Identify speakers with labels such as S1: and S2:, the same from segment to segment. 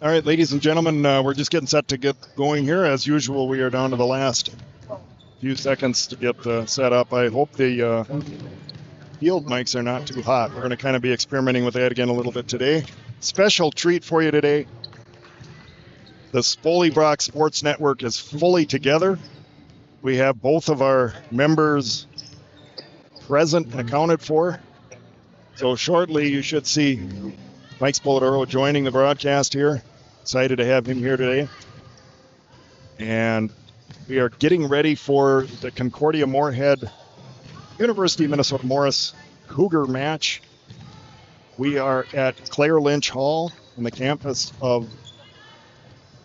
S1: All right, ladies and gentlemen, we're just getting set to get going here. As usual, we are down to the last few seconds to get set up. I hope the field mics are not too hot. We're going to kind of be experimenting with that again a little bit today. Special treat for you today. The Spoley-Brock Sports Network is fully together. We have both of our members present and accounted for. So shortly you should see Mike Spoladoro joining the broadcast here. Excited to have him here today. And we are getting ready for the Concordia Moorhead University of Minnesota Morris Cougar match. We are at Claire Lynch Hall on the campus of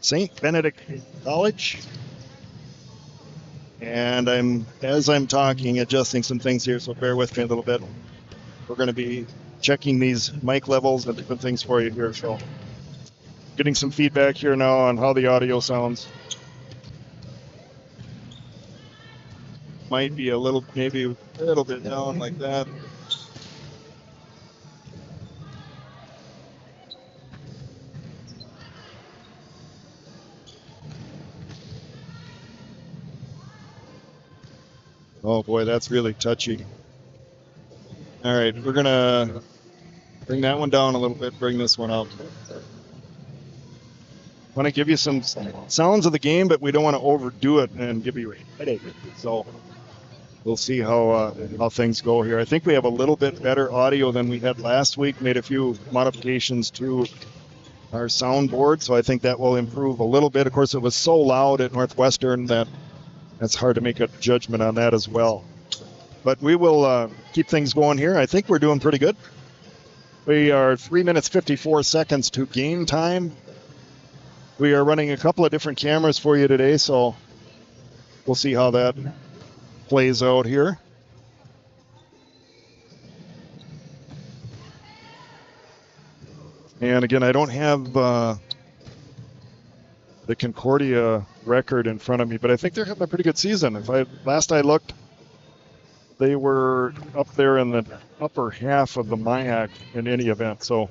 S1: St. Benedict College. And as I'm talking, adjusting some things here, so bear with me a little bit. We're going to be checking these mic levels and different things for you here. So getting some feedback here now on how the audio sounds. Might be maybe a little bit down like that. Oh boy, that's really touchy. All right, we're gonna bring that one down a little bit, bring this one up. Want to give you some sounds of the game, but we don't want to overdo it and give you a headache. So we'll see how things go here. I think we have a little bit better audio than we had last week. Made a few modifications to our soundboard, so I think that will improve a little bit. Of course, it was so loud at Northwestern that's hard to make a judgment on that as well. But we will keep things going here. I think we're doing pretty good. We are 3 minutes 54 seconds to game time. We are running a couple of different cameras for you today, so we'll see how that plays out here. And again, I don't have the Concordia record in front of me, but I think they're having a pretty good season. Last I looked, they were up there in the upper half of the MIAC in any event. So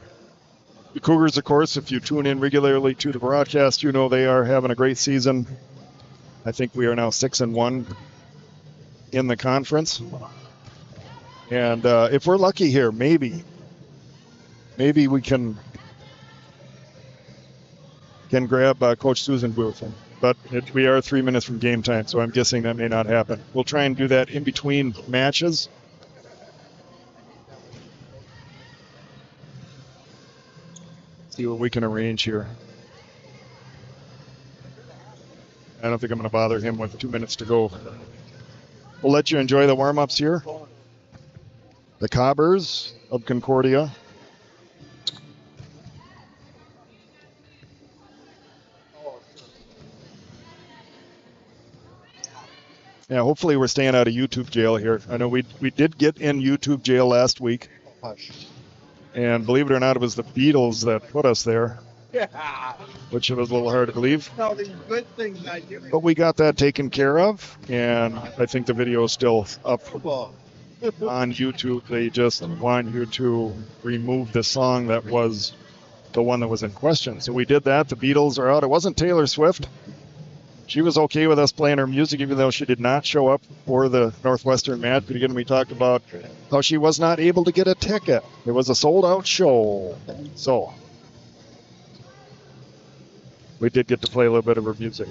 S1: the Cougars, of course, if you tune in regularly to the broadcast, you know they are having a great season. I think we are now 6-1 in the conference. And if we're lucky here, maybe we can grab Coach Susan Booth. But we are 3 minutes from game time, so I'm guessing that may not happen. We'll try and do that in between matches. See what we can arrange here. I don't think I'm going to bother him with 2 minutes to go. We'll let you enjoy the warm-ups here. The Cobbers of Concordia. Yeah, hopefully we're staying out of YouTube jail here. I know we did get in YouTube jail last week. And believe it or not, it was the Beatles that put us there. Yeah. Which was a little hard to believe. No, the good things I do. But we got that taken care of, and I think the video is still up on YouTube. They just want you to remove the song that was the one that was in question. So we did that. The Beatles are out. It wasn't Taylor Swift. She was okay with us playing her music, even though she did not show up for the Northwestern match. But again, we talked about how she was not able to get a ticket. It was a sold-out show. So we did get to play a little bit of her music.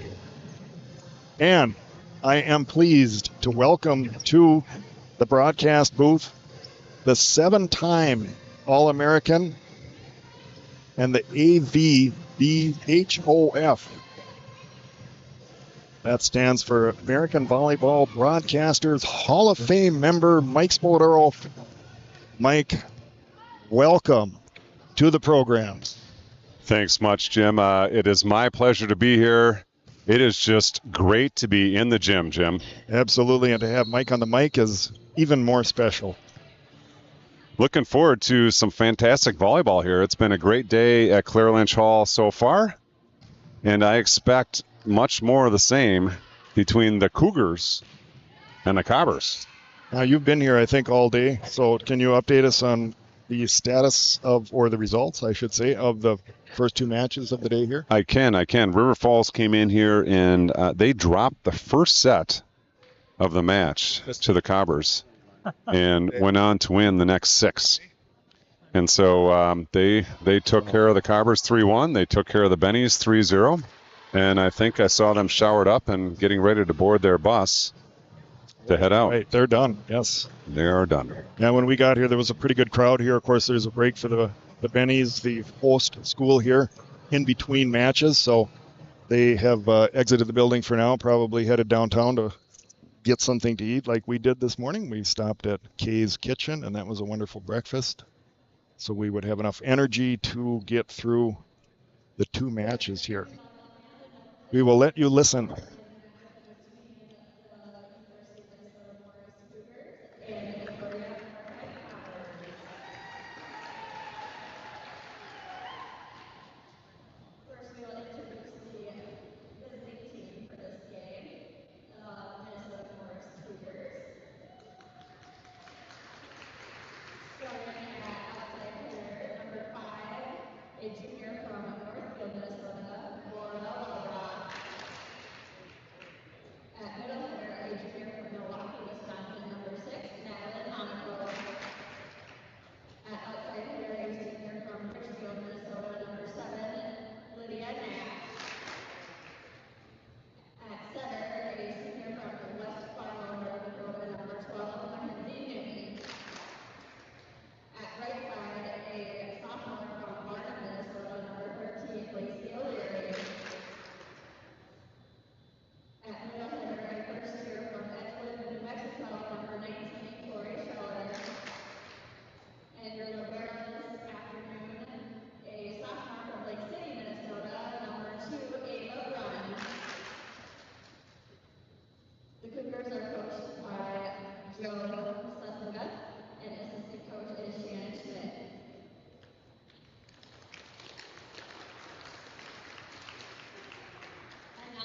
S1: And I am pleased to welcome to the broadcast booth the 7-time All-American and the AVBHOF. That stands for American Volleyball Broadcasters Hall of Fame member Mike Spoladoro. Mike, welcome to the program.
S2: Thanks much, Jim. It is my pleasure to be here. It is just great to be in the gym, Jim.
S1: Absolutely, and to have Mike on the mic is even more special.
S2: Looking forward to some fantastic volleyball here. It's been a great day at Claire Lynch Hall so far, and I expect much more of the same between the Cougars and the Cobbers.
S1: Now, you've been here, I think, all day, so can you update us on the status of, or the results, I should say, of the first two matches of the day here?
S2: I can. River Falls came in here and they dropped the first set of the match to the Cobbers and went on to win the next 6. And so they took care of the Cobbers 3-1. They took care of the Bennies 3-0. And I think I saw them showered up and getting ready to board their bus to head out.
S1: Right, they're done. Yes.
S2: They are done.
S1: Yeah, when we got here, there was a pretty good crowd here. Of course, there's a break for the Bennies, the host school here, in between matches. So they have exited the building for now, probably headed downtown to get something to eat like we did this morning. We stopped at Kay's Kitchen, and that was a wonderful breakfast. So we would have enough energy to get through the 2 matches here. We will let you listen.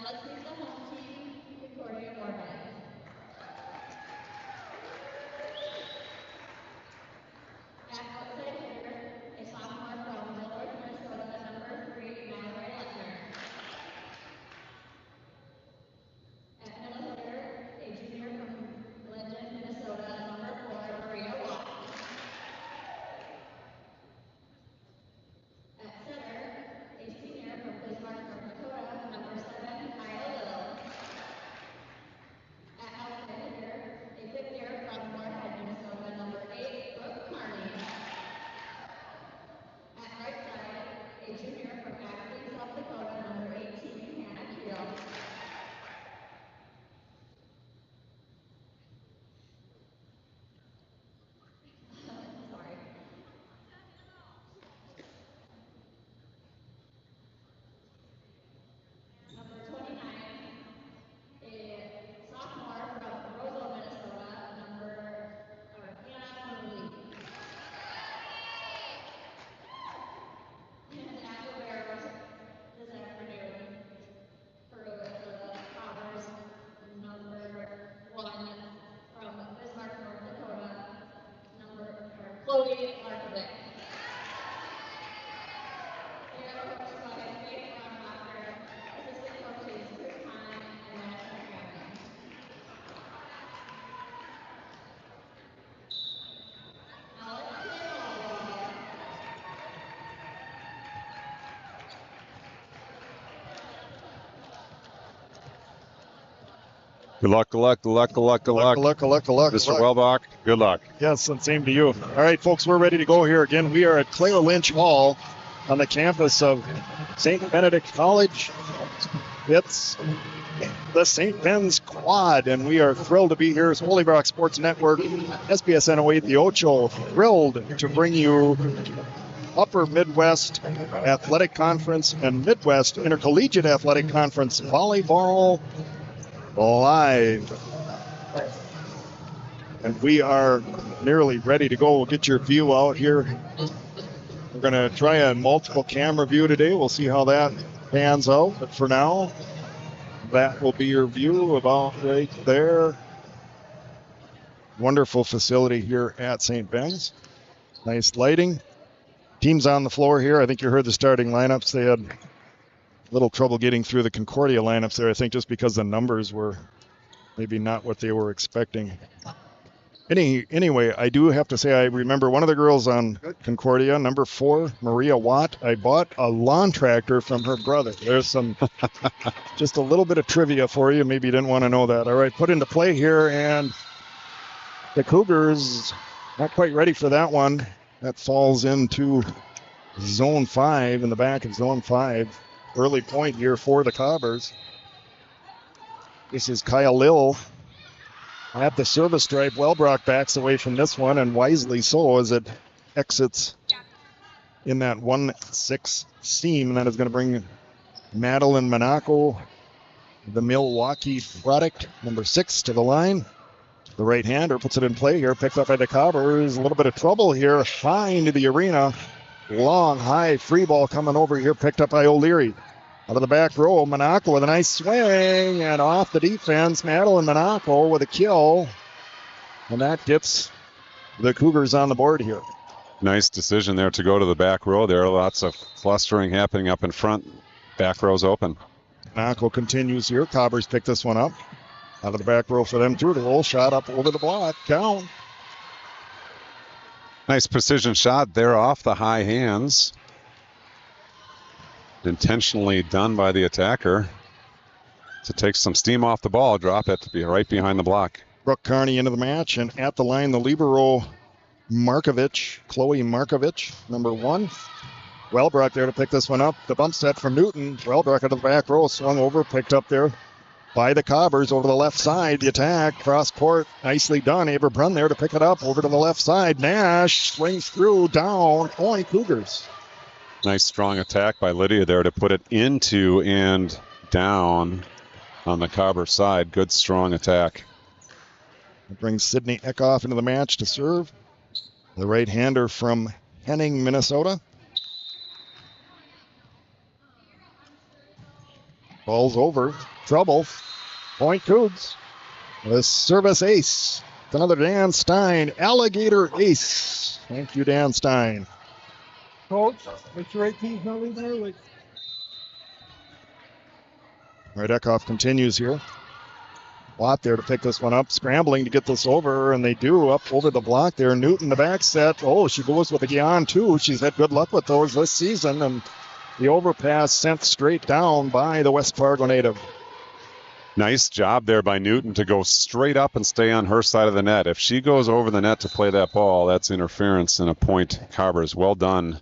S3: Let's meet the home team, Concordia, Moorhead. At outside hitter, a sophomore from North Minnesota, number 3, Mallory Lechner. At middle hitter, a junior from Lynch, Minnesota, number 4, Maria Watt. At center, a senior from Bismarck, North Dakota, number 7, Kyle Little. At outside hitter, a fifth year from Moorhead, Minnesota, number 8, Brooke Carney. At right side, a junior from Acton, South Dakota, number 18, Hannah Keel. Sorry. Number 29, a sophomore from Roseville, Minnesota, Hannah Mooney. And at the Bears this afternoon for the Cobbers, number 1 from Bismarck, North Dakota, Chloe Larkovic. They are coached by Faith Ronbacher, assistant coaches Chris Hahn and Madison Cameron. Now let's play volleyball.
S2: Good luck, good luck, good luck, good luck, good luck.
S1: Good luck.
S2: Mr. Welbach, good luck.
S1: Yes, and same to you. All right, folks, we're ready to go here again. We are at Claire Lynch Hall on the campus of St. Benedict College. It's the St. Ben's Quad, and we are thrilled to be here as Holy Rock Sports Network, SBSN 08 The Ocho, thrilled to bring you Upper Midwest Athletic Conference and Midwest Intercollegiate Athletic Conference Volleyball live. And we are nearly ready to go. We'll get your view out here. We're going to try a multiple camera view today. We'll see how that pans out. But for now, that will be your view about right there. Wonderful facility here at St. Ben's. Nice lighting. Teams on the floor here. I think you heard the starting lineups. They had a little trouble getting through the Concordia lineups there, I think, just because the numbers were maybe not what they were expecting. Anyway, I do have to say I remember one of the girls on Concordia, number 4, Maria Watt. I bought a lawn tractor from her brother. There's some, just a little bit of trivia for you. Maybe you didn't want to know that. All right, put into play here, and the Cougars not quite ready for that one. That falls into zone 5, in the back of zone 5. Early point here for the Cobbers. This is Kyle Lill at the service stripe. Wellbrock backs away from this one, and wisely so, as it exits in that 1-6 seam. And that is going to bring Madeline Monaco, the Milwaukee product, number 6, to the line. The right-hander puts it in play here, picked up by the Cobbers. A little bit of trouble here, high into the arena. Long, high free ball coming over here, picked up by O'Leary. Out of the back row, Monaco with a nice swing, and off the defense, Madeline Monaco with a kill. And that gets the Cougars on the board here.
S2: Nice decision there to go to the back row there. Lots of clustering happening up in front. Back row's open.
S1: Monaco continues here. Cobbers pick this one up. Out of the back row for them too. The roll shot up over the block. Count.
S2: Nice precision shot there off the high hands. Intentionally done by the attacker to take some steam off the ball, drop it to be right behind the block.
S1: Brooke Carney into the match, and at the line, the libero Chloe Markovich, number 1. Wellbrock there to pick this one up. The bump set from Newton. Wellbrock out of the back row, swung over, picked up there by the Cobbers over the left side. The attack, cross court, nicely done. Aberbrunn there to pick it up over to the left side. Nash swings through, down, point Cougars.
S2: Nice strong attack by Lydia there to put it into and down on the Cobber side. Good strong attack.
S1: It brings Sydney Eckhoff into the match to serve. The right-hander from Henning, Minnesota. Ball's over. Trouble. Point Cougs. The service ace. It's another Dan Stein. Alligator ace. Thank you, Dan Stein.
S4: Coach, make sure 18's not leaving early.
S1: All right, Eckhoff continues here. Watt there to pick this one up, scrambling to get this over, and they do up over the block there. Newton, the back set. Oh, she goes with a Guion, too. She's had good luck with those this season, and the overpass sent straight down by the West Fargo native.
S2: Nice job there by Newton to go straight up and stay on her side of the net. If she goes over the net to play that ball, that's interference and a point. Cobbers, well done,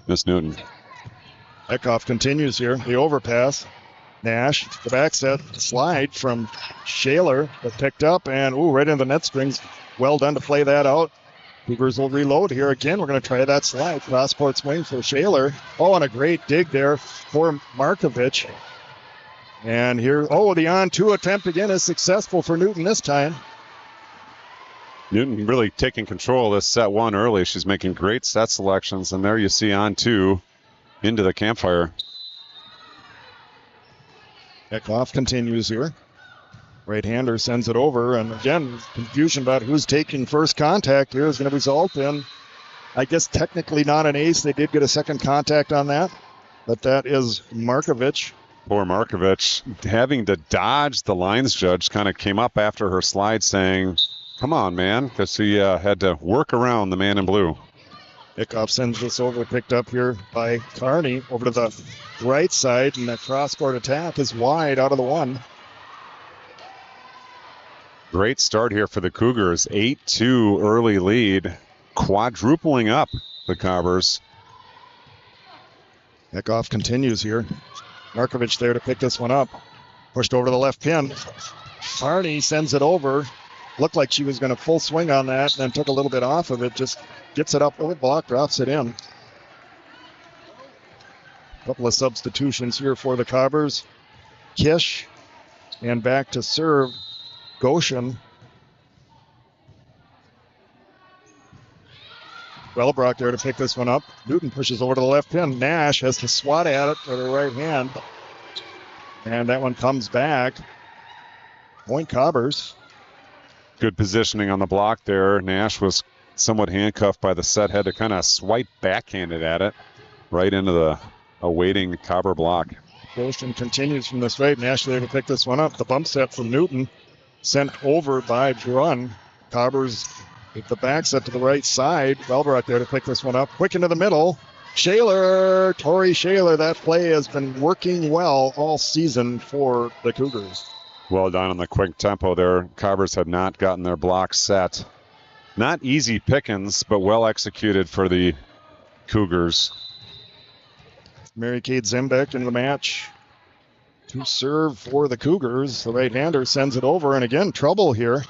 S2: Miss Newton.
S1: Eckhoff continues here. The overpass. Nash, the back set, slide from Shaler, but picked up and right into the net strings. Well done to play that out. Cougars will reload here again. We're going to try that slide. Cross-court swing for Shaler. Oh, and a great dig there for Markovich. And here, the on-2 attempt again is successful for Newton this time.
S2: Newton really taking control of this set 1 early. She's making great set selections, and there you see on-2 into the campfire.
S1: Eckhoff continues here. Right-hander sends it over, and again, confusion about who's taking first contact here is going to result in, I guess, technically not an ace. They did get a second contact on that, but that is Markovich.
S2: Poor Markovich having to dodge the lines judge, kind of came up after her slide saying, come on, man, because he had to work around the man in blue.
S1: Eckhoff sends this over, picked up here by Carney over to the right side, and that cross-court attack is wide out of the 1.
S2: Great start here for the Cougars. 8-2 early lead, quadrupling up the Cobbers.
S1: Eckhoff continues here. Markovich there to pick this one up. Pushed over to the left pin. Carney sends it over. Looked like she was going to full swing on that, and then took a little bit off of it. Just gets it up over the block, drops it in. A couple of substitutions here for the Cobbers. Kish, and back to serve Goshen. Wellbrock there to pick this one up. Newton pushes over to the left pin. Nash has to swat at it with her right hand. And that one comes back. Point Cobbers.
S2: Good positioning on the block there. Nash was somewhat handcuffed by the set, had to kind of swipe backhanded at it right into the awaiting Cobber block.
S1: Motion continues from the straight. Nash there to pick this one up. The bump set from Newton, sent over by Brunn. Cobbers with the back set to the right side. Wellbrock there to pick this one up. Quick into the middle. Shaler, Tori Shaler. That play has been working well all season for the Cougars.
S2: Well done on the quick tempo there. Cobbers have not gotten their block set. Not easy pickings, but well executed for the Cougars.
S1: Mary-Kate Zembeck in the match to serve for the Cougars. The right-hander sends it over, and again, trouble here.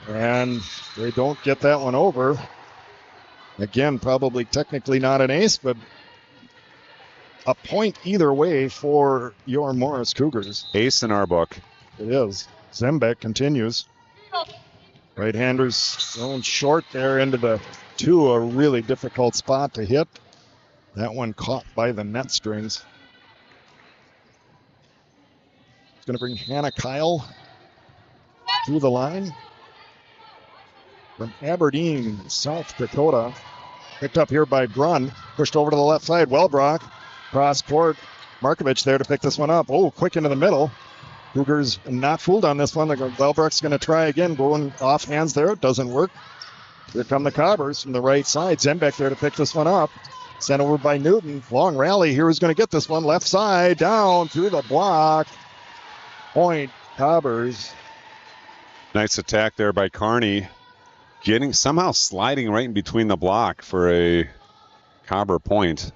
S1: And they don't get that one over. Again, probably technically not an ace, but a point either way for your Morris Cougars.
S2: Ace in our book.
S1: It is. Zembeck continues. Right-handers thrown short there into the two, a really difficult spot to hit. That one caught by the net strings. It's going to bring Hannah Kyle through the line. From Aberdeen, South Dakota. Picked up here by Brunn. Pushed over to the left side. Wellbrock. Cross court. Markovich there to pick this one up. Oh, quick into the middle. Cougars not fooled on this one. Wellbrock's going to try again. Going off hands there. It doesn't work. Here come the Cobbers from the right side. Zembeck there to pick this one up. Sent over by Newton. Long rally here. Who's going to get this one? Left side. Down through the block. Point Cobbers.
S2: Nice attack there by Carney. Somehow sliding right in between the block for a Cobber point.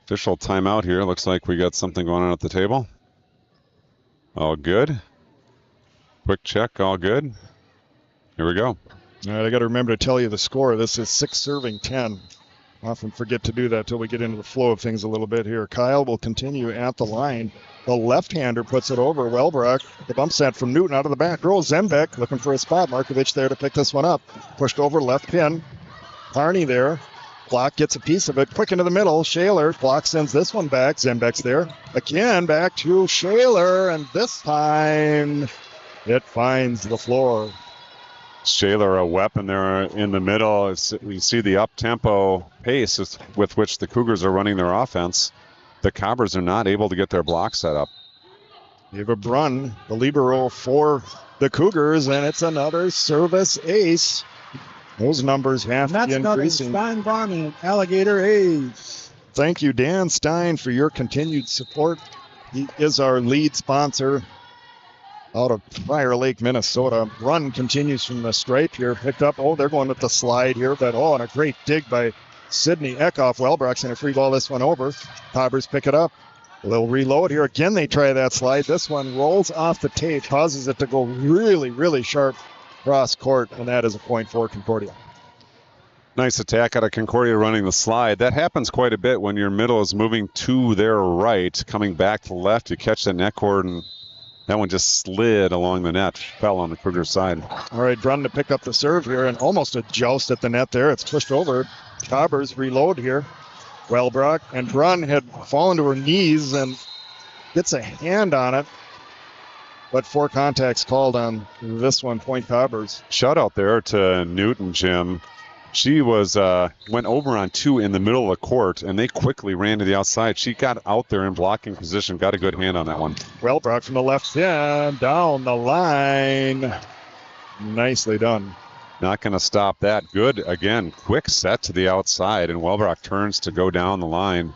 S2: Official timeout here. Looks like we got something going on at the table. All good. Quick check. All good. Here we go.
S1: All right, I got to remember to tell you the score. This is 6 serving 10. Often forget to do that till we get into the flow of things a little bit here. Kyle will continue at the line. The left-hander puts it over. Wellbrock, the bump set from Newton out of the back row. Zembeck looking for a spot. Markovich there to pick this one up. Pushed over, left pin. Carney there. Block gets a piece of it. Quick into the middle. Shaler. Block sends this one back. Zembeck's there. Again, back to Shaler. And this time, it finds the floor.
S2: Shaler, a weapon there in the middle. We see the up-tempo pace with which the Cougars are running their offense. The Cobbers are not able to get their block set up.
S1: Eva Brunn, the libero for the Cougars, and it's another service ace. Those numbers have to be increasing.
S4: Stein Bonnie, Alligator A's.
S1: Thank you, Dan Stein, for your continued support. He is our lead sponsor out of Prior Lake, Minnesota. Run continues from the stripe here. Picked up. Oh, they're going with the slide here. But, and a great dig by Sydney Eckhoff. Wellbrock's going to free ball this one over. Cobbers pick it up. They'll reload here. Again, they try that slide. This one rolls off the tape, causes it to go really, really sharp cross court, and that is a point for Concordia.
S2: Nice attack out of Concordia running the slide. That happens quite a bit when your middle is moving to their right, coming back to the left. You catch the net cord, and that one just slid along the net, fell on the Cougar side.
S1: All right, Brunn to pick up the serve here, and almost a joust at the net there. It's pushed over. Cobbers reload here. Wellbrock and Brunn had fallen to her knees and gets a hand on it. But 4 contacts called on this one, point Cobbers.
S2: Shout out there to Newton, Jim. She was went over on 2 in the middle of the court, and they quickly ran to the outside. She got out there in blocking position, got a good hand on that one.
S1: Wellbrock from the left end, down the line. Nicely done.
S2: Not going to stop that. Good, again, quick set to the outside, and Wellbrock turns to go down the line.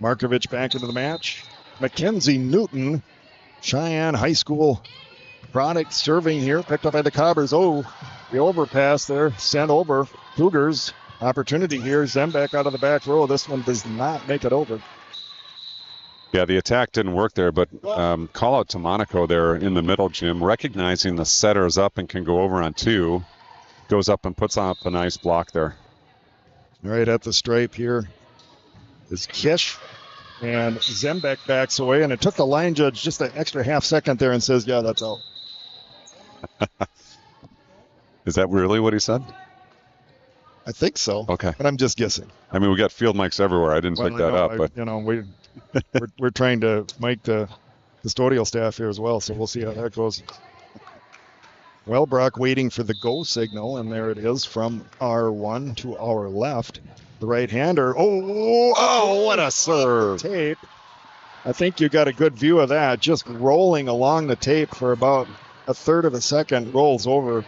S1: Markovich back into the match. Mackenzie Newton, Cheyenne High School product, serving here. Picked up by the Cobbers. Oh, the overpass there, sent over. Cougars, opportunity here. Zembeck out of the back row. This one does not make it over.
S2: Yeah, the attack didn't work there, but call out to Monaco there in the middle, Jim, recognizing the setter is up and can go over on 2. Goes up and puts up a nice block there.
S1: Right at the stripe here is Kish. And Zembeck backs away, and it took the line judge just an extra half second there and says, yeah, that's out.
S2: Is that really what he said?
S1: I think so.
S2: Okay.
S1: But I'm just guessing.
S2: I mean, we got field mics everywhere. I didn't pick that up. But
S1: we're trying to mic the custodial staff here as well, so we'll see how that goes. Wellbrock waiting for the go signal, and there it is from R1 to our left. The right-hander. Oh, what a serve. Tape. I think you got a good view of that. Just rolling along the tape for about a third of a second, rolls over.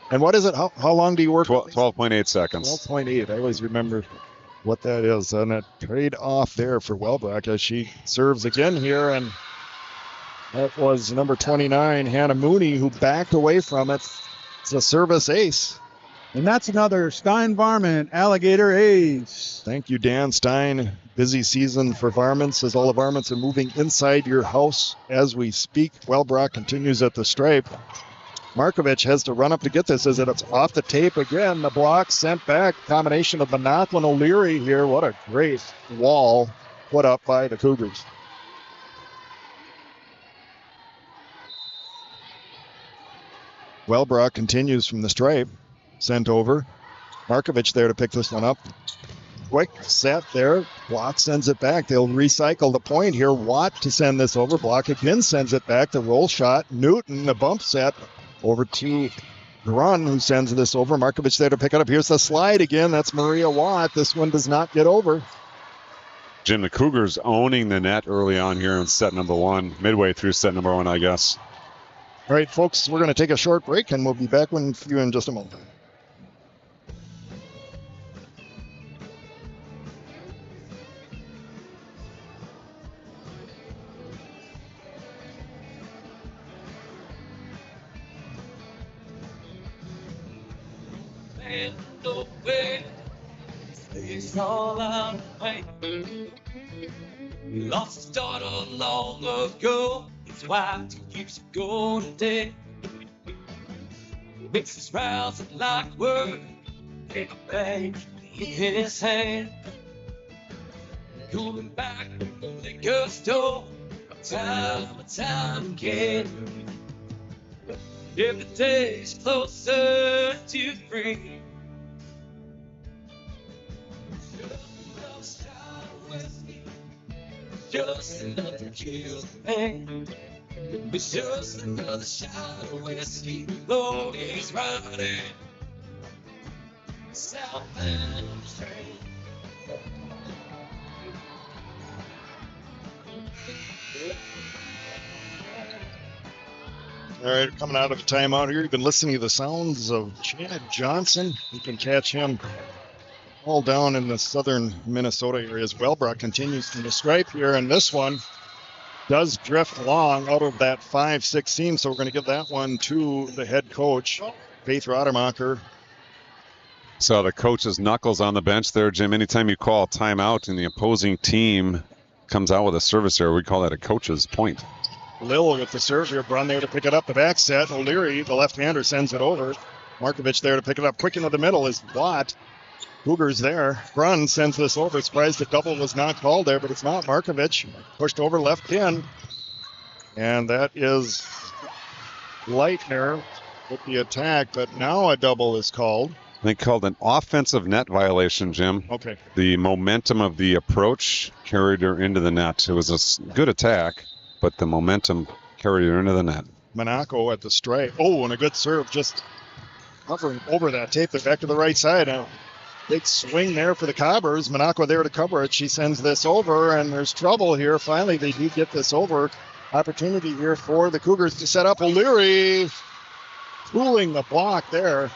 S1: And what is it? How long do you work?
S2: 12.8 seconds.
S1: 12.8. I always remember what that is. And a trade off there for Wellbrock as she serves again here. And that was number 29, Hannah Mooney, who backed away from it. It's a service ace.
S4: And that's another Stein Varmint Alligator ace.
S1: Thank you, Dan Stein. Busy season for varmints as all the varmints are moving inside your house as we speak. Wellbrock continues at the stripe. Markovich has to run up to get this as it's off the tape again. The block sent back. Combination of Monaco and O'Leary here. What a great wall put up by the Cougars. Wellbrock continues from the stripe. Sent over. Markovich there to pick this one up. Quick set there. Block sends it back. They'll recycle the point here. Watt to send this over. Block again sends it back. The roll shot. Newton, the bump set over to Grun, who sends this over. Markovich there to pick it up. Here's the slide again. That's Maria Watt. This one does not get over.
S2: Jim, the Cougars owning the net early on here in set number one, midway through set number one, I guess.
S1: All right, folks, we're going to take a short break, and we'll be back with you in just a moment.
S5: It's all out of pain. We lost his daughter long ago. His wife keeps going today. Makes his rounds like work. Take a bag in his hand. Cooling back the liquor store. Time and time again. Every day's closer to free. Just another kill pain. It's just another shot of whiskey. Though he's riding southbound train.
S1: All right, coming out of a timeout here. You've been listening to the sounds of Chad Johnson. You can catch him all down in the southern Minnesota areas. Wellbrock continues from the stripe here, and this one does drift along out of that 5-6 seam, so we're going to give that one to the head coach, Faith Rademacher.
S2: So the coach's knuckles on the bench there, Jim. Anytime you call a timeout and the opposing team comes out with a service error, we call that a coach's point.
S1: Lil with the serve here. Brun there to pick it up. The back set. O'Leary, the left-hander, sends it over. Markovich there to pick it up. Quick into the middle is Watt. Cougars there. Brun sends this over. Surprised the double was not called there, but it's not. Markovich pushed over left pin. And that is Leitner with the attack, but now a double is called.
S2: They called an offensive net violation, Jim.
S1: Okay.
S2: The momentum of the approach carried her into the net. It was a good attack, but the momentum carried her into the net.
S1: Monaco at the strike. Oh, and a good serve just hovering over that tape. They're back to the right side now. Big swing there for the Cobbers. Monaco there to cover it. She sends this over, and there's trouble here. Finally, they do get this over. Opportunity here for the Cougars to set up. O'Leary cooling the block there.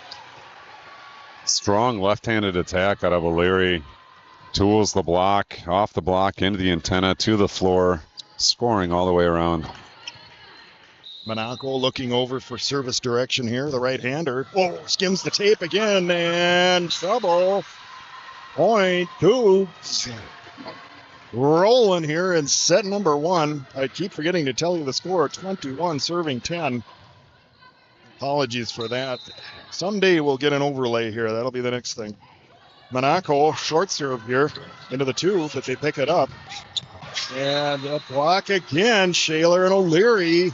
S2: Strong left-handed attack out of O'Leary. Tools the block, off the block, into the antenna, to the floor, scoring all the way around.
S1: Monaco looking over for service direction here. The right-hander. Oh, skims the tape again, and trouble. Point Cougs. Rolling here in set number one. I keep forgetting to tell you the score. 21 serving 10. Apologies for that. Someday we'll get an overlay here. That'll be the next thing. Monaco short serve here into the two, but they pick it up. And the block again. Shaler and O'Leary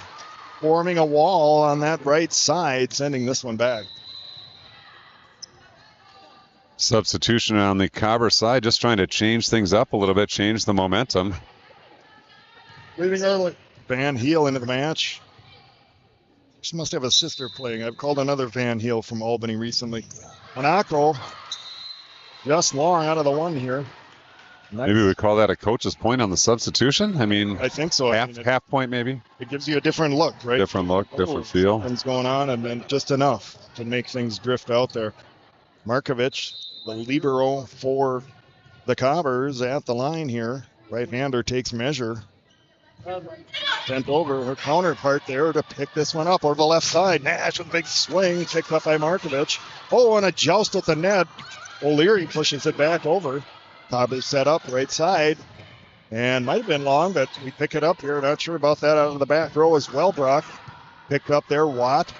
S1: forming a wall on that right side, sending this one back.
S2: Substitution on the Cobber side, just trying to change things up a little bit, change the momentum.
S1: Leaving early. Van Heel into the match. She must have a sister playing. I've called another Van Heel from Albany recently. Monaco just long out of the one here. Nice.
S2: Maybe we call that a coach's point on the substitution. I mean,
S1: I think so.
S2: half point maybe.
S1: It gives you a different look, right?
S2: Different look, different feel.
S1: Something's going on, and then just enough to make things drift out there. Markovic, the libero for the Cobbers at the line here. Right-hander takes measure. Bent over her counterpart there to pick this one up over the left side. Nash with a big swing, picked up by Markovic. Oh, and a joust at the net. O'Leary pushes it back over. Cobbers set up right side. And might have been long, but we pick it up here. Not sure about that out of the back row as well. Brock picked up there. Watt.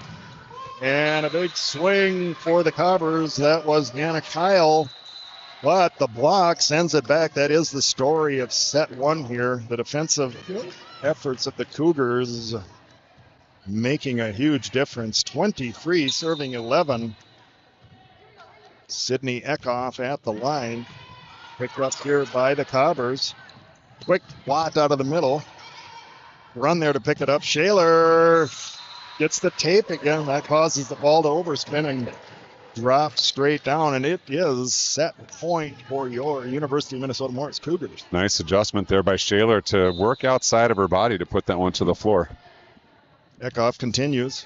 S1: And a big swing for the Cobbers. That was Anna Kyle. But the block sends it back. That is the story of set one here. The defensive efforts of the Cougars making a huge difference. 23 serving 11. Sydney Eckhoff at the line. Picked up here by the Cobbers. Quick Watt out of the middle. Run there to pick it up. Shaler gets the tape again. That causes the ball to overspin and drop straight down. And it is set point for your University of Minnesota Morris Cougars.
S2: Nice adjustment there by Shaler to work outside of her body to put that one to the floor.
S1: Eckhoff continues.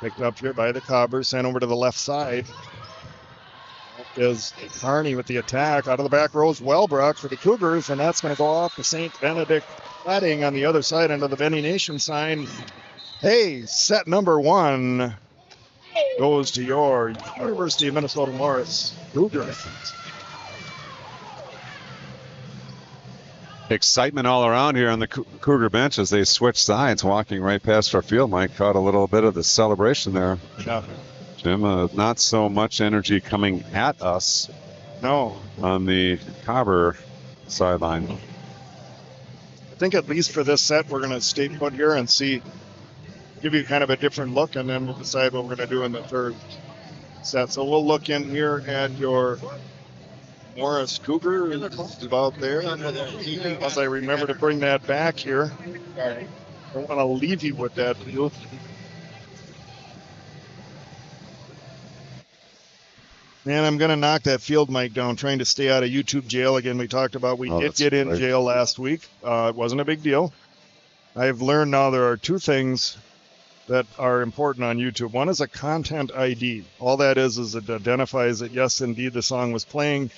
S1: Picked up here by the Cobbers. Sent over to the left side. Is Carney with the attack out of the back row is Wellbrook for the Cougars, and that's going to go off to St. Benedict Flatting on the other side under the Benny Nation sign. Hey, set number one goes to your University of Minnesota Morris Cougars.
S2: Excitement all around here on the Cougar bench as they switch sides, walking right past our field. Mike caught a little bit of the celebration there.
S1: Yeah.
S2: Jim, not so much energy coming at us.
S1: No.
S2: On the Cobber sideline.
S1: I think at least for this set, we're going to stay put here and give you kind of a different look, and then we'll decide what we're going to do in the third set. So we'll look in here at your Morris Cougar. It's about there. As I remember to bring that back here. I don't want to leave you with that. Man, I'm going to knock that field mic down, trying to stay out of YouTube jail again. We talked about we did get in jail last week. It wasn't a big deal. I've learned now there are two things that are important on YouTube. One is a content ID. All that is it identifies that, yes, indeed, the song was playing,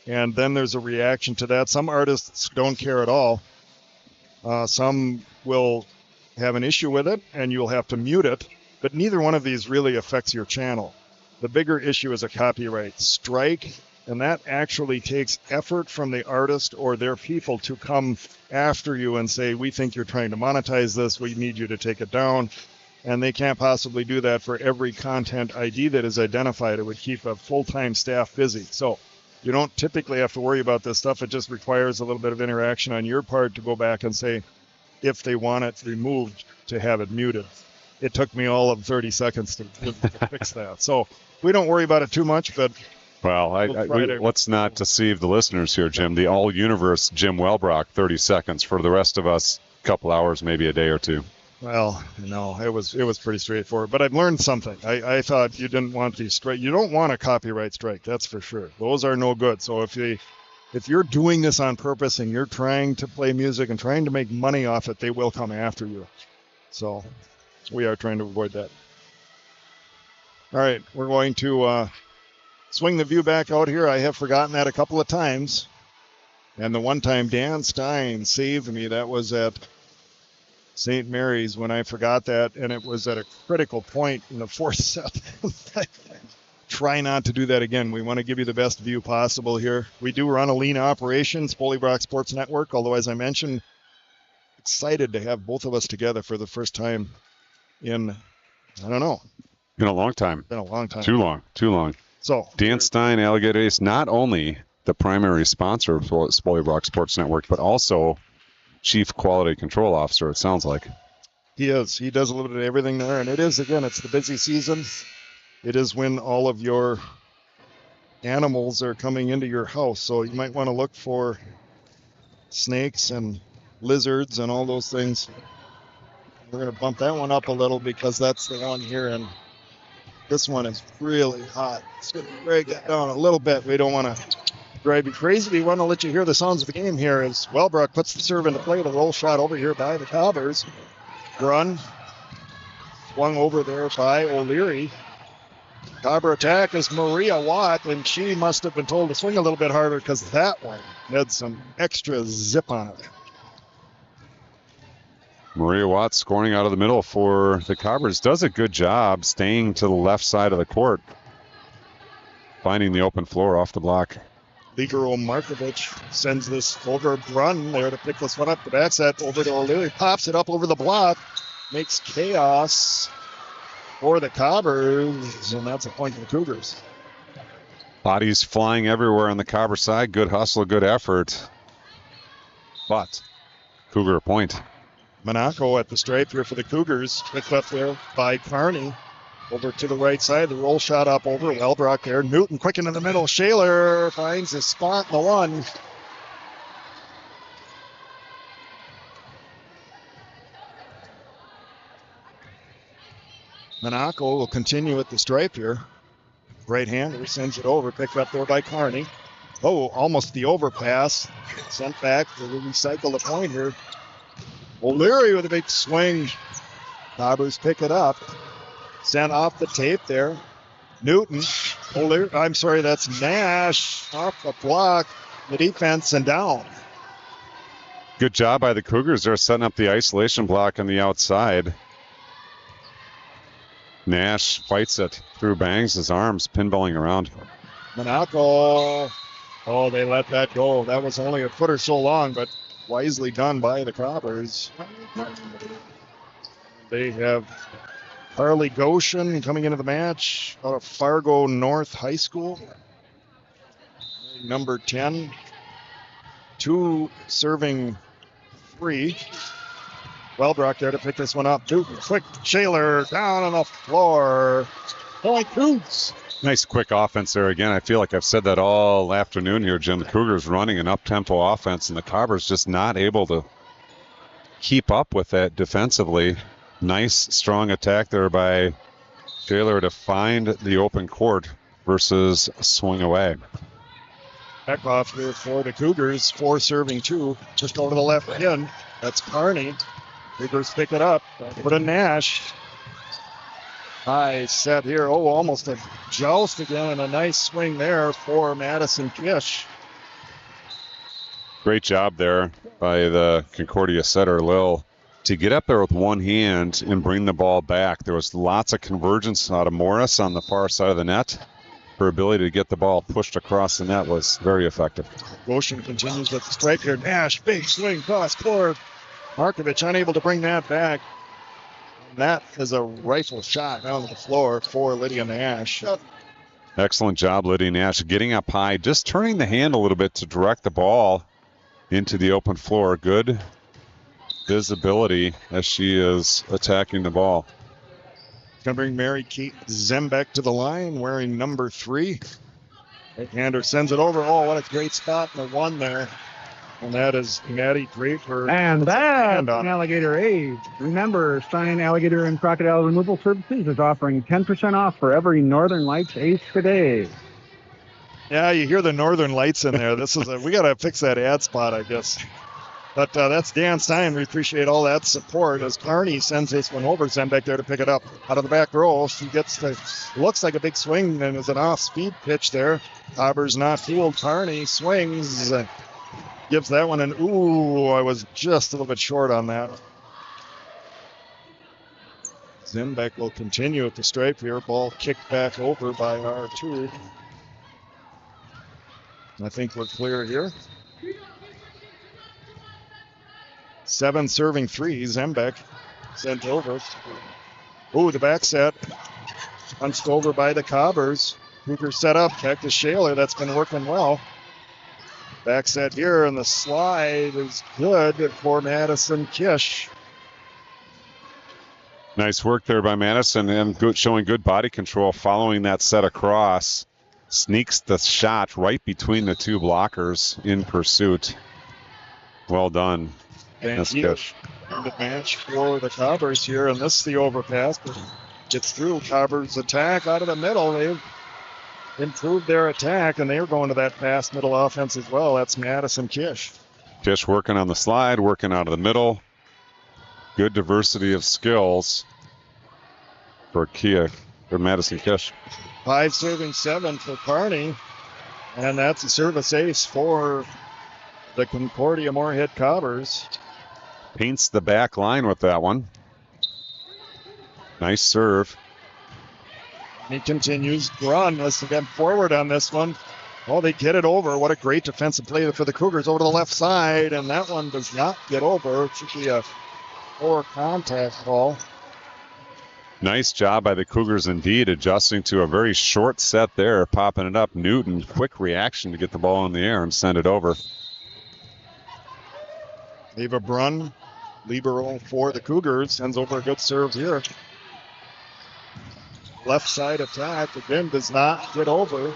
S1: and then there's a reaction to that. Some artists don't care at all. Some will have an issue with it, and you'll have to mute it, but neither one of these really affects your channel. The bigger issue is a copyright strike, and that actually takes effort from the artist or their people to come after you and say, we think you're trying to monetize this, we need you to take it down. And they can't possibly do that for every content ID that is identified. It would keep a full-time staff busy. So you don't typically have to worry about this stuff. It just requires a little bit of interaction on your part to go back and say, if they want it removed, to have it muted. It took me all of 30 seconds to fix that. So we don't worry about it too much, but
S2: well, let's not deceive the listeners here, Jim. The all-universe Jim Wellbrock, 30 seconds. For the rest of us, a couple hours, maybe a day or two.
S1: Well, no, it was pretty straightforward. But I've learned something. I thought you didn't want these strike. You don't want a copyright strike, that's for sure. Those are no good. So if you're doing this on purpose and you're trying to play music and trying to make money off it, they will come after you. So we are trying to avoid that. All right, we're going to swing the view back out here. I have forgotten that a couple of times. And the one time Dan Stein saved me, that was at St. Mary's when I forgot that, and it was at a critical point in the fourth set. Try not to do that again. We want to give you the best view possible here. We do run a lean operation, Spoly Sports Network, although, as I mentioned, excited to have both of us together for the first time in, I don't know.
S2: Been a long time.
S1: Been a long time.
S2: Too long.
S1: So
S2: Dan Stein, Alligator Ace, not only the primary sponsor of Spoly Sports Network, but also Chief Quality Control Officer, it sounds like.
S1: He is. He does a little bit of everything there. And it is, again, it's the busy season. It is when all of your animals are coming into your house. So you might want to look for snakes and lizards and all those things We're going to bump that one up a little because that's the one here, and this one is really hot. It's going to break that down a little bit. We don't want to drive you crazy. We want to let you hear the sounds of the game here as Wellbrook puts the serve into play. The roll shot over here by the Cobbers. Run swung over there by O'Leary. Cobber attack is Maria Watt, and she must have been told to swing a little bit harder because that one had some extra zip on it.
S2: Maria Watts scoring out of the middle for the Cobbers. Does a good job staying to the left side of the court, finding the open floor off the block.
S1: Ligero Markovic sends this over Brunn there to pick this one up. The back set over to O'Leary. Pops it up over the block. Makes chaos for the Cobbers, and that's a point for the Cougars.
S2: Bodies flying everywhere on the Cobber side. Good hustle, good effort. But Cougar point.
S1: Monaco at the stripe here for the Cougars. Picked up there by Carney. Over to the right side. The roll shot up over Wellbrook there. Newton quick into the middle. Shaler finds his spot in the one. Monaco will continue at the stripe here. Right-hander sends it over. Picked up there by Carney. Oh, almost the overpass. Sent back to recycle the point here. O'Leary with a big swing. Cobbers pick it up. Sent off the tape there. Newton. O'Leary, I'm sorry, that's Nash off the block. The defense and down.
S2: Good job by the Cougars. They're setting up the isolation block on the outside. Nash fights it through, bangs his arms, pinballing around.
S1: Monaco. Oh, they let that go. That was only a foot or so long, but wisely done by the Cobbers. They have Harley Goshen coming into the match out of Fargo North High School. Number 10. 2 serving 3. Wellbrook there to pick this one up. Newton, quick Shaler down on the floor. Point Cougs.
S2: Nice quick offense there again. I feel like I've said that all afternoon here, Jim. The Cougars running an up-tempo offense, and the Cobbers just not able to keep up with that defensively. Nice, strong attack there by Shaler to find the open court versus swing away.
S1: Back off here for the Cougars. 4 serving 2. Just over the left end. That's Carney. Cougars pick it up. Put a Nash. High set here. Oh, almost a joust again, and a nice swing there for Madison Kish.
S2: Great job there by the Concordia setter, Lil, to get up there with one hand and bring the ball back. There was lots of convergence out of Morris on the far side of the net. Her ability to get the ball pushed across the net was very effective.
S1: Goshen continues with the strike here. Nash, big swing, cross court. Markovic unable to bring that back. And that is a rifle shot down to the floor for Lydia Nash.
S2: Excellent job, Lydia Nash, getting up high, just turning the hand a little bit to direct the ball into the open floor. Good visibility as she is attacking the ball.
S1: Going to bring Mary Kate Zembeck to the line, wearing number 3. Right-hander sends it over. Oh, what a great spot in the one there. And that is Maddie Draper.
S4: And that's an Alligator Age. Remember, Stein Alligator and Crocodile Removal Services is offering 10% off for every Northern Lights ace today.
S1: Yeah, you hear the Northern Lights in there. We got to fix that ad spot, I guess. But that's Dan Stein. We appreciate all that support as Carney sends this one over. Zembeck there to pick it up out of the back row. She gets looks like a big swing, and it's an off-speed pitch there. Cobbers not fooled. Carney swings. Gives that one an ooh. I was just a little bit short on that. Zembeck will continue at the stripe here. Ball kicked back over by R2. I think we're clear here. 7 serving 3. Zembeck sent over. Ooh, the back set. Punched over by the Cobbers. Cougar set up. Back to Shaler. That's been working well. Back set here, and the slide is good for Madison Kish.
S2: Nice work there by Madison, and showing good body control following that set across. Sneaks the shot right between the 2 blockers in pursuit. Well done.
S1: Van
S2: That's
S1: Heel
S2: Kish.
S1: Good match for the Cobbers here, and this is the overpass. But gets through Cobbers' attack out of the middle. They've improved their attack, and they're going to that fast middle offense as well. That's Madison Kish.
S2: Kish working on the slide, working out of the middle. Good diversity of skills for Madison Kish.
S1: 5 serving 7 for Kearney, and that's a service ace for the Concordia Moorhead Cobbers.
S2: Paints the back line with that one. Nice serve.
S1: He continues. Grun has to get forward on this one. Oh, they get it over. What a great defensive play for the Cougars over to the left side, and that one does not get over. It should be a poor contact call.
S2: Nice job by the Cougars indeed, adjusting to a very short set there, popping it up. Newton, quick reaction to get the ball in the air and send it over.
S1: Eva Brunn, libero for the Cougars, sends over a good serve here. Left side attack, again, does not get over.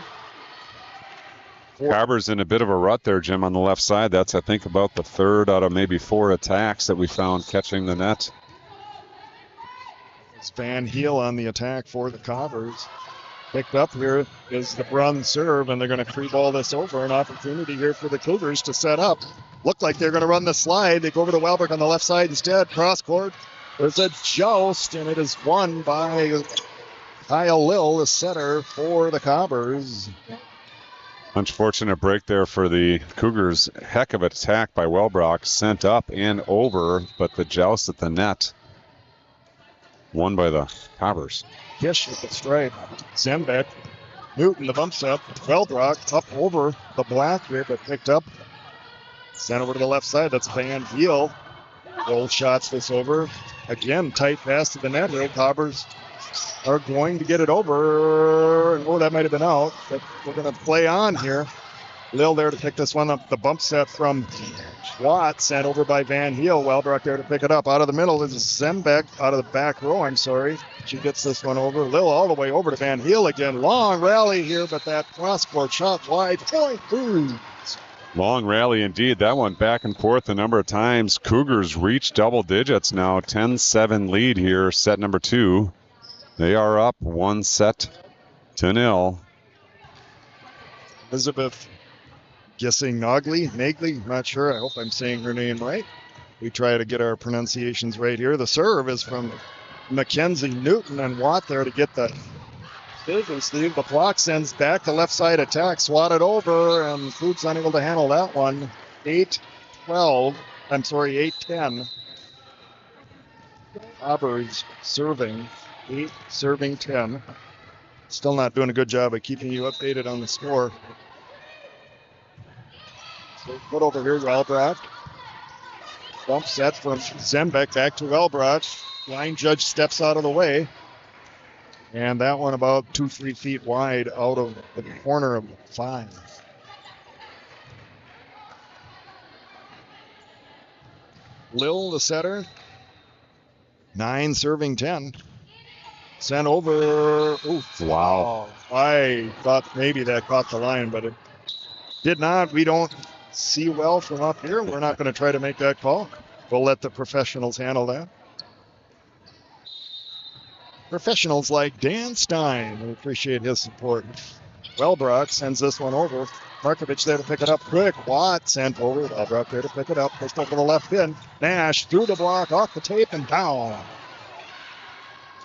S2: Cobbers in a bit of a rut there, Jim, on the left side. That's, I think, about the third out of maybe 4 attacks that we found catching the net.
S1: It's Van Heel on the attack for the Cobbers. Picked up here is the Brunn serve, and they're going to free ball this over. An opportunity here for the Cougars to set up. Looked like they're going to run the slide. They go over to Welbrook on the left side instead. Cross court. There's a joust, and it is won by Kyle Lill, the setter for the Cobbers.
S2: Unfortunate break there for the Cougars. Heck of an attack by Welbrock. Sent up and over, but the joust at the net won by the Cobbers.
S1: Kish with the strike. Zembeck. Newton, the bump set. Welbrock up over the black here, but picked up. Sent over to the left side. That's Van Heel. Roll shots this over. Again, tight pass to the net here. Cobbers are going to get it over. Oh, that might have been out. But we're going to play on here. Lil there to pick this one up. The bump set from Watt sent over by Van Heel. Welbrock there to pick it up. Out of the middle is Zembeck. Out of the back row, I'm sorry. She gets this one over. Lil all the way over to Van Heel again. Long rally here, but that cross-court shot wide. Point through.
S2: Long rally indeed. That one back and forth a number of times. Cougars reach double digits now. 10-7 lead here, set number 2. They are up 1-0.
S1: Elizabeth Nagley, not sure. I hope I'm saying her name right. We try to get our pronunciations right here. The serve is from Mackenzie Newton, and Watt there to get the business lead. The clock sends back the left side attack, swatted over, and Food's unable to handle that one. 8-10. Cobbers serving. 8 serving 10. Still not doing a good job of keeping you updated on the score. So put over here, Welbrock. Bump set from Zembeck back to Welbrock. Line judge steps out of the way. And that one about 2-3 feet wide out of the corner of 5. Lil, the setter. 9 serving 10. Sent over. Oof.
S2: Wow.
S1: I thought maybe that caught the line, but it did not. We don't see well from up here. We're not going to try to make that call. We'll let the professionals handle that. Professionals like Dan Stein. We appreciate his support. Welbrock sends this one over. Markovich there to pick it up quick. Watt sent over. Welbrock there to pick it up. Pushed over the left pin. Nash through the block, off the tape, and down.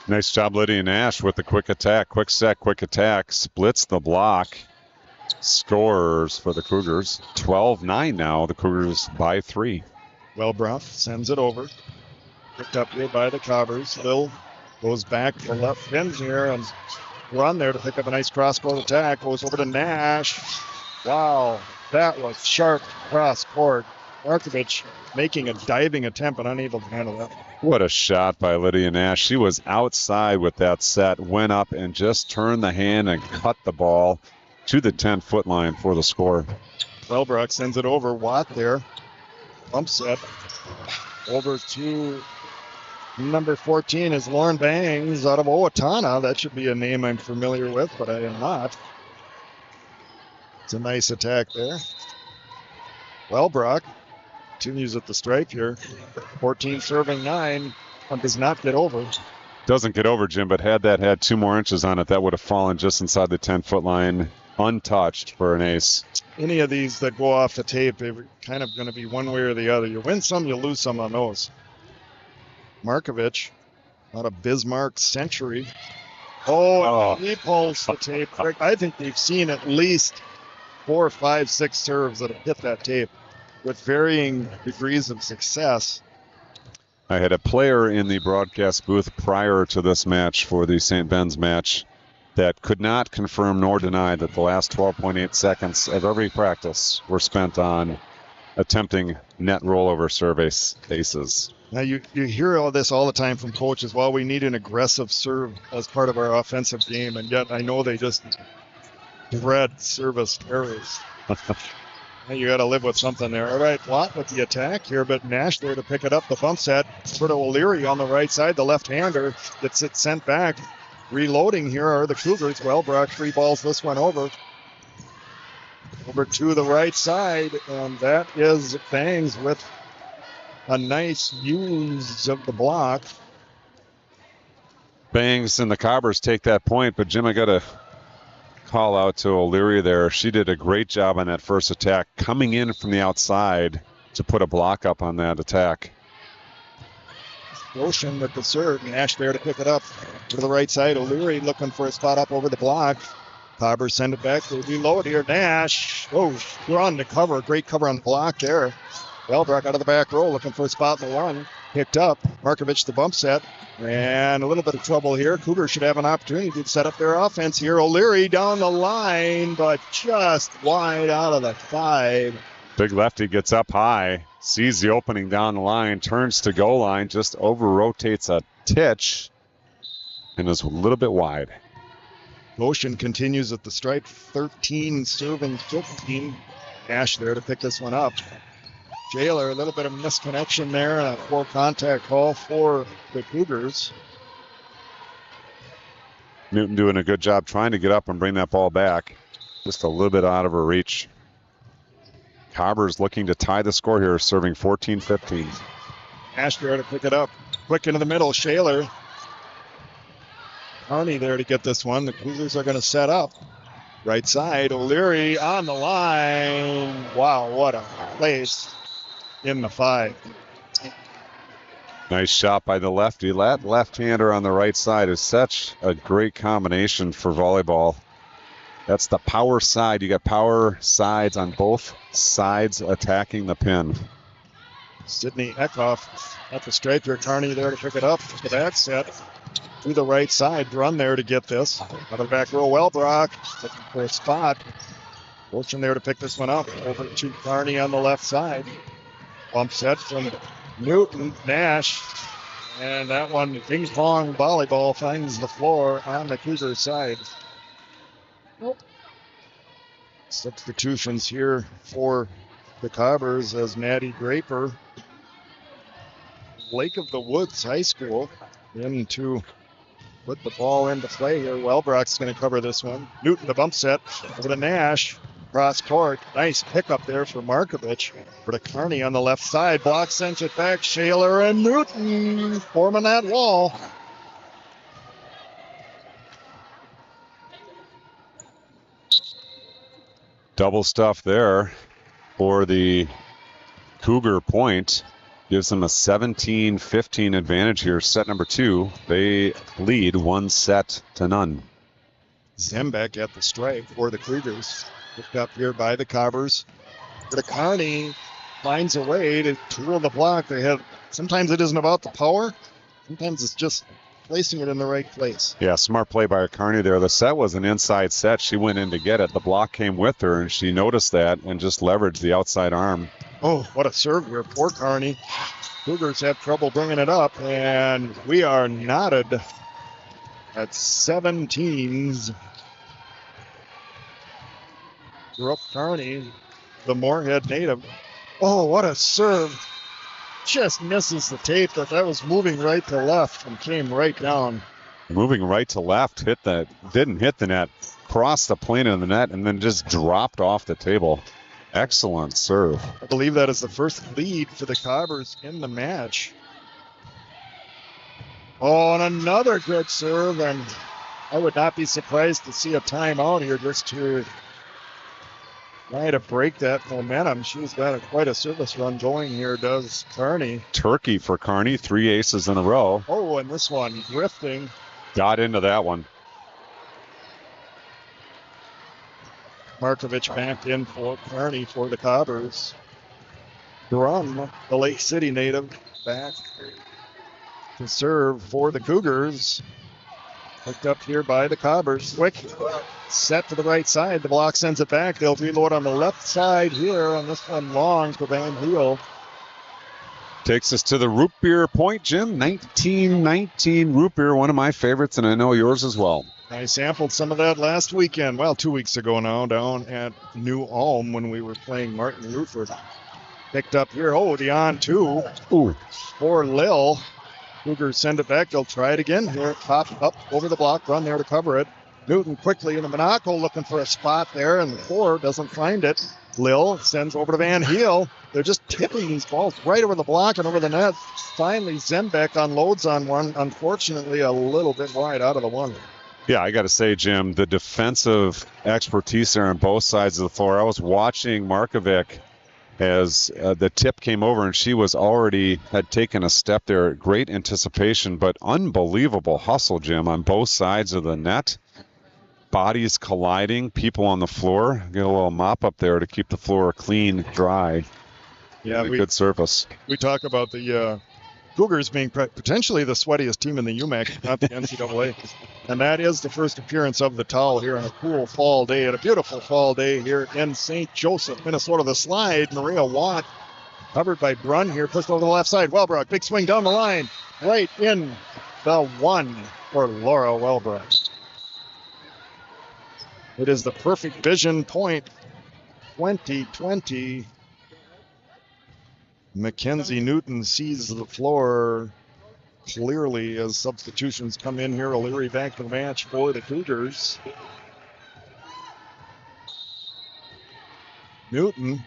S2: Nice job, Lydia Nash, with the quick attack. Quick set, quick attack. Splits the block. Scores for the Cougars. 12-9 now. The Cougars by 3.
S1: Welbrock sends it over. Picked up here by the Cobbers. Lil goes back to the left pin here and run there to pick up a nice cross-court attack. Goes over to Nash. Wow, that was sharp cross-court. Markovich making a diving attempt but unable to handle that.
S2: What a shot by Lydia Nash. She was outside with that set, went up and just turned the hand and cut the ball to the 10-foot line for the score.
S1: Welbrock sends it over. Watt there. Bump set. Over to number 14 is Lauren Bangs out of Owatonna. That should be a name I'm familiar with, but I am not. It's a nice attack there. Welbrock continues at the stripe here. 14 serving 9. One does not get over.
S2: Doesn't get over, Jim, but had that had 2 more inches on it, that would have fallen just inside the 10-foot line, untouched for an ace.
S1: Any of these that go off the tape, they're kind of going to be one way or the other. You win some, you lose some on those. Markovich, out of Bismarck Century. Oh, he pulls the tape. I think they've seen at least 4, 5, 6 serves that have hit that tape with varying degrees of success.
S2: I had a player in the broadcast booth prior to this match for the St. Ben's match that could not confirm nor deny that the last 12.8 seconds of every practice were spent on attempting net rollover serve aces.
S1: Now, you hear all this all the time from coaches. Well, we need an aggressive serve as part of our offensive game, and yet I know they just dread service errors. You got to live with something there. All right, Watt with the attack here, but Nash there to pick it up. The bump set. Sort of O'Leary on the right side, the left-hander gets it sent back. Reloading here are the Cougars. Wellbrock 3 balls this one over. Over to the right side, and that is Bangs with a nice use of the block.
S2: Bangs and the Cobbers take that point, but Jim, I got to call out to O'Leary there. She did a great job on that first attack, coming in from the outside to put a block up on that attack.
S1: Ocean with the serve. Nash there to pick it up to the right side. O'Leary looking for a spot up over the block. Cobbers send it back. They reload here. Nash. Oh, we're on the cover. Great cover on the block there. Wellbrock out of the back row looking for a spot in the run. Picked up. Markovich the bump set. And a little bit of trouble here. Cougars should have an opportunity to set up their offense here. O'Leary down the line, but just wide out of the 5.
S2: Big lefty gets up high, sees the opening down the line, turns to goal line, just over-rotates a titch, and is a little bit wide.
S1: Motion continues at the stripe. 13 serving 15. Nash there to pick this one up. Jailer, a little bit of misconnection there. A poor contact call for the Cougars.
S2: Newton doing a good job trying to get up and bring that ball back. Just a little bit out of her reach. Cobbers looking to tie the score here, serving 14-15.
S1: Nash there to pick it up. Quick into the middle. Shaler. Carney there to get this one. The Cougars are going to set up. Right side. O'Leary on the line. Wow, what a place in the 5.
S2: Nice shot by the lefty. That left-hander on the right side is such a great combination for volleyball. That's the power side. You got power sides on both sides attacking the pin.
S1: Sydney Eckhoff at the stripe here. Carney there to pick it up. The back set to the right side. Run there to get this. Out of the back row, Wellbrock looking for a spot. Wilson there to pick this one up. Over to Carney on the left side. Bump set from Newton. Nash. And that one, ping pong volleyball, finds the floor on the Cougar side. Substitutions here for the Cobbers as Maddie Draper, Lake of the Woods High School, in to put the ball into play here. Wellbrock's going to cover this one. Newton, the bump set over to Nash. Cross court. Nice pickup there for Markovich. For the Carney on the left side. Block sends it back. Shaler and Newton forming that wall.
S2: Double stuff there for the Cougar point. Gives them a 17-15 advantage here. Set number 2. They lead 1-0.
S1: Zembeck at the stripe for the Cougars. Picked up here by the Cobbers. For the Carney, finds a way to tool the block. They have, sometimes it isn't about the power. Sometimes it's just placing it in the right place.
S2: Yeah, smart play by Carney there. The set was an inside set. She went in to get it. The block came with her, and she noticed that and just leveraged the outside arm.
S1: Oh, what a serve here. Poor Carney. Cougars have trouble bringing it up, and we are knotted at 17s. Brooke Carney, the Moorhead native. Oh, what a serve. Just misses the tape. That was moving right to left and came right down.
S2: Moving right to left, didn't hit the net, crossed the plane of the net, and then just dropped off the table. Excellent serve.
S1: I believe that is the first lead for the Cobbers in the match. Oh, and another good serve, and I would not be surprised to see a timeout here just to try to break that momentum. She's got quite a service run going here, does Kearney.
S2: Turkey for Kearney, 3 aces in a row.
S1: Oh, and this one drifting.
S2: Got into that one.
S1: Markovich back in for Kearney for the Cobbers. Drum, the Lake City native, back to serve for the Cougars. Picked up here by the Cobbers. Quick set to the right side. The block sends it back. They'll reload on the left side here on this one long for Van Heel.
S2: Takes us to the root beer point, Jim. 1919 root beer, one of my favorites, and I know yours as well.
S1: I sampled some of that last weekend, well, 2 weeks ago now, down at New Ulm when we were playing Martin Luther. Picked up here, oh, the on two.
S2: Ooh.
S1: For Lil. Cougars send it back. They'll try it again here. Pop up over the block, run there to cover it. Newton quickly in the Monaco looking for a spot there, and the four doesn't find it. Lil sends over to Van Heel. They're just tipping these balls right over the block and over the net. Finally, Zenbeck unloads on one. Unfortunately, a little bit wide out of the one.
S2: Yeah, I got to say, Jim, the defensive expertise there on both sides of the floor. I was watching Markovic as the tip came over, and she was already had taken a step there. Great anticipation, but unbelievable hustle, Jim, on both sides of the net. Bodies colliding, people on the floor. Get a little mop up there to keep the floor clean, dry.
S1: Yeah,
S2: good surface.
S1: We talk about the Cougars being potentially the sweatiest team in the UMAC, not the NCAA. And that is the first appearance of the towel here on a cool fall day, and a beautiful fall day here in St. Joseph, Minnesota. The slide, Maria Watt, covered by Brunn here, pushed over the left side. Wellbrook, big swing down the line, right in the one for Laura Wellbrook. It is the perfect vision point 2020. Mackenzie Newton sees the floor clearly as substitutions come in here. O'Leary back to the match for the Cougars. Newton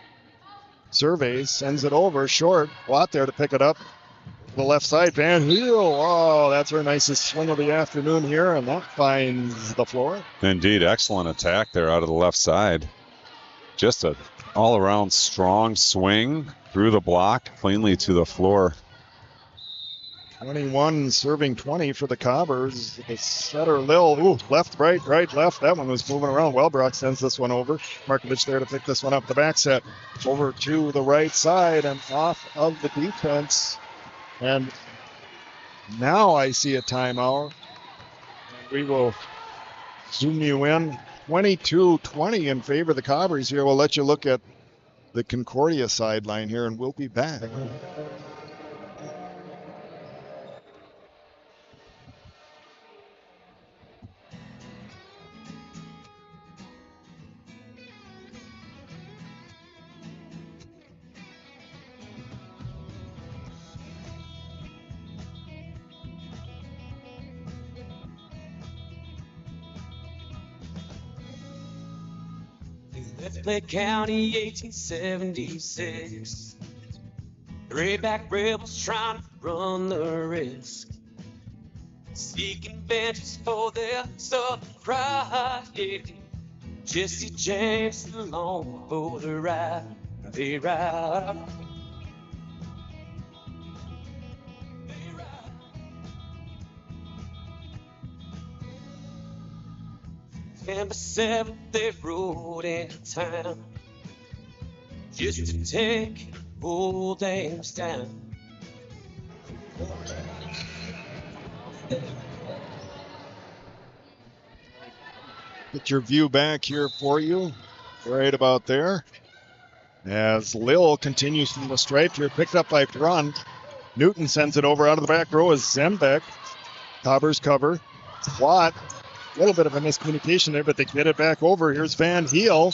S1: surveys, sends it over, short. Watt there to pick it up. The left side, Van Heel. Oh, that's her nicest swing of the afternoon here, and that finds the floor.
S2: Indeed, excellent attack there out of the left side. Just a all-around strong swing through the block, cleanly to the floor.
S1: 21 serving 20 for the Cobbers. The setter Lil, ooh, left, right, left. That one was moving around. Wellbrook sends this one over. Markovich there to pick this one up. The back set over to the right side and off of the defense. And now I see a timeout. We will zoom you in. 22-20 in favor of the Cobbers here. We'll let you look at the Concordia sideline here, and we'll be back.
S5: Lake County, 1876. Grayback rebels trying to run the risk, seeking vengeance for their southern pride. Yeah. Jesse James along for the ride. They ride. September 7th, they rode into town just to take old dames down.
S1: Get your view back here for you, right about there. As Lil continues from the stripe here, picked up by Brunn. Newton sends it over out of the back row as Zembeck. Cobbers cover. Watt. A little bit of a miscommunication there, but they get it back over. Here's Van Heel.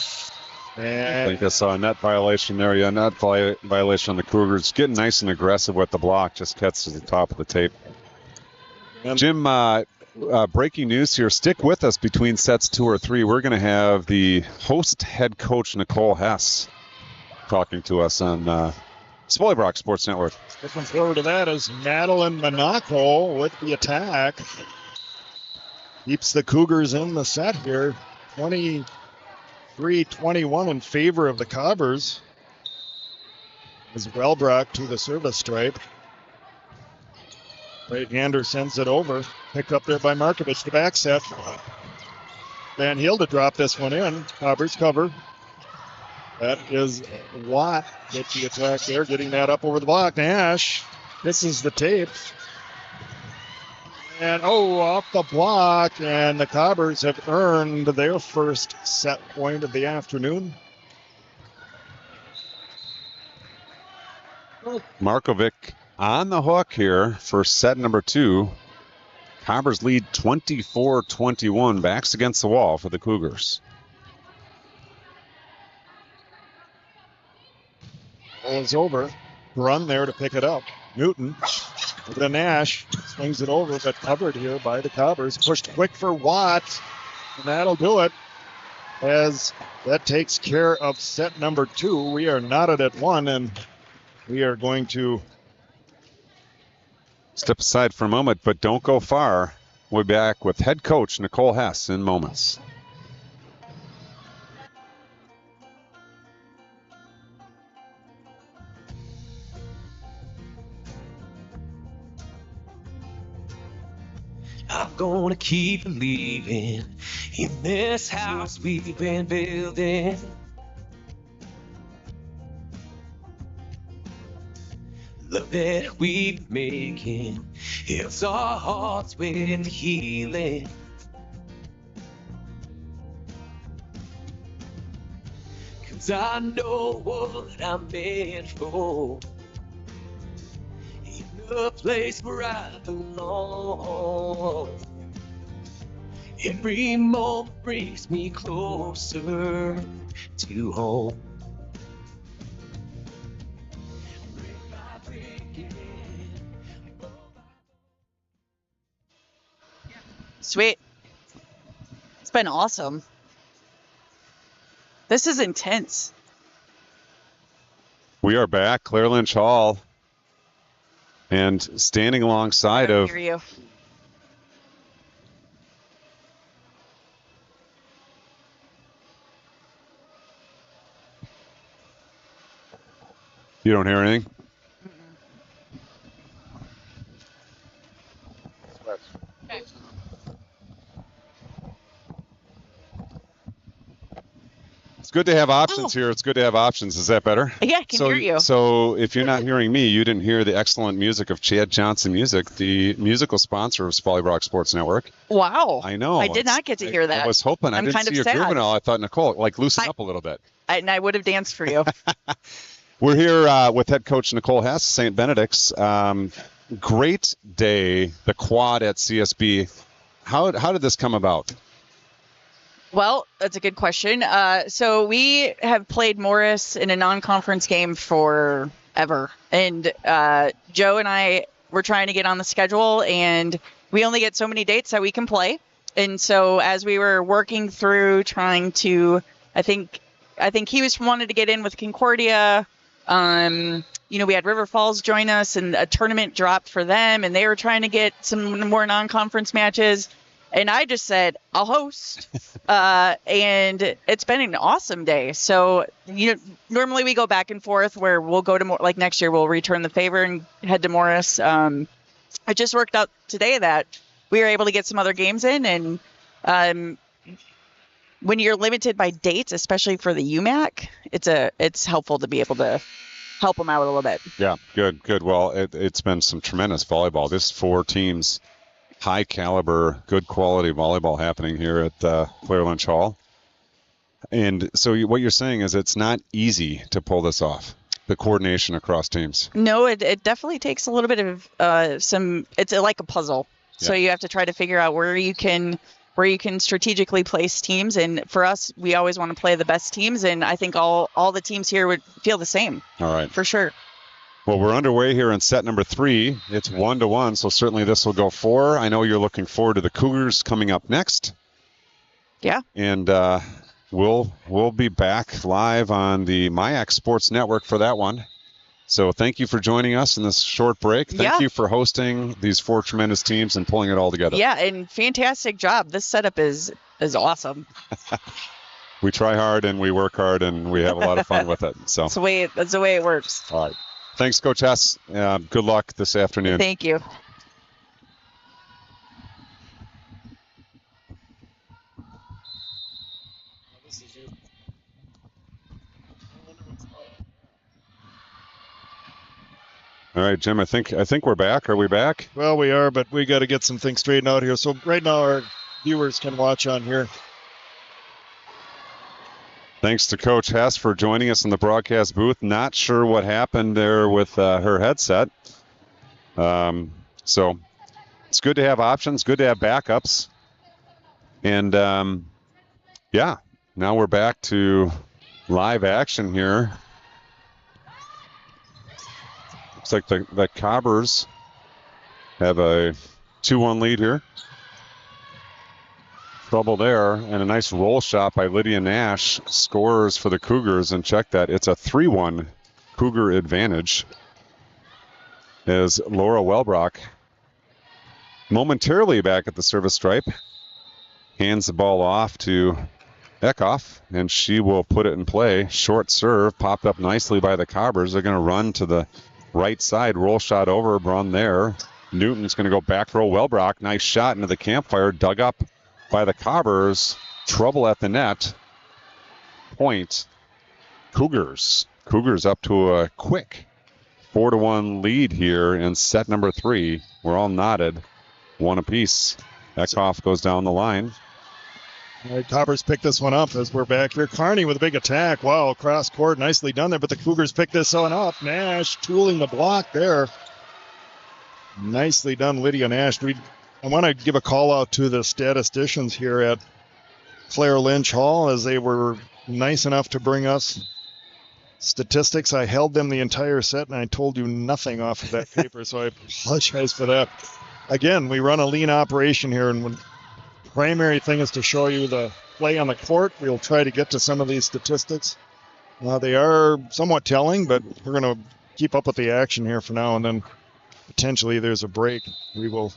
S2: I think I saw a net violation there. Yeah, net violation on the Cougars. Getting nice and aggressive with the block. Just cuts to the top of the tape.
S1: And
S2: Jim, breaking news here. Stick with us between sets 2 or 3. We're going to have the host head coach, Nicole Hess, talking to us on Spoilbrook Sports Network.
S1: Looking forward to that as Madeline Monaco with the attack. Keeps the Cougars in the set here. 23-21 in favor of the Cobbers. As Wellbrock to the service stripe. Right-hander sends it over. Picked up there by Markovich. The back set. Van Heel to drop this one in. Cobbers cover. That is Watt with the attack there, getting that up over the block. Nash, this is the tape. And off the block, and the Cobbers have earned their first set point of the afternoon.
S2: Markovic on the hook here for set number 2. Cobbers lead 24-21. Backs against the wall for the Cougars.
S1: Ball is over. Run there to pick it up. Newton with the Nash. Swings it over, but covered here by the Cobbers. Pushed quick for Watt. And that'll do it. As that takes care of set number 2. We are knotted at 1, and we are going to
S2: step aside for a moment, but don't go far. We'll be back with head coach Nicole Hess in moments.
S5: I'm gonna keep believing in this house we've been building. Love that we're making helps our hearts with healing. Cause I know what I'm meant for. In the place where I belong. Every moment brings me closer to home.
S6: Sweet. It's been awesome. This is intense.
S2: We are back, Claire Lynch Hall, and standing alongside
S6: I
S2: of
S6: hear you.
S2: you don't hear anything? It's good to have options here. It's good to have options. Is that better?
S6: Yeah, I can hear you.
S2: So if you're not hearing me, you didn't hear the excellent music of Chad Johnson Music, the musical sponsor of Spoilbrook Sports Network.
S6: Wow.
S2: I know.
S6: I did not get to hear that.
S2: I was hoping. I
S6: I'm
S2: didn't
S6: kind
S2: see
S6: of
S2: your
S6: sad.
S2: groove and all. I thought, Nicole, loosen up a little bit.
S6: And I would have danced for you.
S2: We're here with head coach Nicole Hess, St. Benedict's. Great day, the quad at CSB. How did this come about?
S6: Well, that's a good question. So we have played Morris in a non-conference game forever. And Joe and I were trying to get on the schedule, and we only get so many dates that we can play. And so as we were working through trying to, I think he wanted to get in with Concordia. We had River Falls join us, and a tournament dropped for them, and they were trying to get some more non-conference matches. And I just said, I'll host. And it's been an awesome day. So, normally we go back and forth where we'll go to, like next year, we'll return the favor and head to Morris. It just worked out today that we were able to get some other games in. And when you're limited by dates, especially for the UMAC, it's helpful to be able to help them out a little bit.
S2: Yeah, good. Well, it's been some tremendous volleyball. This 4 teams. High caliber, good quality volleyball happening here at Claire Lynch Hall. And so what you're saying is it's not easy to pull this off, the coordination across teams.
S6: No, it definitely takes a little bit of it's like a puzzle. Yeah. So you have to try to figure out where you can strategically place teams. And for us, we always want to play the best teams. And I think all the teams here would feel the same.
S2: All right.
S6: For sure.
S2: Well, we're underway here in set number 3. It's 1-1, so certainly this will go 4. I know you're looking forward to the Cougars coming up next.
S6: Yeah.
S2: And we'll be back live on the MyX Sports Network for that one. So thank you for joining us in this short break. Thank you for hosting these 4 tremendous teams and pulling it all together.
S6: Yeah, and fantastic job. This setup is awesome.
S2: We try hard and we work hard and we have a lot of fun with it. So
S6: that's the way it works.
S2: All right. Thanks, Coach Hess. Good luck this afternoon.
S6: Thank you.
S2: All right, Jim, I think we're back. Are we back?
S1: Well, we are, but we got to get some things straightened out here. So right now our viewers can watch on here.
S2: Thanks to Coach Hess for joining us in the broadcast booth. Not sure what happened there with her headset. So it's good to have options, good to have backups. And, yeah, now we're back to live action here. Looks like the Cobbers have a 2-1 lead here. Trouble there, and a nice roll shot by Lydia Nash scores for the Cougars, and check that, it's a 3-1 Cougar advantage as Laura Welbrock momentarily back at the service stripe hands the ball off to Eckhoff, and she will put it in play. Short serve popped up nicely by the Cobbers. They're going to run to the right side, roll shot over, run there. Newton's going to go back row. Welbrock, nice shot into the campfire, dug up by the Cobbers. Trouble at the net. Point. Cougars. Cougars up to a quick 4-1 lead here in set number 3. We're all knotted. 1 apiece. Eckhoff goes down the line.
S1: All right, Cobbers pick this one up as we're back here. Kearney with a big attack. Wow, cross court, nicely done there, but the Cougars pick this one up. Nash tooling the block there. Nicely done, Lydia Nash. I want to give a call out to the statisticians here at Claire Lynch Hall as they were nice enough to bring us statistics. I held them the entire set and I told you nothing off of that paper, so I apologize for that. Again, we run a lean operation here, and when primary thing is to show you the play on the court, we'll try to get to some of these statistics. They are somewhat telling, but we're going to keep up with the action here for now, and then potentially there's a break. We will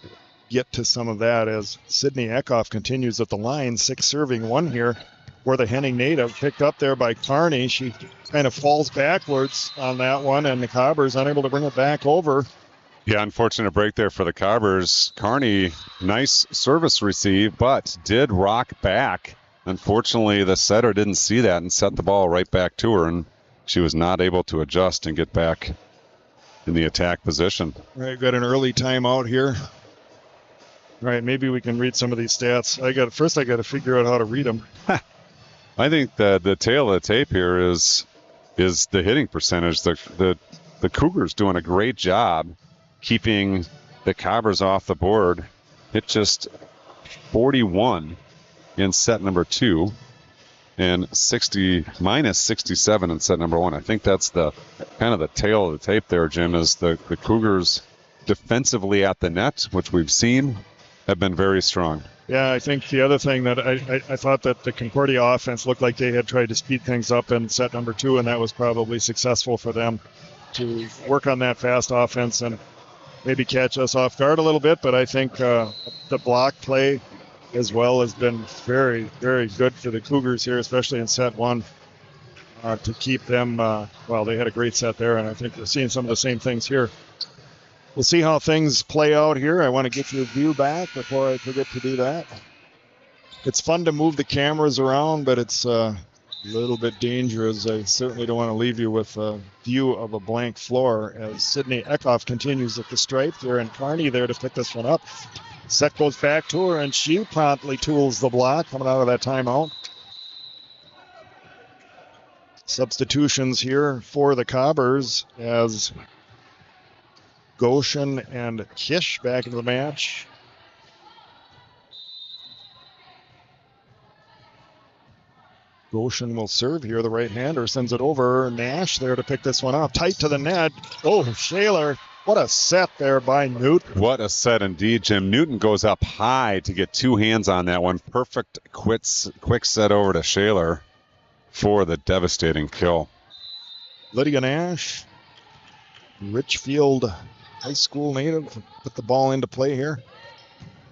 S1: get to some of that as Sydney Eckhoff continues at the line. 6 serving 1 here for the Henning native. Picked up there by Kearney. She kind of falls backwards on that one, and the Cobbers unable to bring it back over.
S2: Yeah, unfortunate break there for the Cobbers. Kearney, nice service receive, but did rock back. Unfortunately, the setter didn't see that and set the ball right back to her, and she was not able to adjust and get back in the attack position.
S1: All right, got an early timeout here. All right, maybe we can read some of these stats. I got to figure out how to read them.
S2: I think the tail of the tape here is the hitting percentage. The Cougars doing a great job keeping the Cobbers off the board. Hit just 41 in set number 2 and minus 67 in set number 1. I think that's the kind of the tail of the tape there, Jim, is the Cougars defensively at the net, which we've seen, have been very strong.
S1: Yeah, I think the other thing that I thought that the Concordia offense looked like they had tried to speed things up in set number 2, and that was probably successful for them to work on that fast offense and maybe catch us off guard a little bit. But I think the block play as well has been very, very good for the Cougars here, especially in set 1, to keep them, they had a great set there, and I think we're seeing some of the same things here. We'll see how things play out here. I want to get your view back before I forget to do that. It's fun to move the cameras around, but it's a little bit dangerous. I certainly don't want to leave you with a view of a blank floor as Sydney Eckhoff continues at the stripe there, and Kearney there to pick this one up. Set goes back to her, and she promptly tools the block coming out of that timeout. Substitutions here for the Cobbers as Goshen and Kish back into the match. Goshen will serve here. The right-hander sends it over. Nash there to pick this one up. Tight to the net. Oh, Shaler What a set there by Newton.
S2: What a set indeed, Jim. Newton goes up high to get 2 hands on that one. Perfect quick set over to Shaler for the devastating kill.
S1: Lydia Nash, Richfield High School native, put the ball into play here.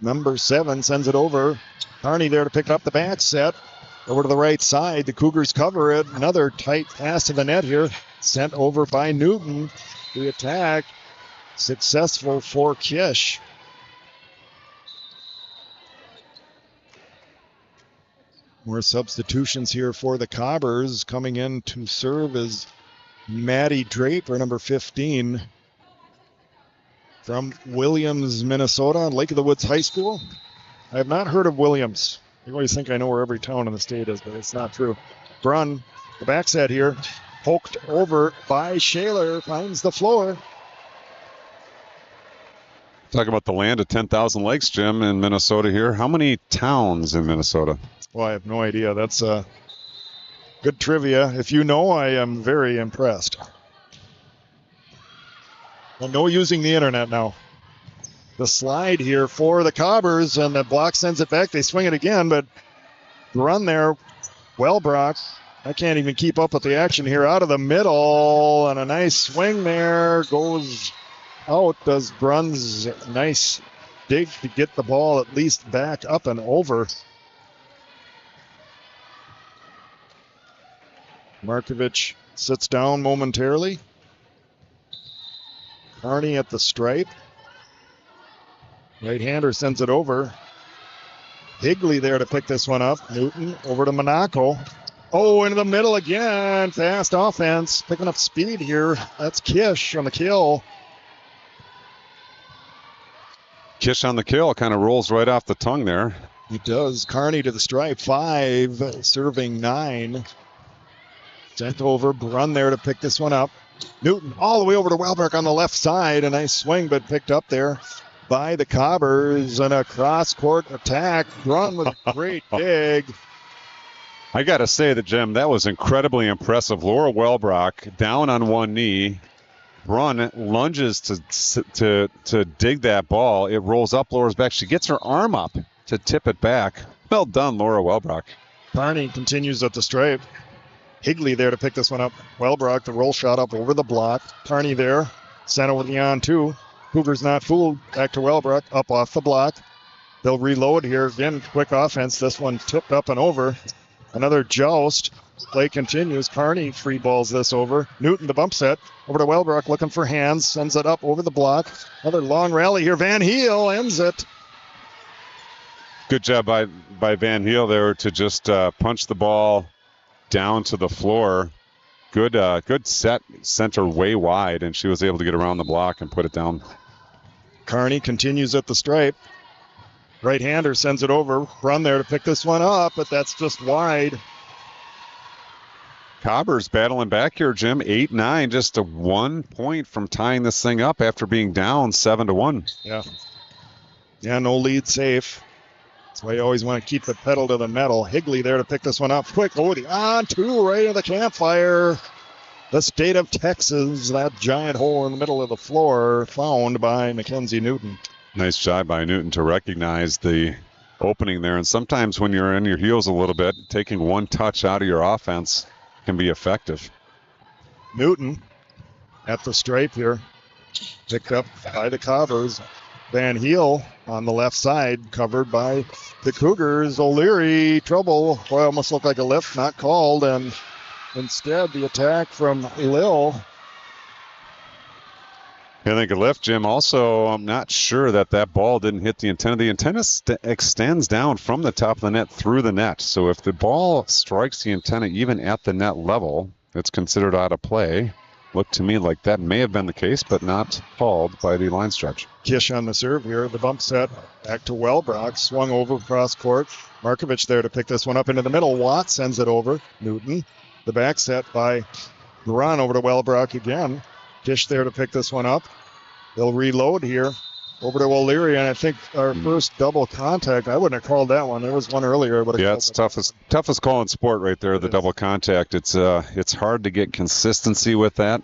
S1: Number 7 sends it over. Carney there to pick up the back set. Over to the right side. The Cougars cover it. Another tight pass to the net here. Sent over by Newton. The attack successful for Kish. More substitutions here for the Cobbers. Coming in to serve is Maddie Draper, number 15. From Williams, Minnesota, Lake of the Woods High School. I have not heard of Williams. I always think I know where every town in the state is, but it's not true. Brunn, the back set here, poked over by Shaler, finds the floor.
S2: Talk about the land of 10,000 lakes, Jim, in Minnesota here. How many towns in Minnesota?
S1: Well, I have no idea. That's good trivia. If you know, I am very impressed. Well, no using the internet now. The slide here for the Cobbers, and the block sends it back. They swing it again, but run there. Wellbrock, I can't even keep up with the action here. Out of the middle, and a nice swing there. Goes out. Does Brunn's nice dig to get the ball at least back up and over. Markovich sits down momentarily. Carney at the stripe. Right-hander sends it over. Higley there to pick this one up. Newton over to Monaco. Oh, into the middle again. Fast offense. Picking up speed here. That's Kish on the kill.
S2: Kish on the kill. Kind of rolls right off the tongue there.
S1: He does. Carney to the stripe. 5, serving 9. Sent over. Brunn there to pick this one up. Newton all the way over to Wellbrook on the left side. A nice swing, but picked up there by the Cobbers, and a cross-court attack. Brunn with a great dig.
S2: I got to say that, Jim, that was incredibly impressive. Laura Wellbrock down on one knee. Brunn lunges to dig that ball. It rolls up Laura's back. She gets her arm up to tip it back. Well done, Laura Wellbrock.
S1: Carney continues at the stripe. Higley there to pick this one up. Wellbrock, the roll shot up over the block. Carney there. Sent over the on-2. Cougars not fooled. Back to Wellbrook. Up off the block. They'll reload here. Again, quick offense. This one tipped up and over. Another joust. Play continues. Carney free balls this over. Newton, the bump set. Over to Wellbrook, looking for hands. Sends it up over the block. Another long rally here. Van Heel ends it.
S2: Good job by Van Heel there to just punch the ball down to the floor. Good set. Sent her way wide, and she was able to get around the block and put it down.
S1: Carney continues at the stripe. Right-hander sends it over. Brunn there to pick this one up, but that's just wide.
S2: Cobbers battling back here, Jim. 8-9, just a 1 point from tying this thing up after being down 7-1.
S1: Yeah, no lead safe. That's why you always want to keep the pedal to the metal. Higley there to pick this one up. Quick, the on-2 right in the campfire. The state of Texas, that giant hole in the middle of the floor found by Mackenzie Newton.
S2: Nice job by Newton to recognize the opening there. And sometimes when you're in your heels a little bit, taking one touch out of your offense can be effective.
S1: Newton at the stripe here. Picked up by the Cobbers. Van Heel on the left side, covered by the Cougars. O'Leary, trouble. Boy, almost looked like a lift, not called. And instead, the attack from Lil.
S2: I think a lift, Jim. Also, I'm not sure that ball didn't hit the antenna. The antenna extends down from the top of the net through the net. So if the ball strikes the antenna even at the net level, it's considered out of play. Looked to me like that may have been the case, but not called by the line stretch.
S1: Kish on the serve here. The bump set back to Wellbrock. Swung over cross court. Markovich there to pick this one up into the middle. Watt sends it over. Newton. The back set by Brunn over to Wellbrock again. Kish there to pick this one up. They'll reload here. Over to O'Leary, and I think our first double contact, I wouldn't have called that one. There was one earlier. But
S2: yeah, it's toughest call in sport right there, the double contact. It's hard to get consistency with that.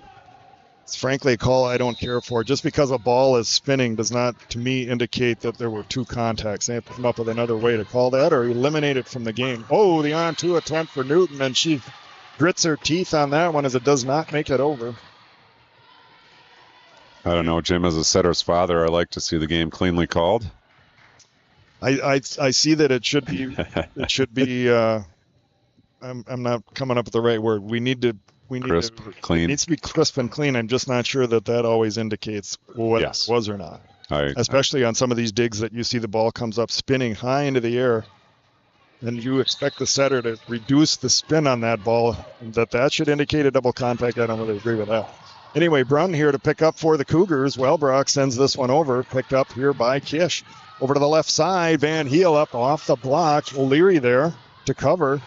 S1: It's frankly a call I don't care for. Just because a ball is spinning does not, to me, indicate that there were two contacts. They have to come up with another way to call that or eliminate it from the game. Oh, the on-2 attempt for Newton, and she grits her teeth on that one as it does not make it over.
S2: I don't know, Jim, as a setter's father, I like to see the game cleanly called.
S1: I see that it should be I'm not coming up with the right word.
S2: Crisp, clean.
S1: It needs to be crisp and clean. I'm just not sure that always indicates whether
S2: Yes.
S1: it was or not. Especially on some of these digs that you see the ball comes up spinning high into the air, and you expect the setter to reduce the spin on that ball. That should indicate a double contact. I don't really agree with that. Anyway, Brunn here to pick up for the Cougars. Wellbrock sends this one over, picked up here by Kish. Over to the left side, Van Heel up off the block. O'Leary there to cover.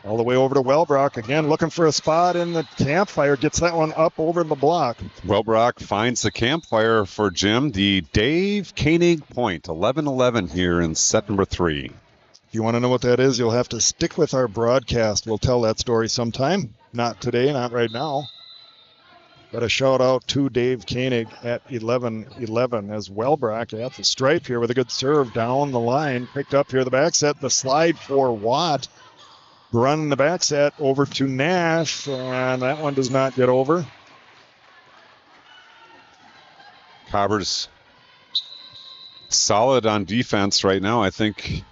S1: All the way over to Wellbrock. Again, looking for a spot in the campfire. Gets that one up over the block.
S2: Wellbrock finds the campfire for Jim. The Dave Koenig point. 11-11 here in set number 3.
S1: If you want to know what that is, you'll have to stick with our broadcast. We'll tell that story sometime. Not today, not right now. But a shout out to Dave Koenig at 11-11 as Wellbrock at the stripe here with a good serve down the line. Picked up here the back set. The slide for Watt. Run the back set over to Nash, and that one does not get over.
S2: Cobbers solid on defense right now. I think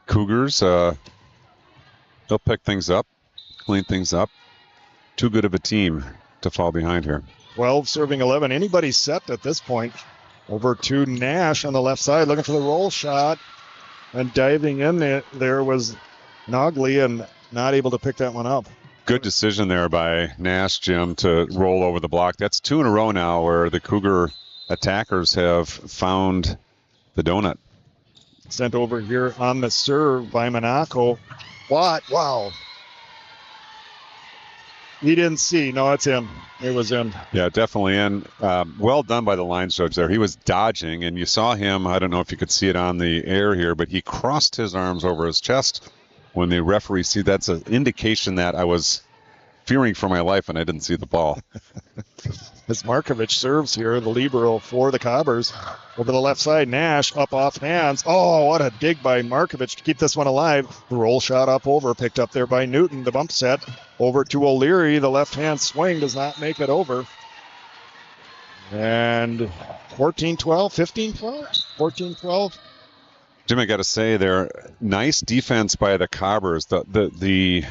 S2: Cougars, they'll pick things up, clean things up. Too good of a team to fall behind here.
S1: 12 serving 11. Anybody set at this point. Over to Nash on the left side, looking for the roll shot. And diving in there was Nogley, and not able to pick that one up.
S2: Good decision there by Nash, Jim, to roll over the block. That's 2 in a row now where the Cougar attackers have found the donut.
S1: Sent over here on the serve by Monaco. Watt, wow. He didn't see. No, it's him. It was him.
S2: Yeah, definitely. And well done by the line judge there. He was dodging, and you saw him, I don't know if you could see it on the air here, but he crossed his arms over his chest. When the referee see, that's an indication that I was fearing for my life and I didn't see the ball.
S1: As Markovich serves here, the libero for the Cobbers. Over the left side, Nash up off hands. Oh, what a dig by Markovich to keep this one alive. The roll shot up over, picked up there by Newton. The bump set over to O'Leary. The left-hand swing does not make it over. And 14-12, 15-12, 14-12.
S2: Jim, I got to say there, nice defense by the Cobbers. The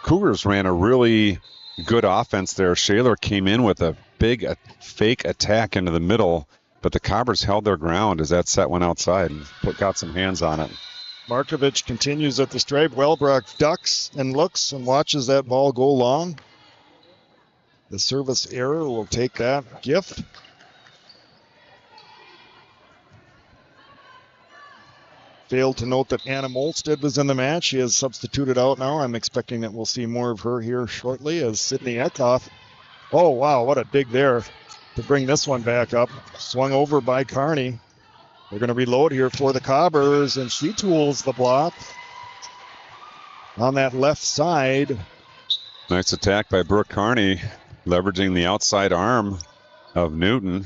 S2: Cougars ran a really good offense there. Shaler came in with a big fake attack into the middle, but the Cobbers held their ground as that set went outside and got some hands on it.
S1: Markovich continues at the stripe. Wellbrock ducks and looks and watches that ball go long. The service error will take that gift. Failed to note that Anna Molstead was in the match. She is substituted out now. I'm expecting that we'll see more of her here shortly as Sydney Eckhoff. Oh, wow, what a dig there to bring this one back up. Swung over by Carney. They're going to reload here for the Cobbers, and she tools the block on that left side.
S2: Nice attack by Brooke Carney, leveraging the outside arm of Newton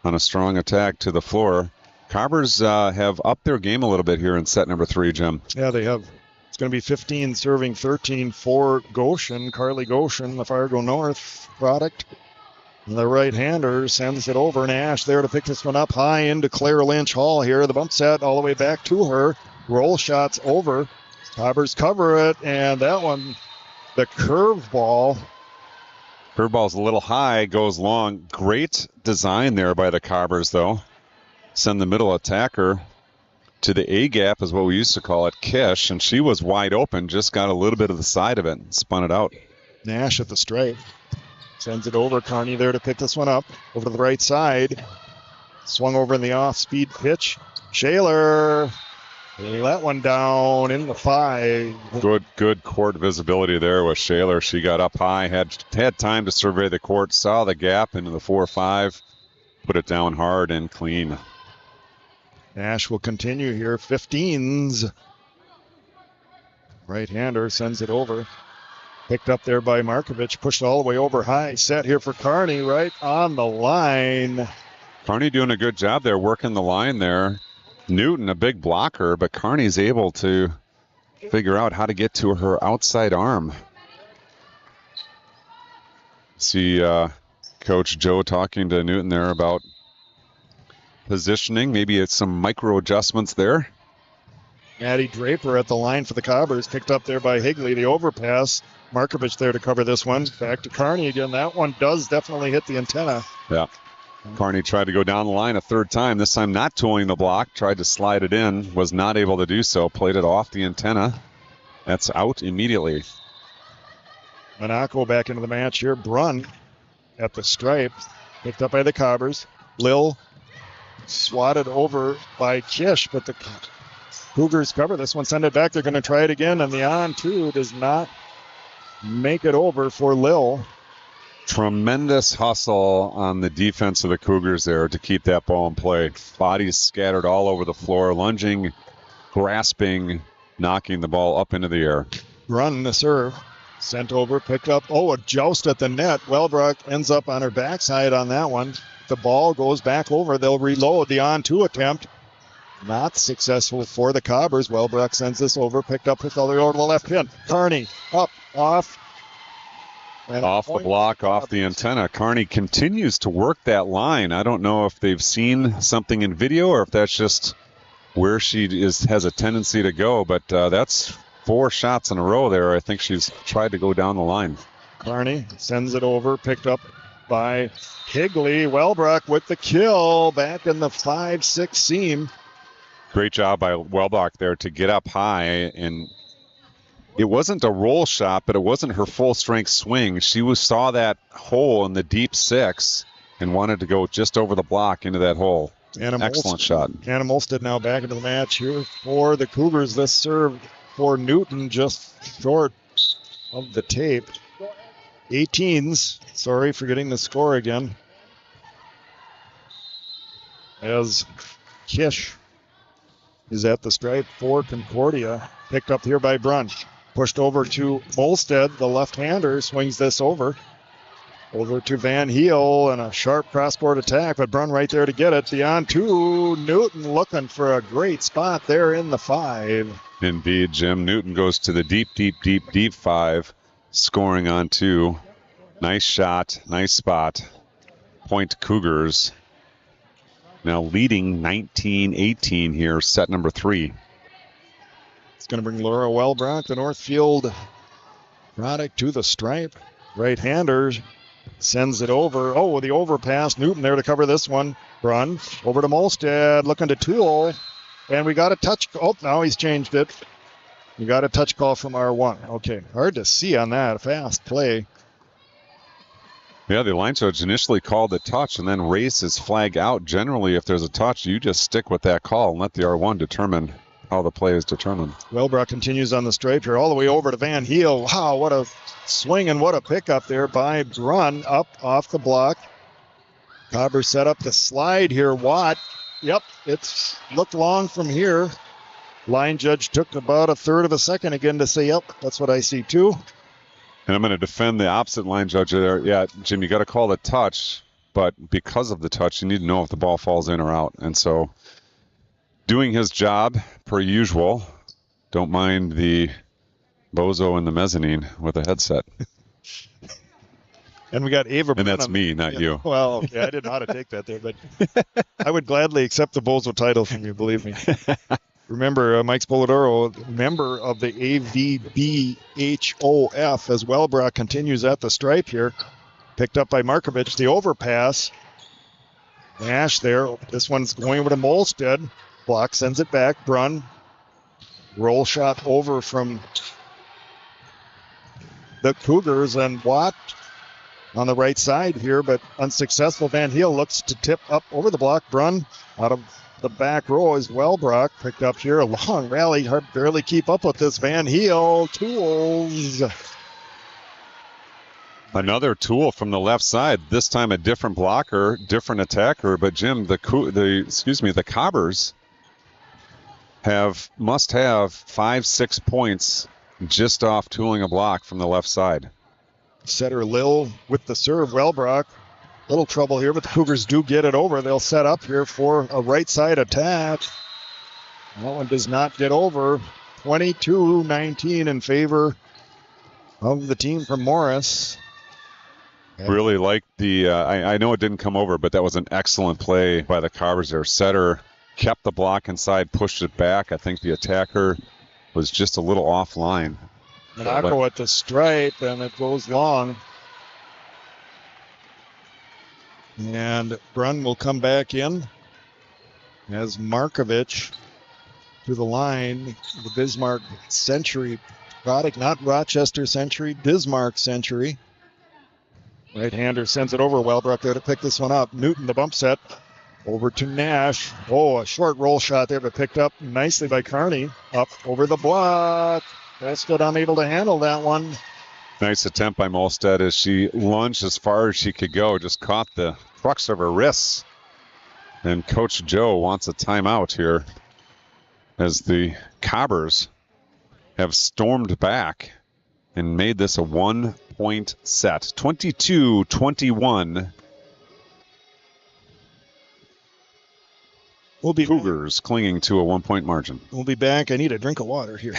S2: on a strong attack to the floor. Cobbers have upped their game a little bit here in set number 3, Jim.
S1: Yeah, they have. It's going to be 15 serving 13 for Goshen. Carly Goshen, the Fargo North product. And the right-hander sends it over. Nash there to pick this one up high into Claire Lynch Hall here. The bump set all the way back to her. Roll shots over. Cobbers cover it, and that one, the curveball.
S2: Curveball's a little high, goes long. Great design there by the Cobbers, though. Send the middle attacker to the A gap is what we used to call it, Kish, and she was wide open, just got a little bit of the side of it and spun it out.
S1: Nash at the stripe. Sends it over. Carney there to pick this one up. Over to the right side. Swung over in the off-speed pitch. Shaler. That one down in the 5.
S2: Good court visibility there with Shaler. She got up high, had time to survey the court, saw the gap into the 4-5, put it down hard and clean.
S1: Nash will continue here. 15s. Right-hander sends it over. Picked up there by Markovich, pushed all the way over high. Set here for Kearney, right on the line.
S2: Kearney doing a good job there, working the line there. Newton, a big blocker, but Kearney's able to figure out how to get to her outside arm. See Coach Joe talking to Newton there about positioning. Maybe it's some micro adjustments there.
S1: Maddie Draper at the line for the Cobbers, picked up there by Higley. The overpass. Markovich there to cover this one. Back to Kearney again. That one does definitely hit the antenna.
S2: Yeah. Kearney tried to go down the line a third time. This time not towing the block. Tried to slide it in. Was not able to do so. Played it off the antenna. That's out immediately.
S1: Monaco back into the match here. Brunn at the stripe. Picked up by the Cobbers. Lil swatted over by Kish, but the Cougars cover this one. Send it back. They're going to try it again, and the on-two does not make it over for Lil.
S2: Tremendous hustle on the defense of the Cougars there to keep that ball in play. Bodies scattered all over the floor, lunging, grasping, knocking the ball up into the air.
S1: Brunn the serve. Sent over, picked up. Oh, a joust at the net. Wellbrook ends up on her backside on that one. The ball goes back over. They'll reload the on-two attempt. Not successful for the Cobbers. Wellbrook sends this over, picked up with the other over the left pin. Kearney up, off.
S2: Off the block, off the antenna. Kearney continues to work that line. I don't know if they've seen something in video or if that's just where she has a tendency to go, but that's 4 shots in a row there. I think she's tried to go down the line.
S1: Kearney sends it over, picked up by Higley. Wellbrook with the kill back in the 5-6 seam.
S2: Great job by Wellbach there to get up high, and it wasn't a roll shot, but it wasn't her full strength swing. She saw that hole in the deep 6 and wanted to go just over the block into that hole. Excellent shot.
S1: Anna Molstead now back into the match here for the Cougars. This serve for Newton just short of the tape. 18s. Sorry for getting the score again. As Kish is at the stripe for Concordia. Picked up here by Brunn. Pushed over to Molstead. The left-hander swings this over. Over to Van Heel and a sharp crossboard attack, but Brunn right there to get it. Beyond to Newton looking for a great spot there in the 5.
S2: Indeed, Jim. Newton goes to the deep 5, scoring on 2. Nice shot, nice spot. Point Cougars. Now leading 19-18 here, set number 3.
S1: It's going to bring Laura Wellbrock, the Northfield product, to the stripe. Right-hander sends it over. Oh, the overpass. Newton there to cover this one. Brunn over to Molstead, looking to Tool. And we got a touch. Oh, now he's changed it. We got a touch call from R1. Okay, hard to see on that. Fast play.
S2: Yeah, the line judge initially called the touch and then raised his flag out. Generally, if there's a touch, you just stick with that call and let the R1 determine how the play is determined.
S1: Wellbrook continues on the stripe here all the way over to Van Heel. Wow, what a swing and what a pickup there by Brunn up off the block. Cobber set up the slide here. Watt. Yep, it's looked long from here. Line judge took about a third of a second again to say, yep, that's what I see too.
S2: And I'm going to defend the opposite line judge there. Yeah, Jim, you got to call the touch, but because of the touch, you need to know if the ball falls in or out. And so doing his job per usual. Don't mind the bozo in the mezzanine with a headset.
S1: And we got Ava.
S2: And that's me, not you.
S1: Well, okay, I didn't know how to take that there, but I would gladly accept the bozo title from you, believe me. Remember, Mike Spoladoro, member of the AVBHOF, as Wellbrock continues at the stripe here. Picked up by Markovich, the overpass. Nash there. This one's going over to Molstead. Block sends it back. Brunn. Roll shot over from the Cougars, and Watt on the right side here, but unsuccessful. Van Heel looks to tip up over the block. Brunn out of the back row is Wellbrock. Picked up here. A long rally. Hard to barely keep up with this. Van Heel. Tools.
S2: Another tool from the left side. This time a different blocker, different attacker. But Jim, the Cobbers must have 5-6 points just off tooling a block from the left side.
S1: Setter Lil with the serve. Wellbrock, little trouble here, but the Cougars do get it over. They'll set up here for a right side attack. That one does not get over. 22-19 in favor of the team from Morris.
S2: Really like the, I know it didn't come over, but that was an excellent play by the Carvers there. Setter kept the block inside, pushed it back. I think the attacker was just a little offline.
S1: Monaco at the stripe, and it goes long. And Brunn will come back in as Markovich to the line. The Bismarck Century product, not Rochester Century, Bismarck Century. Right-hander sends it over. Wellbrook there to pick this one up. Newton, the bump set, over to Nash. Oh, a short roll shot there, but picked up nicely by Kearney. Up over the block. Prescott unable to handle that one.
S2: Nice attempt by Molstead as she lunged as far as she could go. Just caught the crux of her wrists. And Coach Joe wants a timeout here as the Cobbers have stormed back and made this a 1-point set. 22-21.
S1: We'll be
S2: Cougars clinging to a 1-point margin.
S1: We'll be back. I need a drink of water here.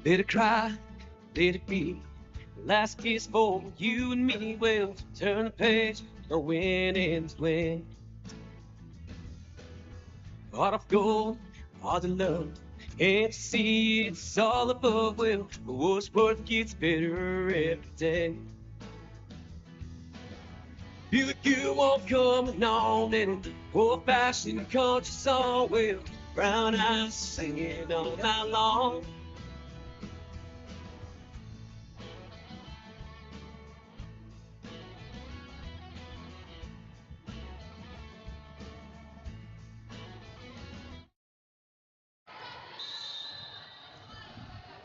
S5: Let it cry, let it be. Last kiss for you and me. We'll turn the page, or win ends win. Heart of gold, heart of love. Can't see it's all above. Well, what's worth gets better every day. Feel like you won't come on and old-fashioned country song. Well, brown eyes singing all night long.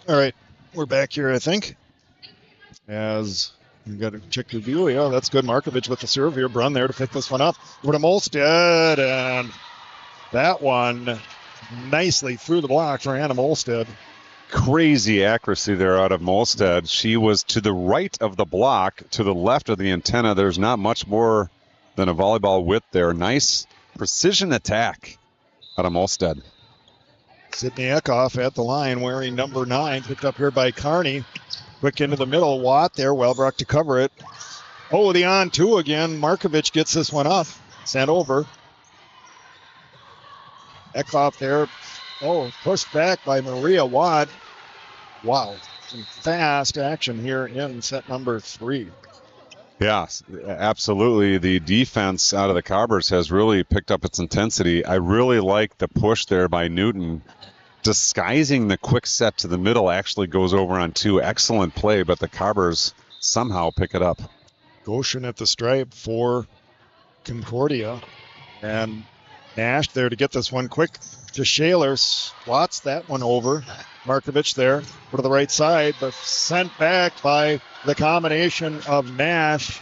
S1: All right, we're back here, I think. As you got to check your view. Yeah, that's good. Markovich with the serve here. Brunn there to pick this one up. Over to Molstead, and that one nicely through the block for Anna Molstead.
S2: Crazy accuracy there out of Molstead. She was to the right of the block, to the left of the antenna. There's not much more than a volleyball width there. Nice precision attack out of Molstead.
S1: Sydney Eckhoff at the line wearing number 9, picked up here by Kearney. Quick into the middle, Watt there, Wellbrook to cover it. Oh, the on-2 again. Markovich gets this one up, sent over. Eckhoff there. Oh, pushed back by Maria Watt. Wow, some fast action here in set number 3.
S2: Yes, absolutely. The defense out of the Cobbers has really picked up its intensity. I really like the push there by Newton. Disguising the quick set to the middle actually goes over on 2. Excellent play, but the Cobbers somehow pick it up.
S1: Goshen at the stripe for Concordia. And Nash there to get this one quick to Shaler. Swats that one over. Markovich there to the right side, but sent back by the combination of Nash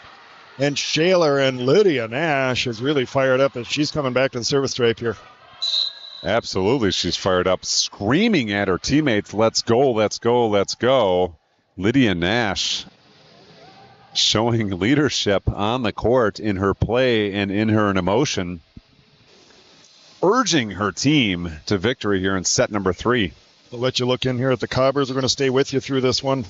S1: and Shaler. And Lydia Nash is really fired up as she's coming back to the service stripe here.
S2: Absolutely, she's fired up, screaming at her teammates, let's go, let's go, let's go. Lydia Nash showing leadership on the court in her play and in her emotion, urging her team to victory here in set number 3.
S1: I'll let you look in here at the Cobbers. We're going to stay with you through this one.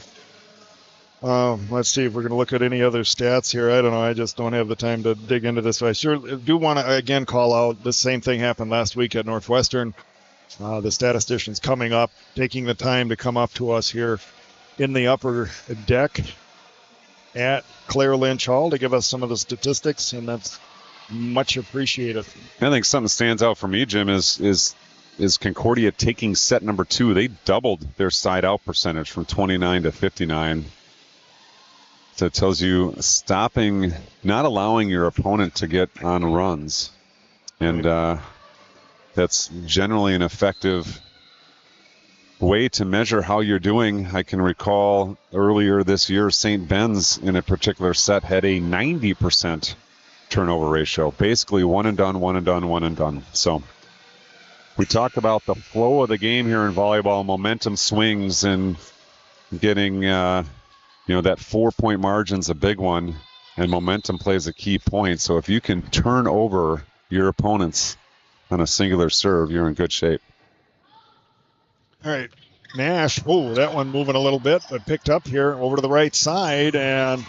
S1: Let's see if we're going to look at any other stats here. I don't know. I just don't have the time to dig into this. I sure do want to, again, call out the same thing happened last week at Northwestern. The statisticians coming up, taking the time to come up to us here in the upper deck at Claire Lynch Hall to give us some of the statistics, and that's much appreciated.
S2: I think something stands out for me, Jim, is Concordia taking set number 2. They doubled their side out percentage from 29 to 59. So it tells you stopping, not allowing your opponent to get on runs. And that's generally an effective way to measure how you're doing. I can recall earlier this year, St. Ben's in a particular set had a 90% turnover ratio. Basically one and done, one and done, one and done. So we talked about the flow of the game here in volleyball, momentum swings, and getting, that 4-point margin's a big one, and momentum plays a key point. So if you can turn over your opponents on a singular serve, you're in good shape.
S1: All right, Nash. Oh, that one moving a little bit, but picked up here over to the right side, and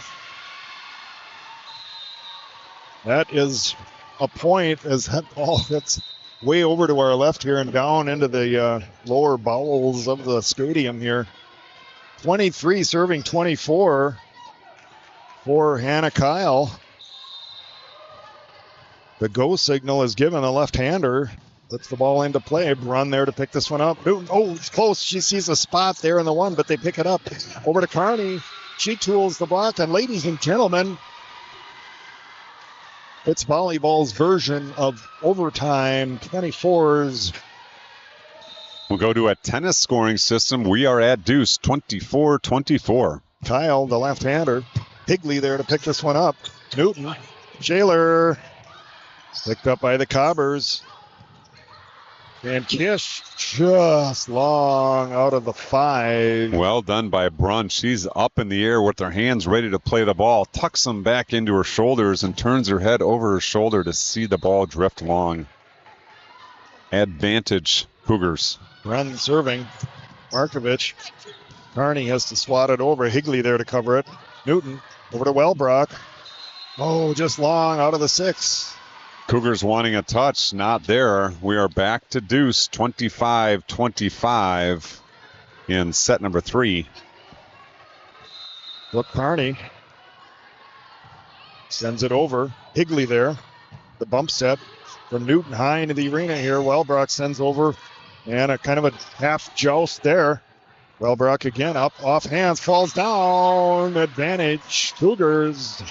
S1: that is a point as that ball hits way over to our left here and down into the lower bowels of the stadium here. 23 serving 24 for Hannah Kyle. The go signal is given. The left-hander puts the ball into play. Run there to pick this one up. Newton, it's close. She sees a spot there in the one, but they pick it up. Over to Carney. She tools the block. And ladies and gentlemen, it's volleyball's version of overtime 24s.
S2: We'll go to a tennis scoring system. We are at deuce, 24-24.
S1: Kyle, the left-hander. Higley there to pick this one up. Newton. Shaler. Picked up by the Cobbers. And Kish just long out of the 5.
S2: Well done by Brunn. She's up in the air with her hands ready to play the ball, tucks them back into her shoulders and turns her head over her shoulder to see the ball drift long. Advantage, Cougars.
S1: Brunn serving. Markovich. Carney has to swat it over. Higley there to cover it. Newton over to Wellbrock. Oh, just long out of the 6.
S2: Cougars wanting a touch, not there. We are back to deuce, 25-25 in set number 3.
S1: Look, Carney sends it over. Higley there. The bump set from Newton high into the arena here. Wellbrock sends over, and a kind of a half joust there. Wellbrock again up, off hands, falls down. Advantage, Cougars.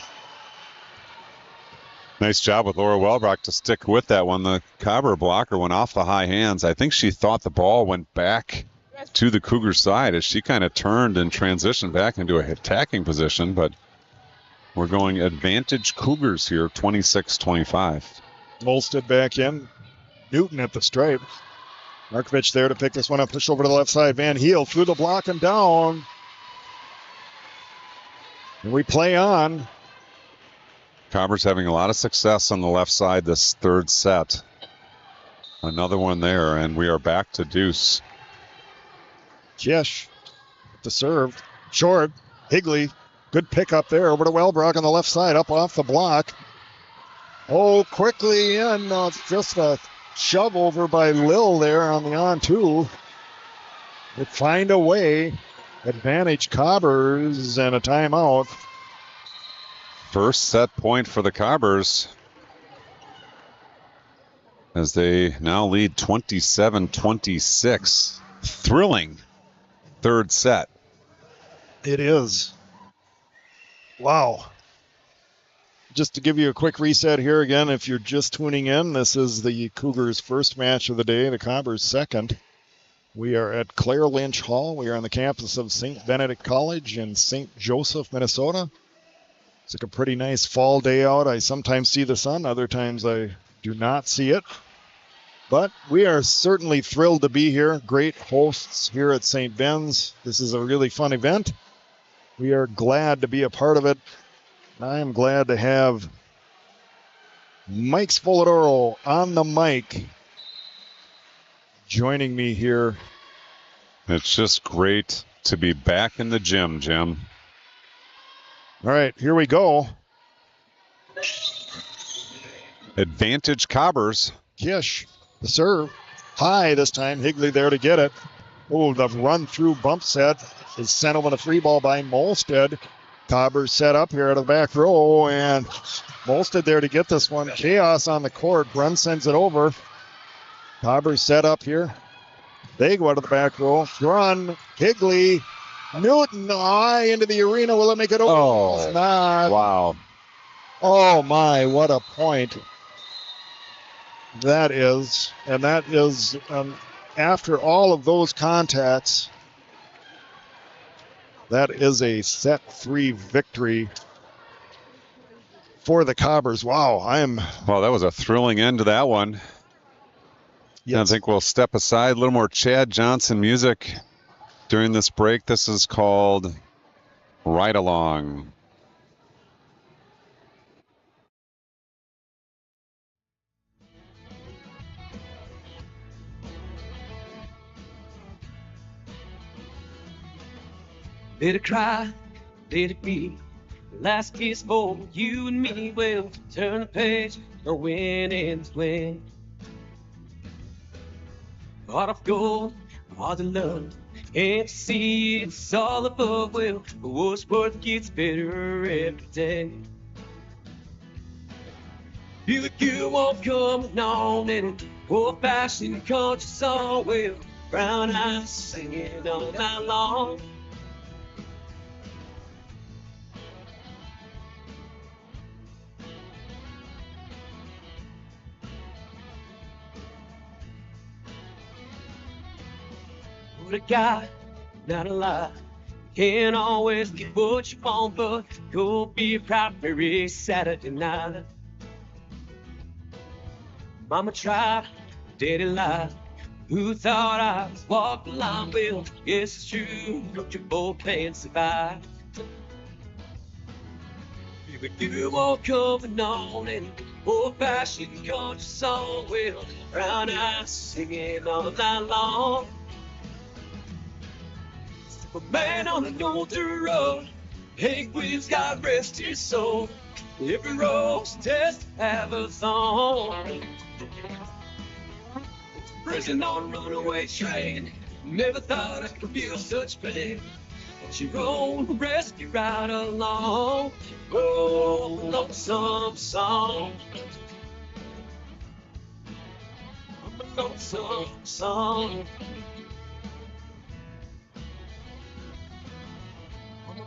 S2: Nice job with Laura Wellbrock to stick with that one. The Cobber blocker went off the high hands. I think she thought the ball went back to the Cougar side as she kind of turned and transitioned back into a attacking position, but we're going advantage Cougars here, 26-25.
S1: Molstead back in. Newton at the stripe. Markovich there to pick this one up, push over to the left side. Van Heel through the block and down. And we play on.
S2: Cobbers having a lot of success on the left side this third set. Another one there, and we are back to deuce.
S1: Kish to serve. Short. Higley. Good pick up there over to Wellbrock on the left side, up off the block. Oh, quickly in. It's just a shove over by Lil there on the on-two. They find a way. Advantage Cobbers and a timeout.
S2: First set point for the Cobbers as they now lead 27-26. Thrilling third set.
S1: It is. Wow. Just to give you a quick reset here again, if you're just tuning in, this is the Cougars' first match of the day, the Cobbers' second. We are at Claire Lynch Hall. We are on the campus of St. Benedict College in St. Joseph, Minnesota. It's like a pretty nice fall day out. I sometimes see the sun, other times I do not see it. But we are certainly thrilled to be here. Great hosts here at St. Ben's. This is a really fun event. We are glad to be a part of it. I am glad to have Mike Spoladoro on the mic joining me here.
S2: It's just great to be back in the gym, Jim.
S1: All right, here we go.
S2: Advantage Cobbers.
S1: Kish, the serve. High this time. Higley there to get it. Oh, the run through bump set is sent over the free ball by Molstead. Cobbers set up here out of the back row, and Molstead there to get this one. Chaos on the court. Brunn sends it over. Cobbers set up here. They go out of the back row. Brunn, Higley, Newton high into the arena. Will it make it over?
S2: Oh,
S1: it's not.
S2: Wow.
S1: Oh, my, what a point. That is, and that is an after all of those contacts, that is a set 3 victory for the Cobbers. Wow,
S2: Well, that was a thrilling end to that one.
S1: yes.
S2: I think we'll step aside. A little more Chad Johnson music during this break. This is called Ride Along.
S5: Let it cry, let it be. Last kiss for you and me. We'll turn the page or win and win. Heart of gold, heart of love. Can't see it's all above. Well, what's worth gets better every day. Feel like you won't come on and old-fashioned country song. Well, brown eyes singing all night long. What a guy, not a lie. Can't always get what you want, but go be proud every Saturday night. Mama tried, daddy lied. Who thought I was walking the line? Well, yes, it's true. Don't you both can survive? You won't coming on and old-fashioned country song. Well, brown eyes singing all night long. A man on an older road, Hank Williams, God rest his soul. Every road's test have a song. Prison on a runaway train, never thought I could feel such pain. But your own rescue ride along, oh, lonesome song. I'm a lonesome song.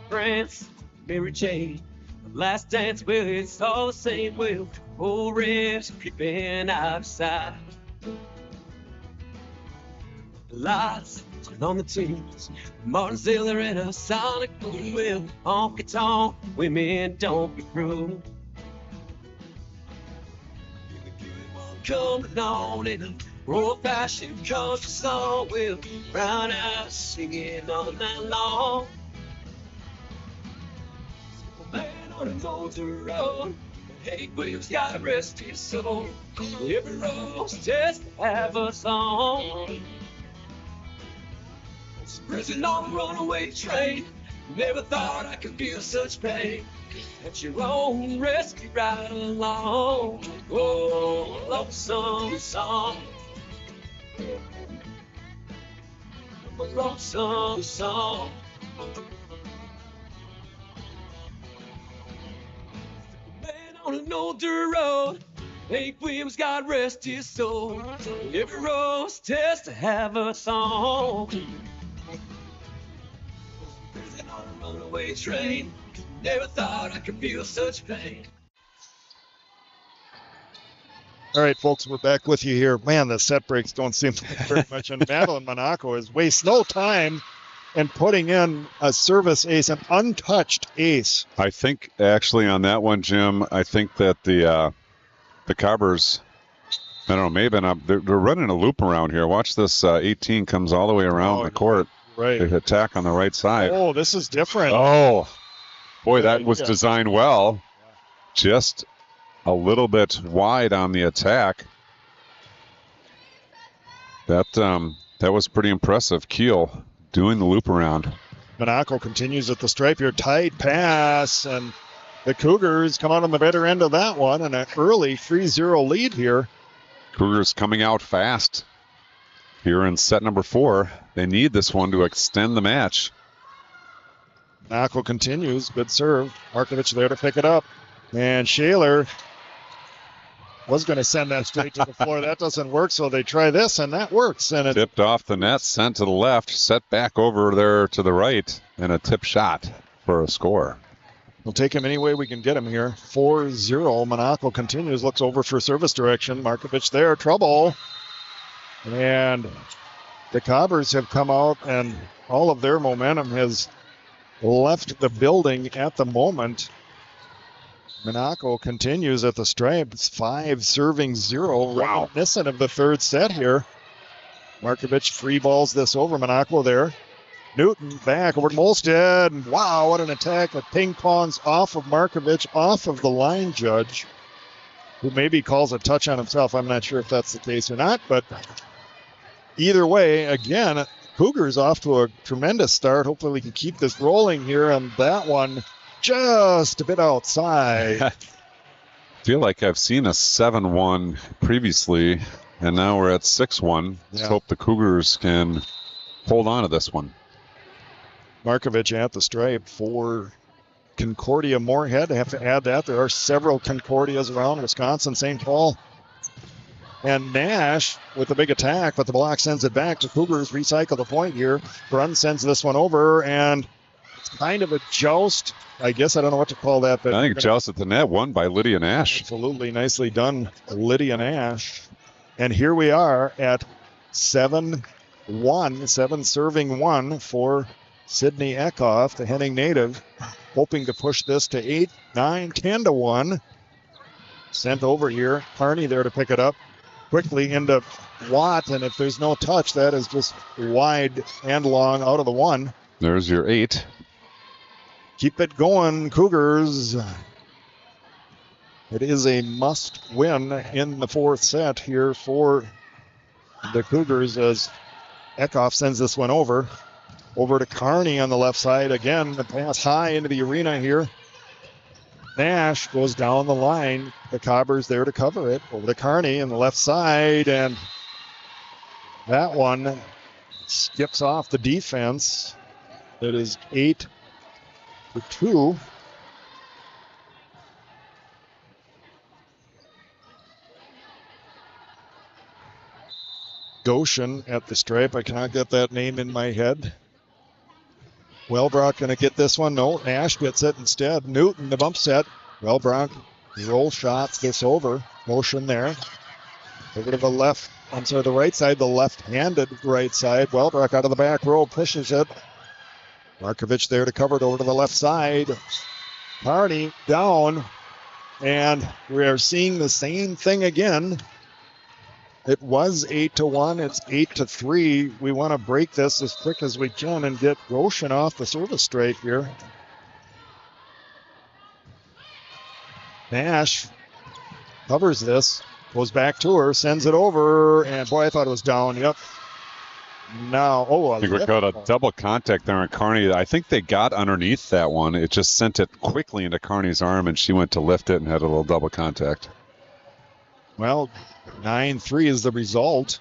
S5: Friends, Mary Jane, the last dance, well, it's all the same. Well, old ribs creeping outside. The lights turn on the tunes, Martin Ziller and a sonic boom. Well, honky tonk, women don't be rude. Coming on in an old-fashioned country song. Well, brown eyes singing all night long. Man on an older road, Hank Williams, God rest his soul. Every road's just have a song. Prison on a runaway train, never thought I could feel such pain. At your own rescue ride along, oh, lonesome song. A lonesome song. On an older road, Hank Williams, God rest his soul. Every road's test to have a song. Prison on a runaway train, never thought I could feel such pain.
S1: All right, folks, we're back with you here. Man, the set breaks don't seem very much. And Madeline Monaco is wastes no time in putting in a service ace, an untouched ace.
S2: I think actually on that one, Jim, I think that the Cobbers, I don't know, maybe they're running a loop around here. Watch this 18 comes all the way around the court.
S1: Right.
S2: They attack on the right side.
S1: Oh, this is different.
S2: Oh, boy, that was designed well. Just a little bit wide on the attack. That was pretty impressive. Keel doing the loop around.
S1: Monaco continues at the stripe here. Tight pass, and the Cougars come out on the better end of that one, and an early 3-0 lead here.
S2: Cougars coming out fast here in set number 4. They need this one to extend the match.
S1: Monaco continues. Good serve. Markovich there to pick it up. And Shaler was going to send that straight to the floor. That doesn't work, so they try this, and that works. And it
S2: tipped off the net, sent to the left, set back over there to the right, and a tip shot for a score.
S1: We'll take him any way we can get him here. 4-0. Monaco continues, looks over for service direction. Markovich there, trouble. And the Cobbers have come out and all of their momentum has left the building at the moment. Monaco continues at the stripe. It's 5 serving 0.
S2: Wow.
S1: Reminiscent of the third set here. Markovic free balls this over. Monaco there. Newton back over to Molstead. Wow, what an attack. It ping pongs off of Markovic, off of the line judge, who maybe calls a touch on himself. I'm not sure if that's the case or not, but either way, again, Cougars off to a tremendous start. Hopefully we can keep this rolling here, and that one just a bit outside.
S2: I feel like I've seen a 7-1 previously, and now we're at 6-1. Let's hope the Cougars can hold on to this one.
S1: Markovic at the stripe for Concordia Moorhead. I have to add that. There are several Concordias around Wisconsin, St. Paul. And Nash with a big attack, but the block sends it back to Cougars. Recycle the point here. Brunn sends this one over, and it's kind of a joust. I guess I don't know what to call that. But
S2: I think joust at the net, won by Lydia Nash.
S1: Absolutely nicely done, Lydia Nash. And here we are at 7-1, 7 serving 1 for Sydney Eckhoff, the Henning native, hoping to push this to 8, 9, 10-1. Sent over here. Carney there to pick it up. Quickly into Watt, and if there's no touch, that is just wide and long out of the one.
S2: There's your 8.
S1: Keep it going, Cougars. It is a must win in the 4th set here for the Cougars as Eckhoff sends this one over. Over to Carney on the left side. Again, the pass high into the arena here. Nash goes down the line. The Cobbers there to cover it. Over to Carney on the left side. And that one skips off the defense. It is 8-2. Goshen at the stripe. I cannot get that name in my head. Wellbrock going to get this one. No, Nash gets it instead. Newton, the bump set. Wellbrock roll shots this over. Motion there. Over to the left. I'm sorry, the right side, the left-handed right side. Wellbrock out of the back row, pushes it. Markovic there to cover it over to the left side. Carney down. And we are seeing the same thing again. It was 8-1. It's 8-3. We want to break this as quick as we can and get Goshen off the service straight here. Nash covers this, goes back to her, sends it over, and boy, I thought it was down. Yep. Now,
S2: I think we got a double contact there on Carney. I think they got underneath that one. It just sent it quickly into Carney's arm, and she went to lift it and had a little double contact.
S1: Well, 9-3 is the result.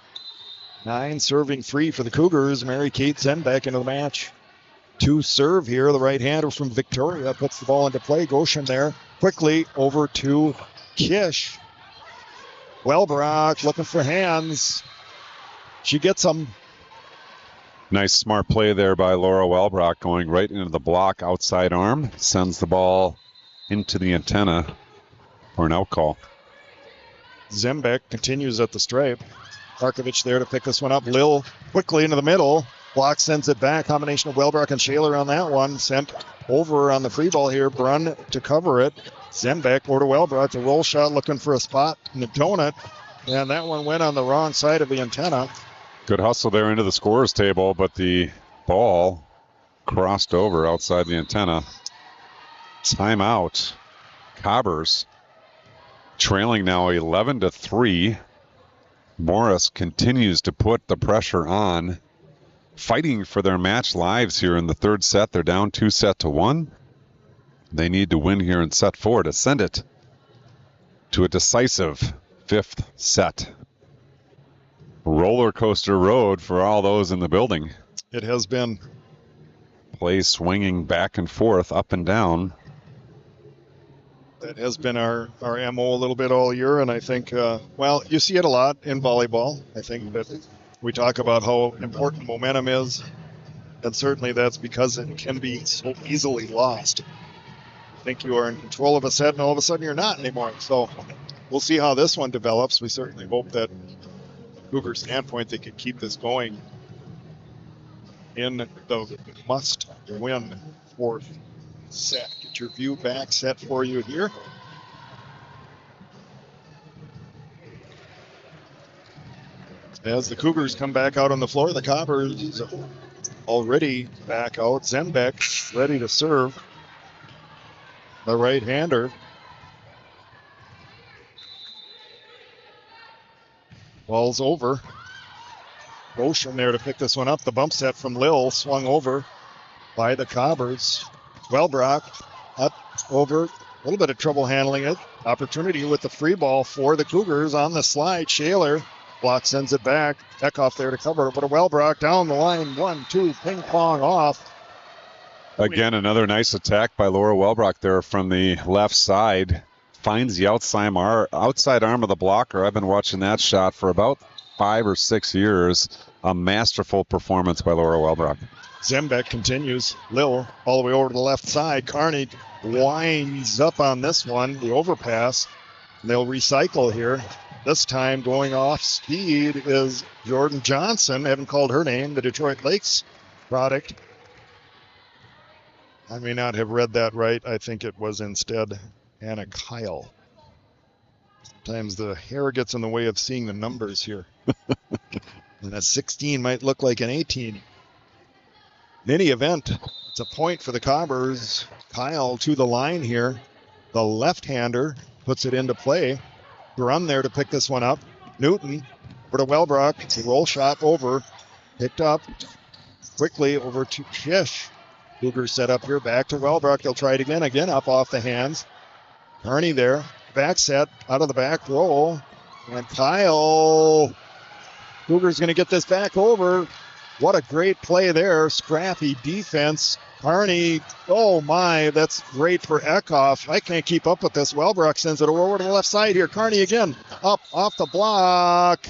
S1: 9 serving 3 for the Cougars. Mary Kate Zenbeck into the match. 2 serve here. The right-hander from Victoria puts the ball into play. Goshen there. Quickly over to Kish. Wellbrock looking for hands. She gets them.
S2: Nice smart play there by Laura Wellbrock, going right into the block outside arm. Sends the ball into the antenna for an out call.
S1: Zembeck continues at the stripe. Markovic there to pick this one up. Lil quickly into the middle. Block sends it back. Combination of Wellbrock and Shaler on that one. Sent over on the free ball here. Brunn to cover it. Zembeck over to Wellbrock. The roll shot looking for a spot in the donut. And that one went on the wrong side of the antenna.
S2: Good hustle there into the scorer's table, but the ball crossed over outside the antenna. Timeout. Cobbers trailing now 11-3. Morris continues to put the pressure on, fighting for their match lives here in the 3rd set. They're down 2-1. They need to win here in set 4 to send it to a decisive 5th set. Roller coaster road for all those in the building.
S1: It has been.
S2: Play swinging back and forth, up and down.
S1: That has been our MO a little bit all year, and I think, well, you see it a lot in volleyball. I think that we talk about how important momentum is, and certainly that's because it can be so easily lost. I think you are in control of a set, and all of a sudden you're not anymore. So we'll see how this one develops. We certainly hope that Cougar standpoint they can keep this going in the must-win fourth set. Get your view back set for you here. As the Cougars come back out on the floor, the Cobbers already back out. Zenbeck ready to serve. The right-hander. Ball's over. Motion there to pick this one up. The bump set from Lil swung over by the Cobbers. Wellbrock up over. A little bit of trouble handling it. Opportunity with the free ball for the Cougars on the slide. Shaler block sends it back. Eckhoff there to cover it. But a Wellbrock down the line. 1-2 ping pong off.
S2: Again, another nice attack by Laura Wellbrock there from the left side. Finds the outside arm of the blocker. I've been watching that shot for about 5 or 6 years. A masterful performance by Laura Wellbrock.
S1: Zembeck continues. Lil all the way over to the left side. Carney winds up on this one. The overpass. They'll recycle here. This time going off speed is Jordan Johnson. I haven't called her name. The Detroit Lakes product. I may not have read that right. I think it was instead Anna Kyle. Sometimes the hair gets in the way of seeing the numbers here. And a 16 might look like an 18. In any event, it's a point for the Cobbers. Kyle to the line here. The left-hander puts it into play. Run there to pick this one up. Newton for the Wellbrock. It's a roll shot over. Picked up quickly over to Kish. Cougars set up here. Back to Wellbrock. They'll try it again. Again up off the hands. Carney there. Back set out of the back roll. And Kyle. Cougars going to get this back over. What a great play there. Scrappy defense. Carney, oh my, that's great for Eckhoff. I can't keep up with this. Wellbrock sends it over to the left side here. Carney again, up off the block.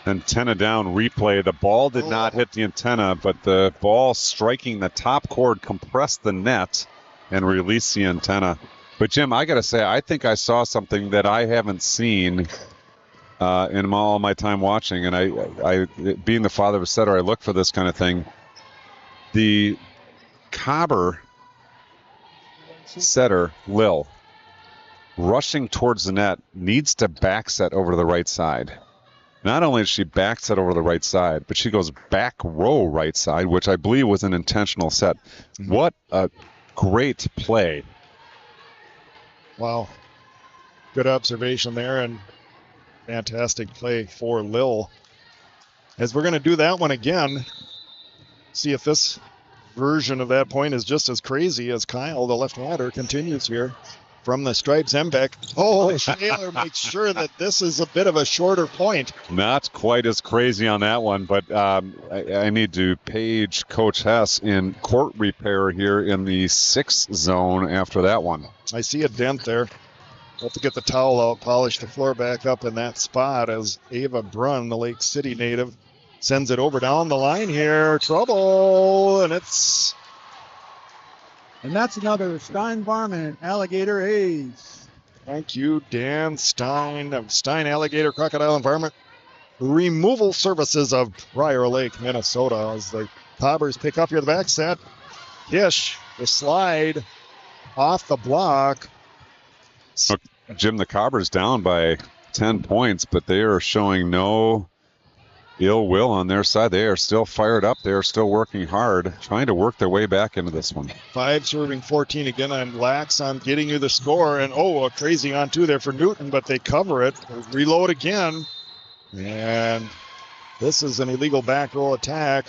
S2: Antenna down replay. The ball did not hit the antenna, but the ball striking the top cord compressed the net and released the antenna. But Jim, I got to say, I think I saw something that I haven't seen in all my time watching. And I being the father of a setter, I look for this kind of thing. The Cobber setter, Lil, rushing towards the net, needs to back set over to the right side. Not only does she back set over to the right side, but she goes back row right side, which I believe was an intentional set. What a great play.
S1: Wow. Good observation there and fantastic play for Lil. As we're going to do that one again, see if this version of that point is just as crazy as Kyle, the left-hander, continues here from the stripe. Zembeck. Oh, Shaler makes sure that this is a bit of a shorter point.
S2: Not quite as crazy on that one, but I need to page Coach Hess in court repair here in the 6th zone after that one.
S1: I see a dent there. We'll have to get the towel out, polish the floor back up in that spot as Ava Brunn, the Lake City native, sends it over down the line here. Trouble, and it's...
S4: And that's another Stein Varmint Alligator ace.
S1: Thank you, Dan Stein of Stein Alligator Crocodile Environment Removal Services of Prior Lake, Minnesota. As the Cobbers pick up here the back set. Kish, the slide off the block.
S2: Look, Jim, the Cobbers down by 10 points, but they are showing no ill will on their side. They are still fired up. They are still working hard, trying to work their way back into this one.
S1: 5 serving 14 again on Lax on getting you the score. And a crazy on 2 there for Newton, but they cover it. Reload again. And this is an illegal back row attack.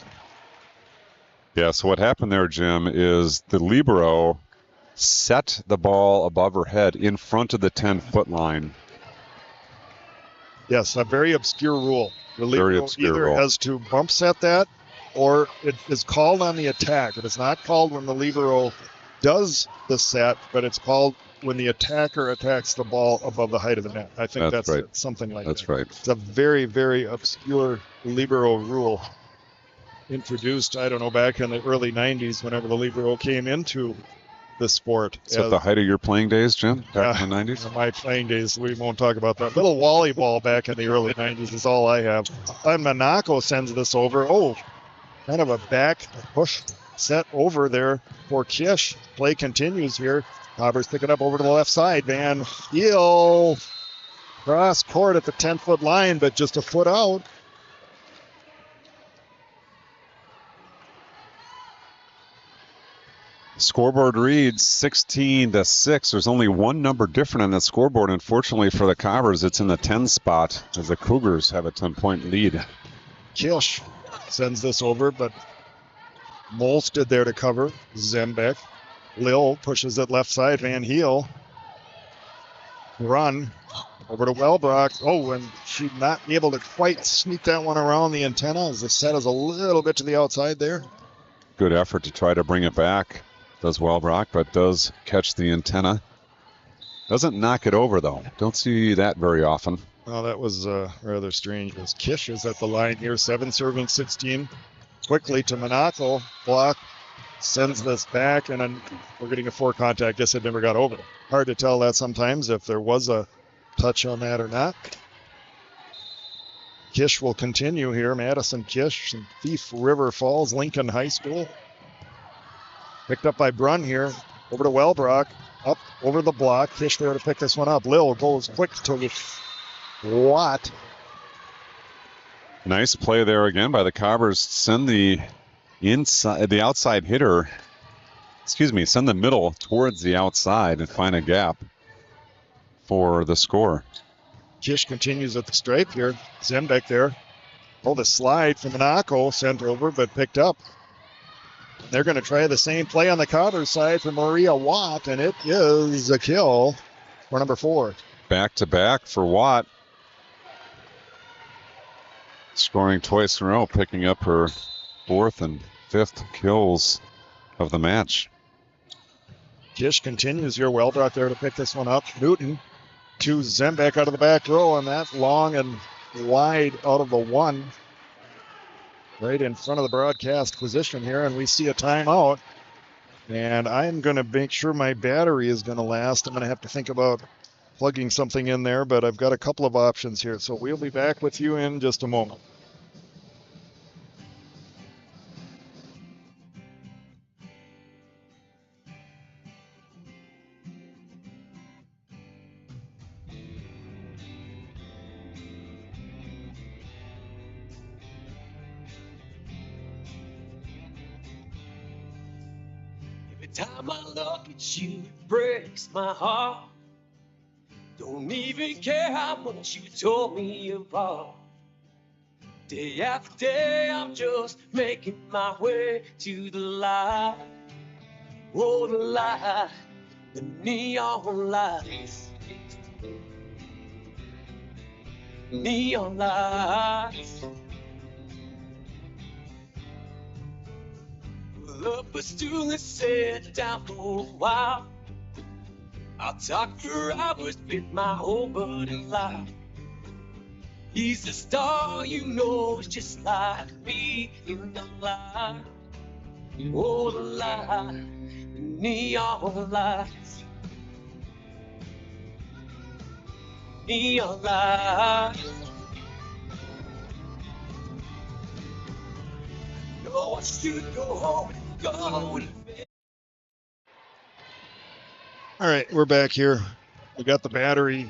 S2: Yeah, so what happened there, Jim, is the libero set the ball above her head in front of the 10-foot line.
S1: Yes, a very obscure rule. The
S2: Very
S1: libero
S2: obscure
S1: either
S2: rule.
S1: has to bump set that, or it is called on the attack. It is not called when the libero does the set, but it's called when the attacker attacks the ball above the height of the net. I think that's
S2: right.
S1: something like
S2: That's
S1: that.
S2: right.
S1: It's a very, very obscure libero rule introduced, I don't know, back in the early 90s whenever the libero came into the sport.
S2: Is that the height of your playing days, Jim, back in the 90s?
S1: My playing days, we won't talk about that. Little volleyball back in the early 90s is all I have. And Monaco sends this over. kind of a back push set over there for Kish. Play continues here. Roberts pick it up over to the left side. Van Heel cross court at the 10-foot line, but just a foot out.
S2: Scoreboard reads 16-6. There's only one number different on the scoreboard. Unfortunately for the Cobbers, it's in the 10 spot as the Cougars have a 10-point lead.
S1: Kish sends this over, but Molstead there to cover. Zembeck. Lil pushes it left side. Van Heel. Run over to Wellbrock. Oh, and she not able to quite sneak that one around the antenna as the set is a little bit to the outside there.
S2: Good effort to try to bring it back. Does Wellbrock, but does catch the antenna. Doesn't knock it over, though. Don't see that very often.
S1: Well, that was rather strange as Kish is at the line here. 7 serving 16. Quickly to Monaco. Block. Sends this back, and then we're getting a 4 contact. Guess it never got over. Hard to tell that sometimes if there was a touch on that or not. Kish will continue here. Madison Kish from Thief River Falls, Lincoln High School. Picked up by Brunn here. Over to Wellbrock. Up over the block. Kish there to pick this one up. Lil goes quick to Watt.
S2: Nice play there again by the Cobbers. Send the outside hitter. Send the middle towards the outside and find a gap for the score.
S1: Kish continues at the stripe here. Zembeck there. Oh, the slide from Monaco sent over, but picked up. They're going to try the same play on the Cobbers side for Maria Watt, and it is a kill for number 4.
S2: Back to back for Watt. Scoring twice in a row, picking up her 4th and 5th kills of the match.
S1: Kish continues here. Wellbrock there to pick this one up. Newton to Zembeck out of the back row, and that's long and wide out of the 1. Right in front of the broadcast position here, and we see a timeout. And I'm going to make sure my battery is going to last. I'm going to have to think about plugging something in there, but I've got a couple of options here. So we'll be back with you in just a moment.
S5: Time I look at you, it breaks my heart. Don't even care how much you tore me apart. Day after day, I'm just making my way to the light. Oh, the light, the neon lights. Neon lights. Up a stool and sit down for a while. I'll talk for hours with my whole buddy life. He's the star, you know, it's just like me in the light. Oh, the light, the neon lights. Neon lights. No, I should go home.
S1: All right, we're back here. We got the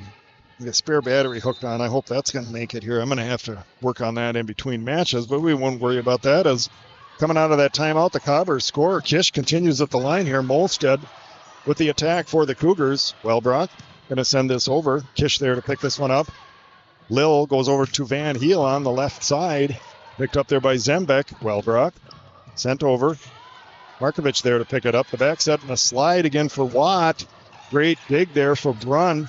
S1: spare battery hooked on. I hope that's going to make it here. I'm going to have to work on that in between matches, but we won't worry about that. As coming out of that timeout, the Cobbers score. Kish continues at the line here. Molstead with the attack for the Cougars. Wellbrock going to send this over. Kish there to pick this one up. Lil goes over to Van Heel on the left side. Picked up there by Zembeck. Wellbrock sent over. Markovich there to pick it up. The back set and a slide again for Watt. Great dig there for Brunn.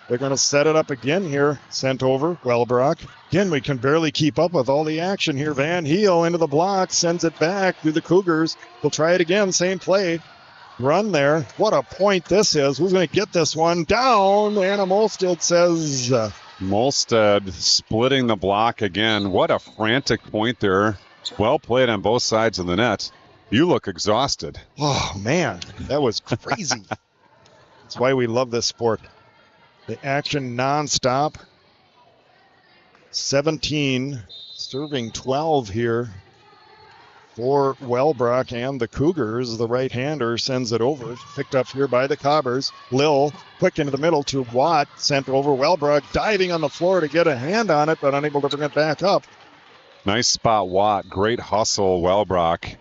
S1: They're going to set it up again here. Sent over. Wellbrock. Again, we can barely keep up with all the action here. Van Heel into the block. Sends it back to the Cougars. We'll try it again. Same play. Run there. What a point this is. Who's going to get this one? Down. Anna Molstead says...
S2: Molstead splitting the block again. What a frantic point there. Well played on both sides of the net. You look exhausted.
S1: Oh, man. That was crazy. That's why we love this sport. The action nonstop. 17, serving 12 here for Wellbrock and the Cougars. The right-hander sends it over. Picked up here by the Cobbers. Lil, quick into the middle to Watt. Sent over. Wellbrock diving on the floor to get a hand on it, but unable to bring it back up.
S2: Nice spot, Watt. Great hustle, Wellbrock.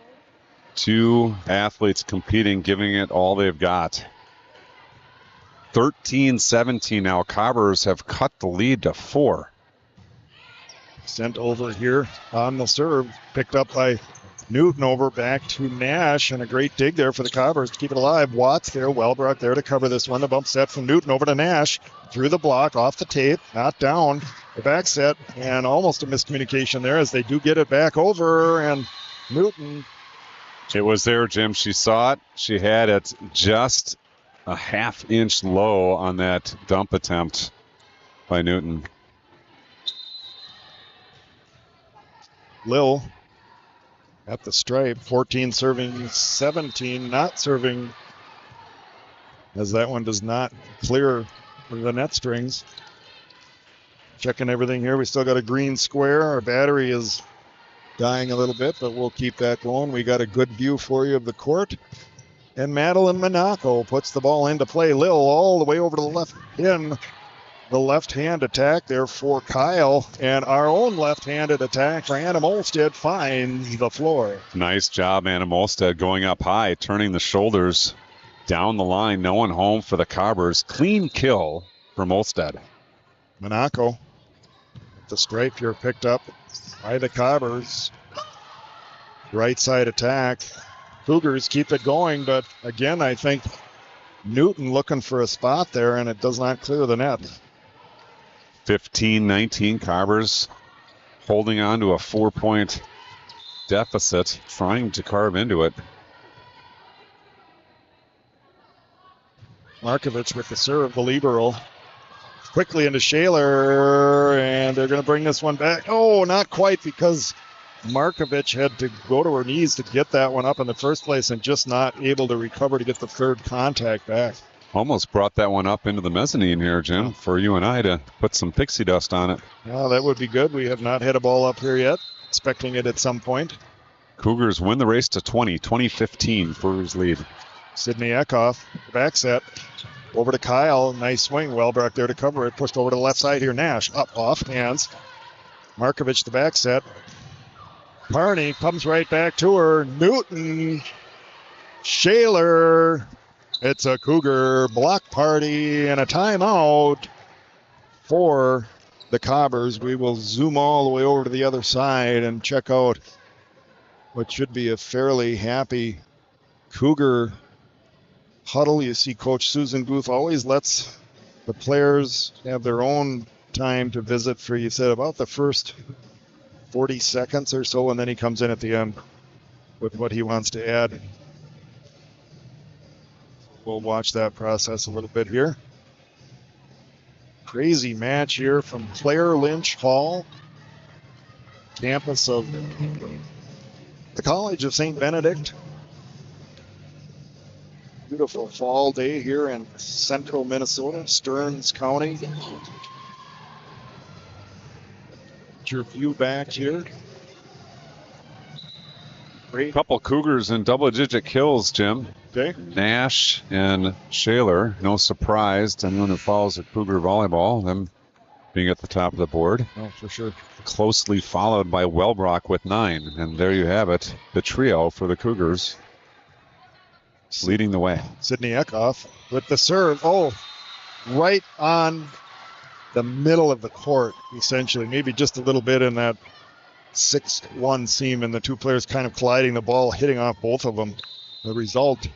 S2: Two athletes competing, giving it all they've got. 13-17 now. Cobbers have cut the lead to 4.
S1: Sent over here on the serve. Picked up by Newton over back to Nash, and a great dig there for the Cobbers to keep it alive. Watts there, Wellbrock there to cover this one. The bump set from Newton over to Nash. Through the block, off the tape, not down. The back set, and almost a miscommunication there as they do get it back over, and Newton.
S2: It was there, Jim. She saw it. She had it just a half-inch low on that dump attempt by Newton.
S1: Lil at the stripe, 14 serving, 17 not serving, as that one does not clear the net strings. Checking everything here. We still got a green square. Our battery is dying a little bit, but we'll keep that going. We got a good view for you of the court. And Madeline Monaco puts the ball into play. Lil all the way over to the left pin. The left-hand attack there for Kyle. And our own left-handed attack for Anna Molstead finds the floor.
S2: Nice job, Anna Molstead, going up high, turning the shoulders down the line. No one home for the Cobbers. Clean kill for Molstead.
S1: Monaco, the stripe here picked up by the Cobbers. Right side attack. Cougars keep it going, but again, I think Newton looking for a spot there, and it does not clear the net.
S2: 15-19, Cobbers holding on to a 4-point deficit, trying to carve into it.
S1: Markovich with the serve, the libero. Quickly into Shaler, and they're going to bring this one back. Oh, not quite, because Markovich had to go to her knees to get that one up in the first place and just not able to recover to get the third contact back.
S2: Almost brought that one up into the mezzanine here, Jim, for you and I to put some pixie dust on it.
S1: Yeah, that would be good. We have not hit a ball up here yet. Expecting it at some point.
S2: Cougars win the race to 20-15. Cougars lead.
S1: Sydney Eckhoff, back set. Over to Kyle. Nice swing. Wellbrock there to cover it. Pushed over to the left side here. Nash up off hands. Markovich the back set. Carney comes right back to her. Newton. Shaler. It's a Cougar block party and a timeout for the Cobbers. We will zoom all the way over to the other side and check out what should be a fairly happy Cougar huddle. You see Coach Susan Guth always lets the players have their own time to visit for, you said, about the first 40 seconds or so, and then he comes in at the end with what he wants to add. We'll watch that process a little bit here. Crazy match here from Claire Lynch Hall, campus of the College of St. Benedict. Beautiful fall day here in central Minnesota, Stearns County. Get your view back here. Great.
S2: Couple Cougars in double-digit kills, Jim.
S1: Okay.
S2: Nash and Shaler, no surprise to anyone who follows the Cougar volleyball, them being at the top of the board.
S1: Oh, for sure.
S2: Closely followed by Wellbrock with 9. And there you have it, the trio for the Cougars leading the way.
S1: Sydney Eckhoff with the serve. Oh, right on the middle of the court, essentially. Maybe just a little bit in that 6-1 seam, and the two players kind of colliding, the ball hitting off both of them. The result,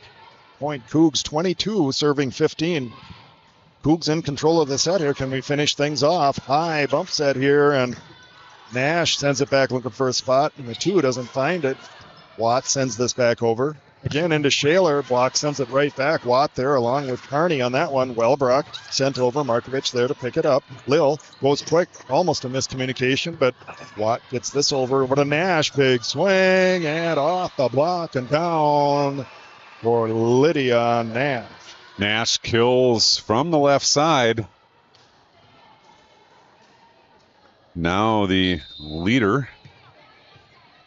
S1: point Cougs 22, serving 15. Cougs in control of the set here. Can we finish things off? High bump set here, and Nash sends it back looking for a spot, and the 2 doesn't find it. Watt sends this back over. Again into Shaler. Block sends it right back. Watt there along with Carney on that one. Wellbrock sent over. Markovich there to pick it up. Lil goes quick. Almost a miscommunication, but Watt gets this over to Nash. Big swing and off the block and down for Lydia Nash.
S2: Nash kills from the left side. Now the leader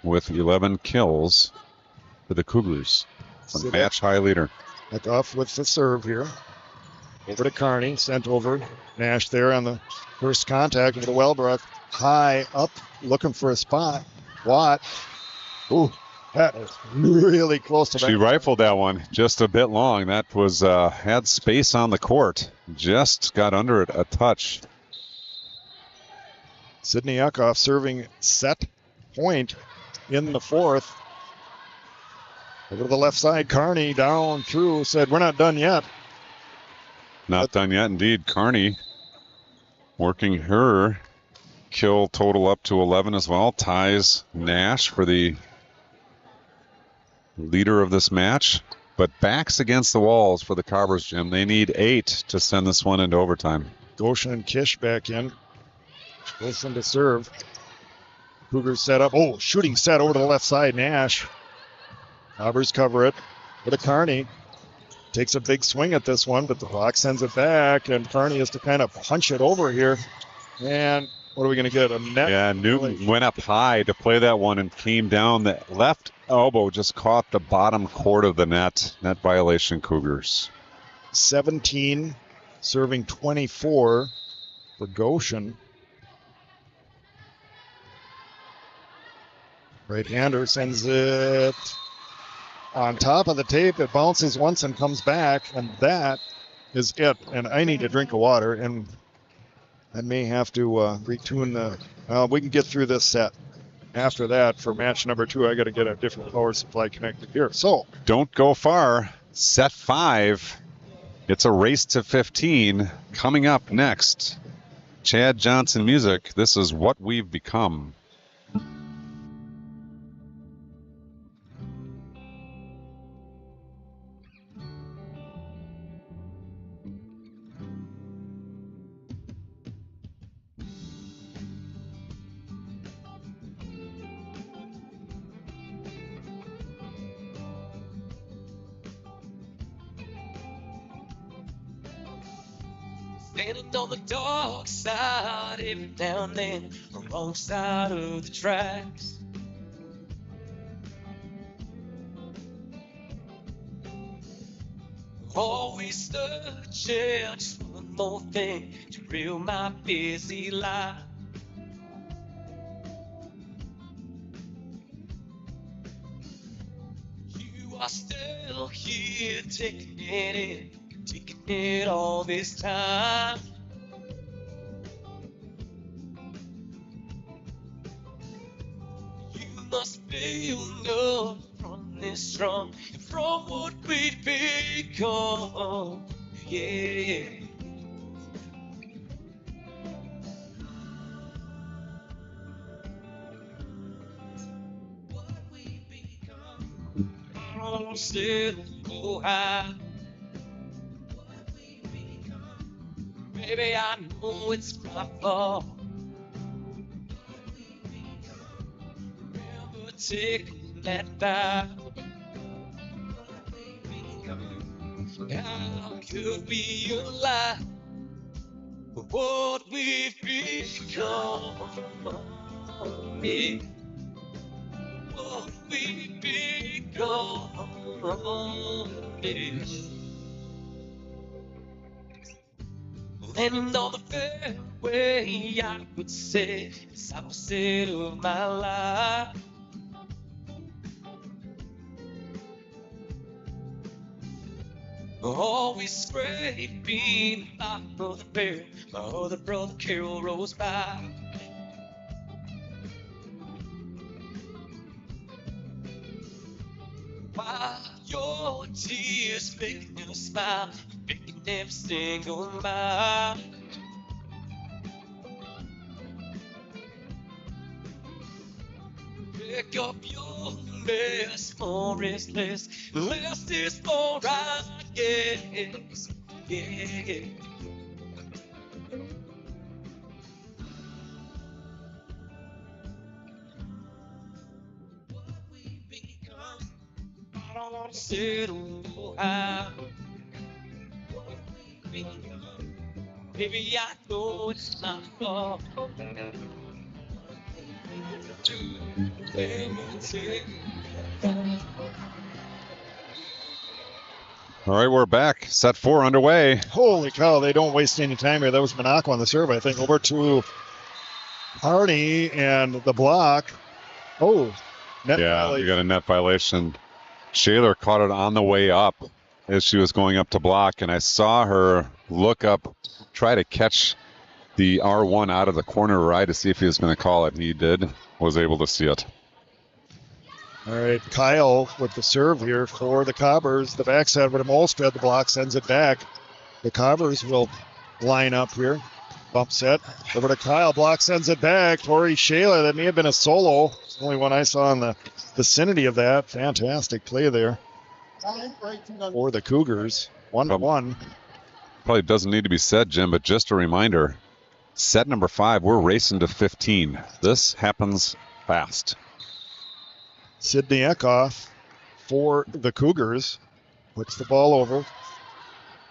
S2: with 11 kills for the Cougars. It's
S1: See
S2: a
S1: that?
S2: match high leader.
S1: Back off with the serve here. Over to Carney, sent over. Nash there on the first contact with the Wellbrook. High up, looking for a spot. Watt. Ooh, that is really close to
S2: She
S1: that.
S2: rifled that one just a bit long. That was had space on the court. Just got under it a touch.
S1: Sydney Yukoff serving set point in the fourth. Over to the left side, Carney down through, said, we're not done yet.
S2: Not done yet, indeed. Carney working her kill total up to 11 as well. Ties Nash for the leader of this match, but backs against the walls for the Carvers, Jim. They need 8 to send this one into overtime.
S1: Goshen and Kish back in. Wilson to serve. Cougars set up. Oh, shooting set over to the left side. Nash. Robbers cover it. With a Carney. Takes a big swing at this one, but the clock sends it back, and Carney has to kind of punch it over here. And what are we going to get? A net?
S2: Yeah, Newton went up high to play that one and came down. The left elbow just caught the bottom cord of the net. Net violation, Cougars.
S1: 17, serving 24 for Goshen. Right-hander sends it on top of the tape. It bounces once and comes back, and that is it. And I need a drink of water, and I may have to retune the. We can get through this set. After that, for match number 2, I got to get a different power supply connected here. So
S2: don't go far. Set 5. It's a race to 15. Coming up next, Chad Johnson music. This is What We've Become.
S5: Standing on the dark side every now and then, wrong side of the tracks. Always searching, just one more thing to reel my busy life. You are still here taking it in. Taking it all this time. You must feel no from this strong and from what we've become. Yeah. What we've become. I don't settle go high. Baby, I know it's my fault. Remember taking that vow. How could we lie? What we've become. Yeah. What we've become. Yeah. Landing on the fairway, I would say it's opposite of my life. Always scraping the bottom of the barrel. My other brother Carol rolls by. While your tears making you smile, making every single mile. Pick up your mess, more is less, less is more, I guess. Yeah. I don't want to settle out. Baby, I know it's not fault.
S2: All right, we're back. Set 4 underway.
S1: Holy cow, they don't waste any time here. That was Monaco on the serve, I think. Over to Harney and the block. Oh, net
S2: Yeah,
S1: violation.
S2: you got a net violation. Shaler caught it on the way up as she was going up to block, and I saw her look up, try to catch the R1 out of the corner of her eye to see if he was going to call it. He did, was able to see it.
S1: All right, Kyle with the serve here for the Cobbers. The backside with a Molstead. The block sends it back. The Cobbers will line up here. Bump set. Over to Kyle. Block sends it back. Tori Shaler. That may have been a solo. Only one I saw in the vicinity of that. Fantastic play there for the Cougars. 1-1.
S2: Probably doesn't need to be said, Jim, but just a reminder. Set number 5, we're racing to 15. This happens fast.
S1: Sydney Eckhoff for the Cougars. Puts the ball over.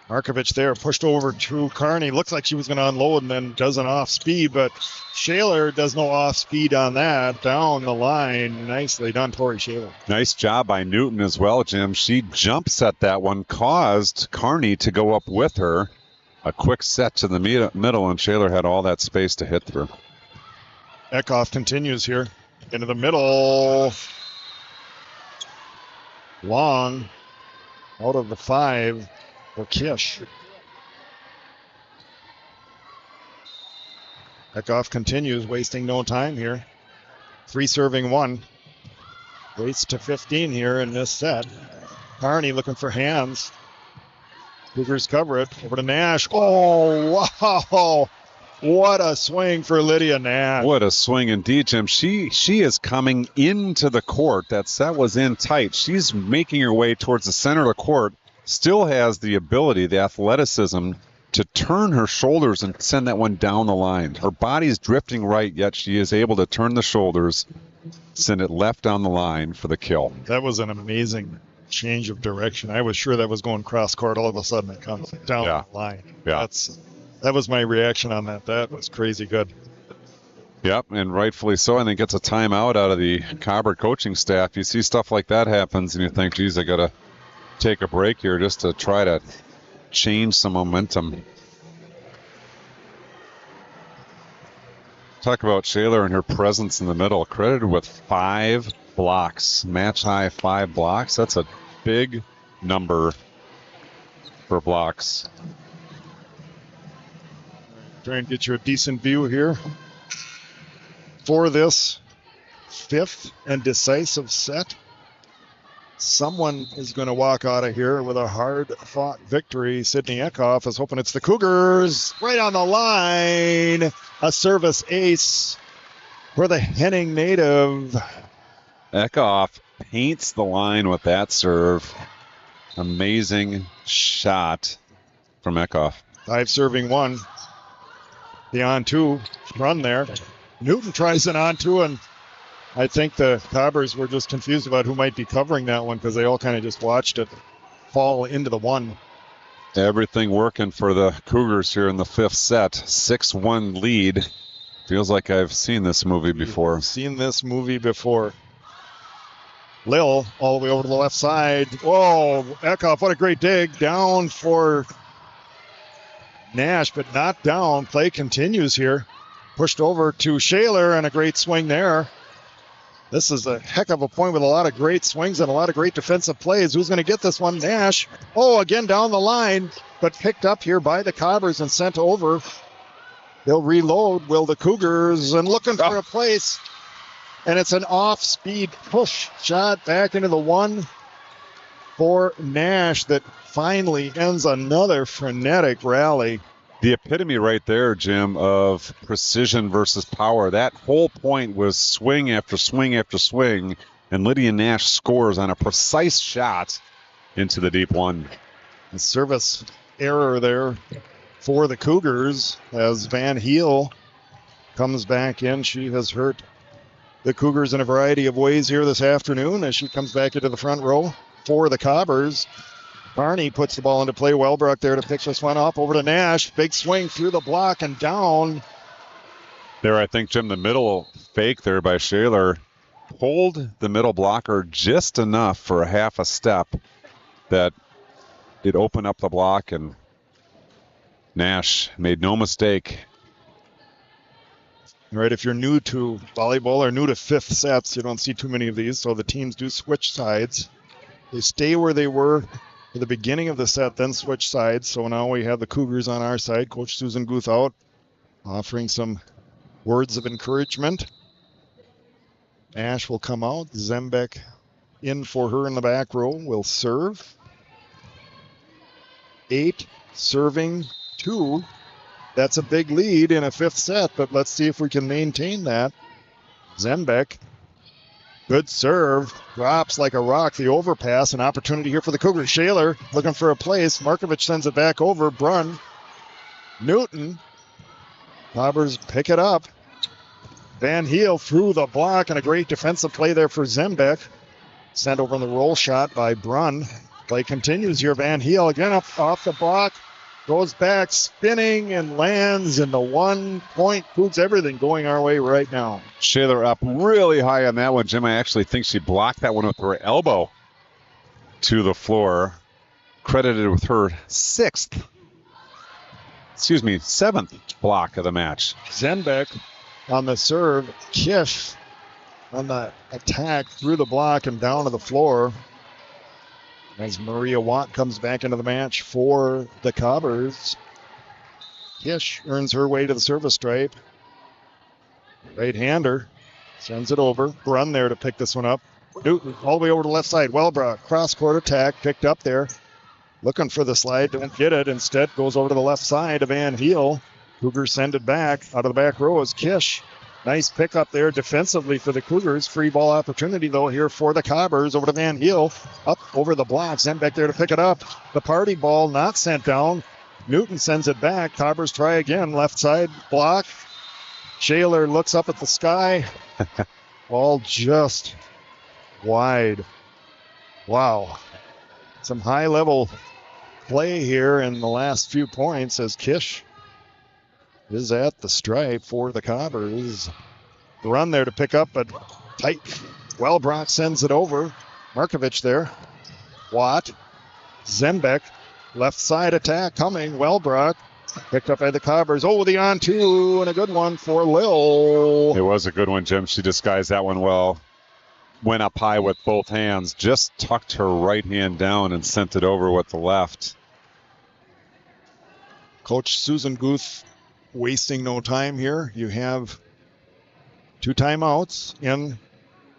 S1: Markovich there, pushed over to Kearney. Looks like she was going to unload and then does an off speed, but Shaler does no off speed on that. Down the line. Nicely done, Tori Shaler.
S2: Nice job by Newton as well, Jim. She jump set that one, caused Kearney to go up with her. A quick set to the middle, and Shaler had all that space to hit through.
S1: Eckhoff continues here. Into the middle. Long. Out of the 5 for Kish. Eckhoff continues, wasting no time here. 3 serving 1. Waits to 15 here in this set. Carney looking for hands. Cougars cover it. Over to Nash. Oh, wow. What a swing for Lydia Nash.
S2: What a swing indeed, Jim. She is coming into the court. That set was in tight. She's making her way towards the center of the court. Still has the ability, the athleticism, to turn her shoulders and send that one down the line. Her body's drifting right, yet she is able to turn the shoulders, send it left down the line for the kill.
S1: That was an amazing change of direction. I was sure that was going cross court. All of a sudden it comes down the line.
S2: Yeah.
S1: That was my reaction on that. That was crazy good.
S2: Yep, and rightfully so. I think gets a timeout out of the Cobber coaching staff. You see stuff like that happens and you think, geez, I got to take a break here just to try to change some momentum. Talk about Shaler and her presence in the middle. Credited with 5 blocks, match high 5 blocks. That's a big number for blocks.
S1: Try and get you a decent view here for this 5th and decisive set. Someone is going to walk out of here with a hard-fought victory. Sydney Eckhoff is hoping it's the Cougars. Right on the line. A service ace for the Henning native.
S2: Eckhoff paints the line with that serve. Amazing shot from Eckhoff.
S1: 5 serving 1. The on-2 run there. Newton tries an on-2, and I think the Cobbers were just confused about who might be covering that one because they all kind of just watched it fall into the 1.
S2: Everything working for the Cougars here in the 5th set. 6-1 lead. Feels like I've seen this movie before.
S1: Seen this movie before. Lil all the way over to the left side. Whoa, Eckhoff, what a great dig. Down for Nash, but not down. Play continues here. Pushed over to Shaler and a great swing there. This is a heck of a point with a lot of great swings and a lot of great defensive plays. Who's going to get this one? Nash. Oh, again down the line, but picked up here by the Cobbers and sent over. They'll reload, will the Cougars, and looking for a place. And it's an off-speed push shot back into the 1 for Nash that finally ends another frenetic rally.
S2: The epitome right there, Jim, of precision versus power. That whole point was swing after swing after swing, and Lydia Nash scores on a precise shot into the deep 1.
S1: The service error there for the Cougars as Van Heel comes back in. She has hurt the Cougars in a variety of ways here this afternoon as she comes back into the front row for the Cobbers. Barney puts the ball into play. Wellbrook there to pick this one up over to Nash. Big swing through the block and down.
S2: There, I think, Jim, the middle fake there by Shaler pulled the middle blocker just enough for a half a step that it opened up the block, and Nash made no mistake.
S1: All right, if you're new to volleyball or new to fifth sets, you don't see too many of these, so the teams do switch sides. They stay where they were at the beginning of the set, then switch sides. So now we have the Cougars on our side. Coach Susan Guth out, offering some words of encouragement. Nash will come out. Zembeck in for her in the back row will serve. 8 serving 2. That's a big lead in a fifth set, but let's see if we can maintain that. Zembeck, good serve, drops like a rock. The overpass, an opportunity here for the Cougars. Shaler looking for a place. Markovich sends it back over. Brunn, Newton, Robbers pick it up. Van Heel through the block, and a great defensive play there for Zembeck. Sent over on the roll shot by Brunn. Play continues here. Van Heel again up off the block. Goes back, spinning, and lands in the 1 point. Cougs, everything going our way right now.
S2: Shaler up really high on that one, Jim. I actually think she blocked that one with her elbow to the floor. Credited with her seventh block of the match.
S1: Zembeck on the serve. Kish on the attack through the block and down to the floor. As Maria Watt comes back into the match for the Cobbers. Kish earns her way to the service stripe. Right-hander sends it over. Brunn there to pick this one up. Newton all the way over to the left side. Wellbrook, cross-court attack, picked up there. Looking for the slide, don't get it. Instead goes over to the left side of Van Heel. Cougars send it back. Out of the back row is Kish. Nice pickup there defensively for the Cougars. Free ball opportunity, though, here for the Cobbers. Over to Van Heel. Up over the block. Zembeck there to pick it up. The party ball not sent down. Newton sends it back. Cobbers try again. Left side block. Shaler looks up at the sky. Ball just wide. Wow. Some high-level play here in the last few points as Kish is at the stripe for the Cobbers. The run there to pick up, but tight. Wellbrock sends it over. Markovich there. Watt. Zembeck. Left side attack coming. Wellbrock picked up by the Cobbers. Oh, the on-two, and a good one for Lil.
S2: It was a good one, Jim. She disguised that one well. Went up high with both hands. Just tucked her right hand down and sent it over with the left.
S1: Coach Susan Guth wasting no time here. You have 2 timeouts in.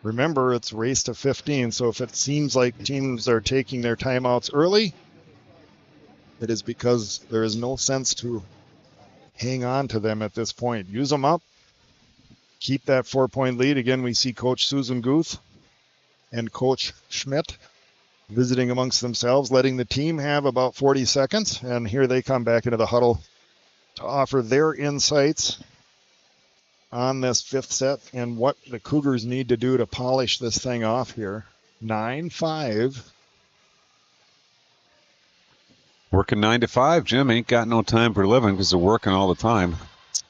S1: Remember, it's race to 15, so if it seems like teams are taking their timeouts early, it is because there is no sense to hang on to them at this point. Use them up. Keep that 4-point lead. Again, we see Coach Susan Guth and Coach Schmidt visiting amongst themselves, letting the team have about 40 seconds, and here they come back into the huddle to offer their insights on this fifth set and what the Cougars need to do to polish this thing off here. 9-5.
S2: Working 9 to 5, Jim. Ain't got no time for living because they're working all the time.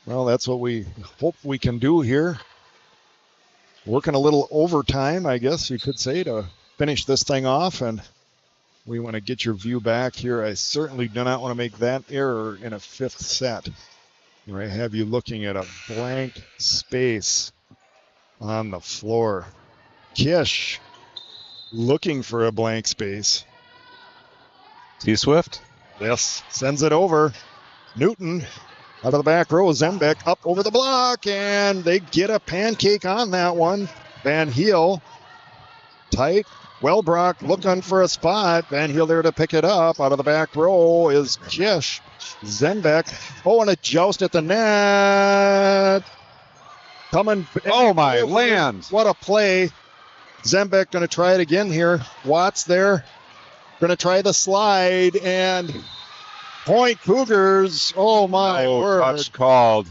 S1: Well, that's what we hope we can do here. Working a little overtime, I guess you could say, to finish this thing off, and we want to get your view back here. I certainly do not want to make that error in a fifth set, where I have you looking at a blank space on the floor. Kish looking for a blank space.
S2: T-Swift?
S1: Yes, sends it over. Newton out of the back row. Zembeck up over the block, and they get a pancake on that one. Van Heel tight. Wellbrock looking for a spot. Van Heel there to pick it up. Out of the back row is Kish. Zembeck. Oh, and a joust at the net. Coming.
S2: Oh, my land.
S1: What a play. Zembeck going to try it again here. Watts there. Going to try the slide, and point Cougars. Oh, my word.
S2: Touch called.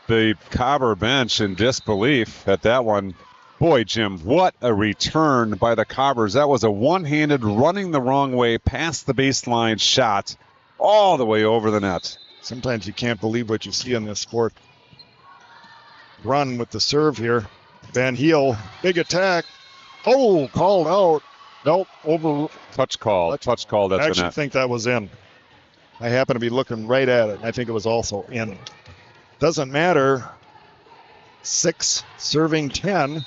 S2: The Cobber bench in disbelief at that one. Boy, Jim, what a return by the Cobbers. That was a one-handed, running the wrong way, past the baseline shot, all the way over the net.
S1: Sometimes you can't believe what you see in this sport. Run with the serve here. Van Heel, big attack. Oh, called out. Nope, over.
S2: Touch call. Touch call.
S1: I
S2: That's
S1: actually
S2: the net.
S1: think that was in. I happen to be looking right at it. I think it was also in. Doesn't matter. 6 serving 10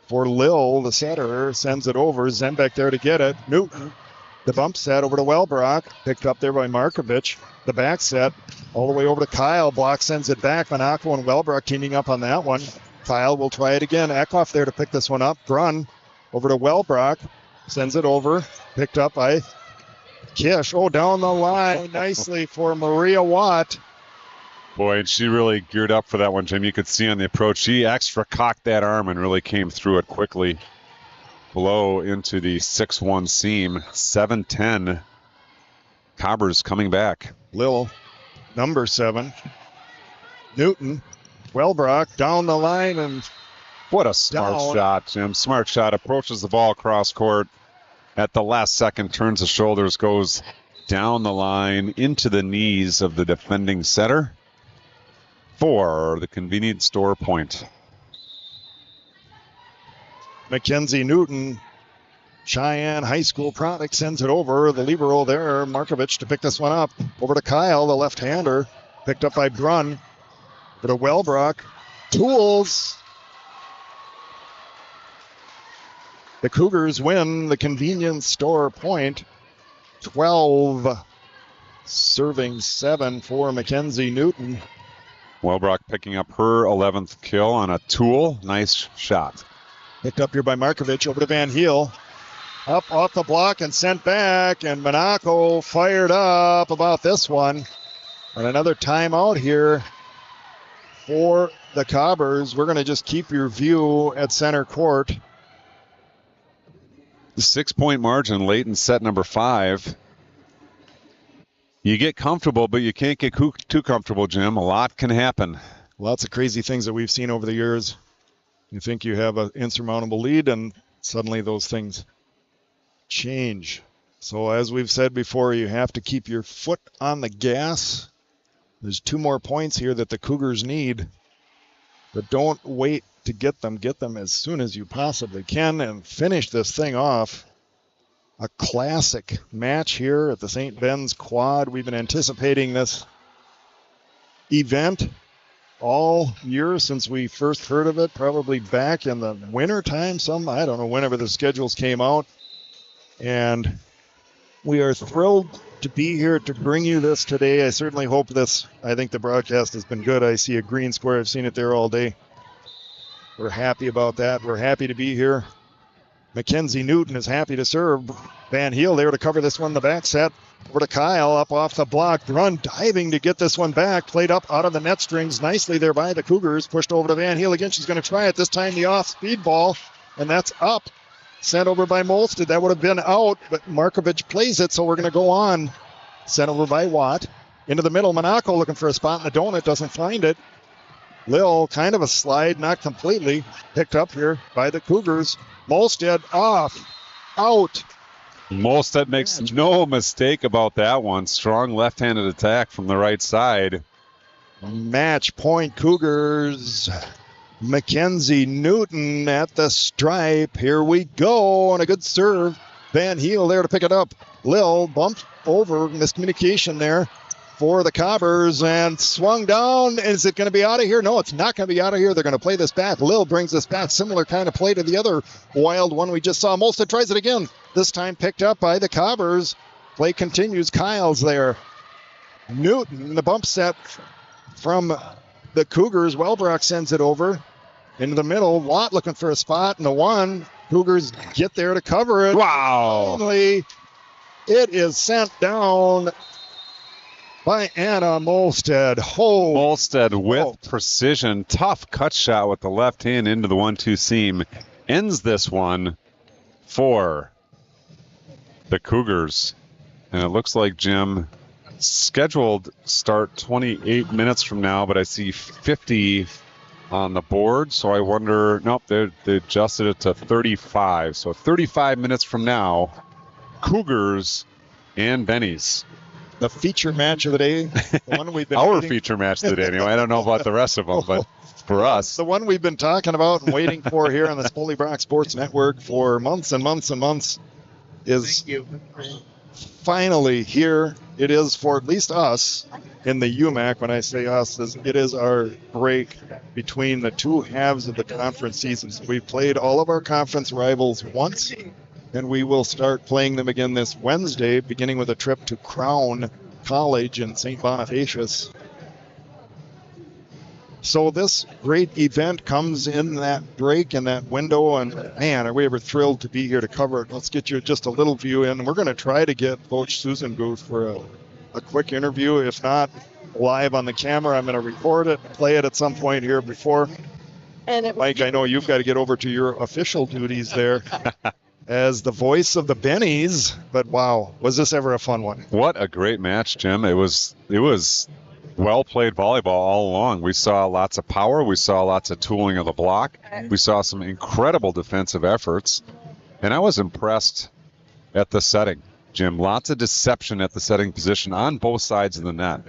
S1: for Lil. The setter sends it over. Zenbeck there to get it. Newton, the bump set over to Welbrock. Picked up there by Markovich. The back set all the way over to Kyle. Block sends it back. Monaco and Welbrock teaming up on that one. Kyle will try it again. Eckhoff there to pick this one up. Brunn over to Welbrock. Sends it over. Picked up by Kish. Oh, down the line nicely for Maria Watt.
S2: Boy, and she really geared up for that one, Jim. You could see on the approach, she extra cocked that arm and really came through it quickly. Below into the 6-1 seam. 7-10. Cobbers coming back.
S1: Lil, number 7. Newton, Welbrock down the line and
S2: What a smart
S1: Down.
S2: shot, Jim. Smart shot. Approaches the ball cross court. At the last second, turns the shoulders, goes down the line into the knees of the defending setter for the convenience store point.
S1: Mackenzie Newton, Cheyenne High School product, sends it over. The libero there, Markovich, to pick this one up. Over to Kyle, the left-hander, picked up by Brunn. Over to Welbrock. Tools. The Cougars win the convenience store point. 12 serving 7 for Mackenzie Newton.
S2: Welbrock picking up her 11th kill on a tool. Nice shot.
S1: Picked up here by Markovich over to Van Heel. Up off the block and sent back. And Monaco fired up about this one. And another timeout here for the Cobbers. We're going to just keep your view at center court.
S2: The 6-point margin late in set number 5. You get comfortable, but you can't get too comfortable, Jim. A lot can happen.
S1: Lots of crazy things that we've seen over the years. You think you have an insurmountable lead, and suddenly those things change. So as we've said before, you have to keep your foot on the gas. There's 2 more points here that the Cougars need. But don't wait to get them. Get them as soon as you possibly can and finish this thing off. A classic match here at the St. Ben's Quad. We've been anticipating this event all year since we first heard of it, probably back in the winter time, I don't know, whenever the schedules came out. And we are thrilled to be here to bring you this today. I certainly hope I think the broadcast has been good. I see a green square. I've seen it there all day. We're happy about that. We're happy to be here. Mackenzie Newton is happy to serve. Van Heel there to cover this one in the back set. Over to Kyle, up off the block. Brunn diving to get this one back. Played up out of the net strings nicely there by the Cougars. Pushed over to Van Heel again. She's going to try it. This time the off-speed ball. And that's up. Sent over by Molsted. That would have been out, but Markovich plays it, so we're going to go on. Sent over by Watt. Into the middle. Monaco looking for a spot in the donut. Doesn't find it. Lil, kind of a slide, not completely. Picked up here by the Cougars. Molsted off. Out.
S2: Molstead makes no mistake about that one. Strong left-handed attack from the right side.
S1: Match point Cougars. Mackenzie Newton at the stripe. Here we go on a good serve. Van Heel there to pick it up. Lil bumped over. Miscommunication there for the Cobbers and swung down. Is it going to be out of here? No, it's not going to be out of here. They're going to play this back. Lil brings this back. Similar kind of play to the other wild one we just saw. Molstead tries it again. This time picked up by the Cobbers. Play continues. Kyle's there. Newton, the bump set from the Cougars. Welbrock sends it over into the middle. Watt looking for a spot, and the one. Cougars get there to cover it.
S2: Wow.
S1: Finally, it is sent down by Anna Molstead.
S2: Molstead with precision. Tough cut shot with the left hand into the 1-2 seam. Ends this one for the Cougars. And it looks like, Jim, scheduled start 28 minutes from now, but I see 50 on the board. So I wonder, nope, they adjusted it to 35. So 35 minutes from now, Cougars and Bennies.
S1: the feature match of the day, the one we've been
S2: Our
S1: waiting-
S2: feature match today, anyway. I don't know about the rest of them, but for us,
S1: the one we've been talking about and waiting for here on the Spoley Brock Sports Network for months and months and months is finally here. It is for at least us in the UMAC. When I say us, it is our break between the two halves of the conference seasons. We've played all of our conference rivals once, and we will start playing them again this Wednesday, beginning with a trip to Crown College in St. Bonifacius. So this great event comes in that break, in that window, and man, are we ever thrilled to be here to cover it. Let's get you just a little view in. We're going to try to get Coach Susan Guth for a quick interview. If not live on the camera, I'm going to record it, play it at some point here before. Mike, I know you've got to get over to your official duties there as the voice of the Bennies, but wow, was this ever a fun one?
S2: what a great match, Jim. It was well played volleyball all along. We saw lots of power. We saw lots of tooling of the block. We saw some incredible defensive efforts. And I was impressed at the setting, Jim. Lots of deception at the setting position on both sides of the net.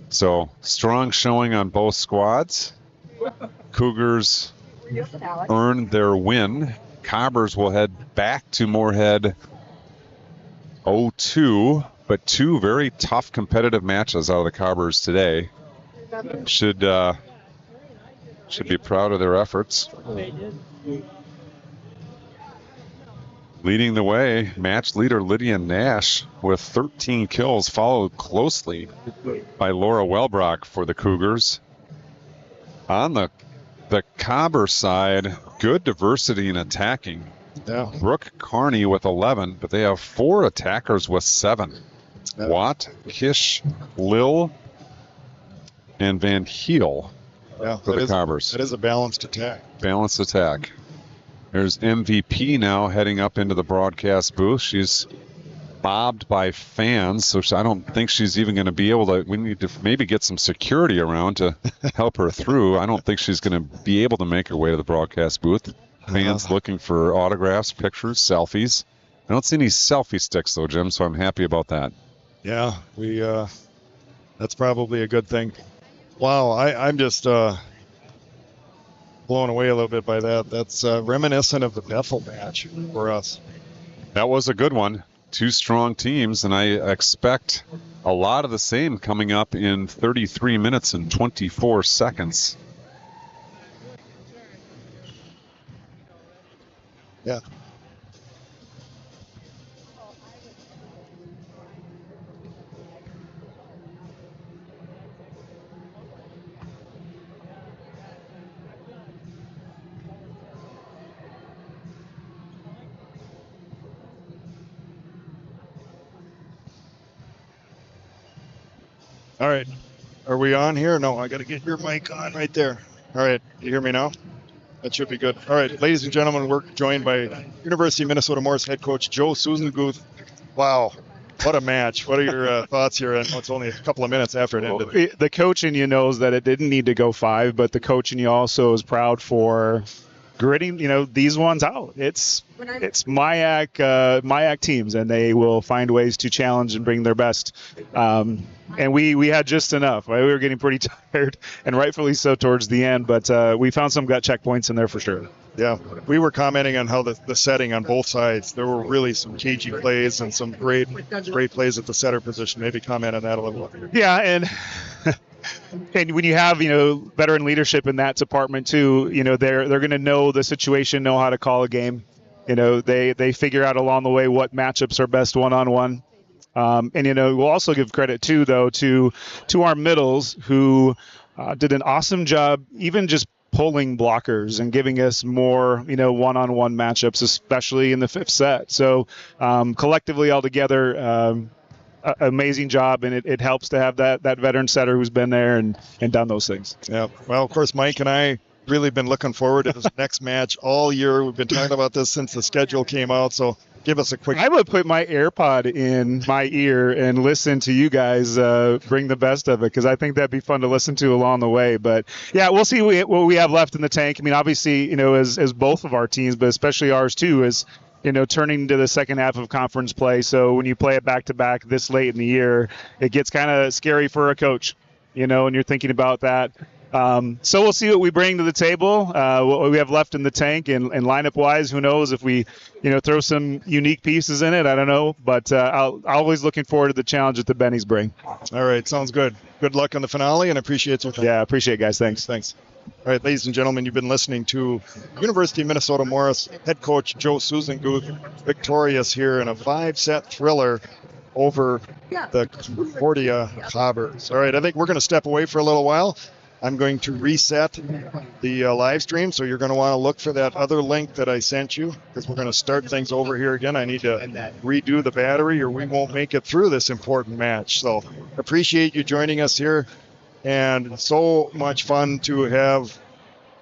S2: So strong showing on both squads. Cougars earned their win. Cobbers will head back to Moorhead 0-2, but two very tough competitive matches out of the Cobbers today. Should be proud of their efforts. Leading the way, match leader Lydia Nash with 13 kills, followed closely by Laura Welbrock for the Cougars. On the Cobber side, good diversity in attacking.
S1: Yeah.
S2: Brooke Carney with 11, but they have 4 attackers with 7. Watt, Kish, Lil, and Van Heel for the Cobbers.
S1: That is a balanced attack.
S2: Balanced attack. There's MVP now heading up into the broadcast booth. She's bobbed by fans, so I don't think she's even going to be able to. We need to maybe get some security around to help her through. I don't think she's going to be able to make her way to the broadcast booth. Fans looking for autographs, pictures, selfies. I don't see any selfie sticks though, Jim, so I'm happy about that.
S1: Yeah, that's probably a good thing. Wow, I'm just blown away a little bit by that. That's reminiscent of the Bethel match for us.
S2: That was a good one. 2 strong teams, and I expect a lot of the same coming up in 33 minutes and 24 seconds.
S1: Yeah. All right. Are we on here? No, I got to get your mic on right there. All right. You hear me now? That should be good. All right. Ladies and gentlemen, we're joined by University of Minnesota Morris head coach Joe Susan Guth. Wow. What a match. What are your thoughts here? I know it's only a couple of minutes after it ended.
S7: The coach in you knows that it didn't need to go 5, but the coach in you also is proud for gritting, these ones out. It's MIAC teams, and they will find ways to challenge and bring their best. And we had just enough. We were getting pretty tired, and rightfully so towards the end, but we found some gut checkpoints in there for sure.
S1: Yeah, we were commenting on how the setting on both sides, there were really some cagey plays and some great plays at the setter position. Maybe comment on that a little bit.
S7: Yeah, and when you have, veteran leadership in that department too, they're going to know the situation, know how to call a game. They figure out along the way what matchups are best one-on-one. And we'll also give credit too, though, to our middles who did an awesome job, even just pulling blockers and giving us more, one-on-one matchups, especially in the 5th set. So collectively all together, amazing job, and it helps to have that veteran setter who's been there and done those things.
S1: Yeah. Well, of course, Mike and I really been looking forward to this next match all year. We've been talking about this since the schedule came out. So give us a quick.
S7: I would put my AirPod in my ear and listen to you guys bring the best of it, because I think that'd be fun to listen to along the way. But yeah, we'll see what we have left in the tank. I mean, obviously, as both of our teams, but especially ours too, is turning to the second half of conference play. So when you play it back-to-back this late in the year, it gets kind of scary for a coach, and you're thinking about that. So we'll see what we bring to the table, what we have left in the tank, and lineup-wise, who knows if we, throw some unique pieces in it. I don't know, but always looking forward to the challenge that the Bennies bring.
S1: All right, sounds good. Good luck on the finale, and appreciate your time.
S7: Yeah, appreciate it, guys. Thanks.
S1: All right, ladies and gentlemen, you've been listening to University of Minnesota Morris head coach Joe Susanguth victorious here in a 5-set thriller over the Concordia Cobbers. All right, I think we're going to step away for a little while. I'm going to reset the live stream, so you're going to want to look for that other link that I sent you, because we're going to start things over here again. I need to redo the battery, or we won't make it through this important match. So appreciate you joining us here, and so much fun to have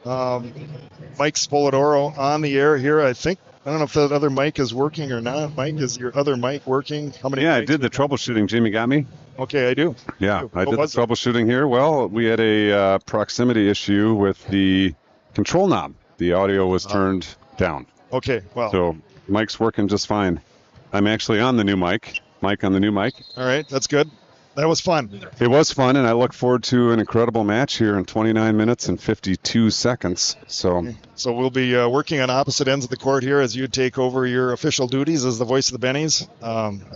S1: Mike Spoladoro on the air here. I don't know if that other mic is working or not. Mike, is your other mic working? How many?
S2: Yeah, I
S1: mics?
S2: did the troubleshooting. Jimmy got me.
S1: Okay, I do.
S2: Yeah, I did the
S1: was it?
S2: troubleshooting here. Well, we had a proximity issue with the control knob. The audio was turned down.
S1: Okay, well.
S2: So mic's working just fine. I'm actually on the new mic. Mike on the new mic.
S1: All right, that's good. That was fun.
S2: It was fun, and I look forward to an incredible match here in 29 minutes and 52 seconds. So
S1: we'll be working on opposite ends of the court here as you take over your official duties as the voice of the Bennies.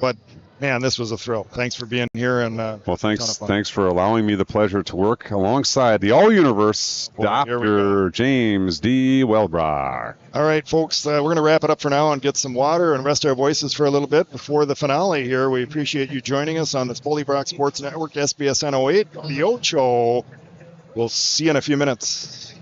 S1: But man, this was a thrill. Thanks for being here, and
S2: well, thanks for allowing me the pleasure to work alongside the All-Universe Dr. James D. Welbrock.
S1: All right, folks, we're going to wrap it up for now and get some water and rest our voices for a little bit before the finale here. We appreciate you joining us on the Spoley Brock Sports Network, SBSN 08, The Ocho. We'll see you in a few minutes.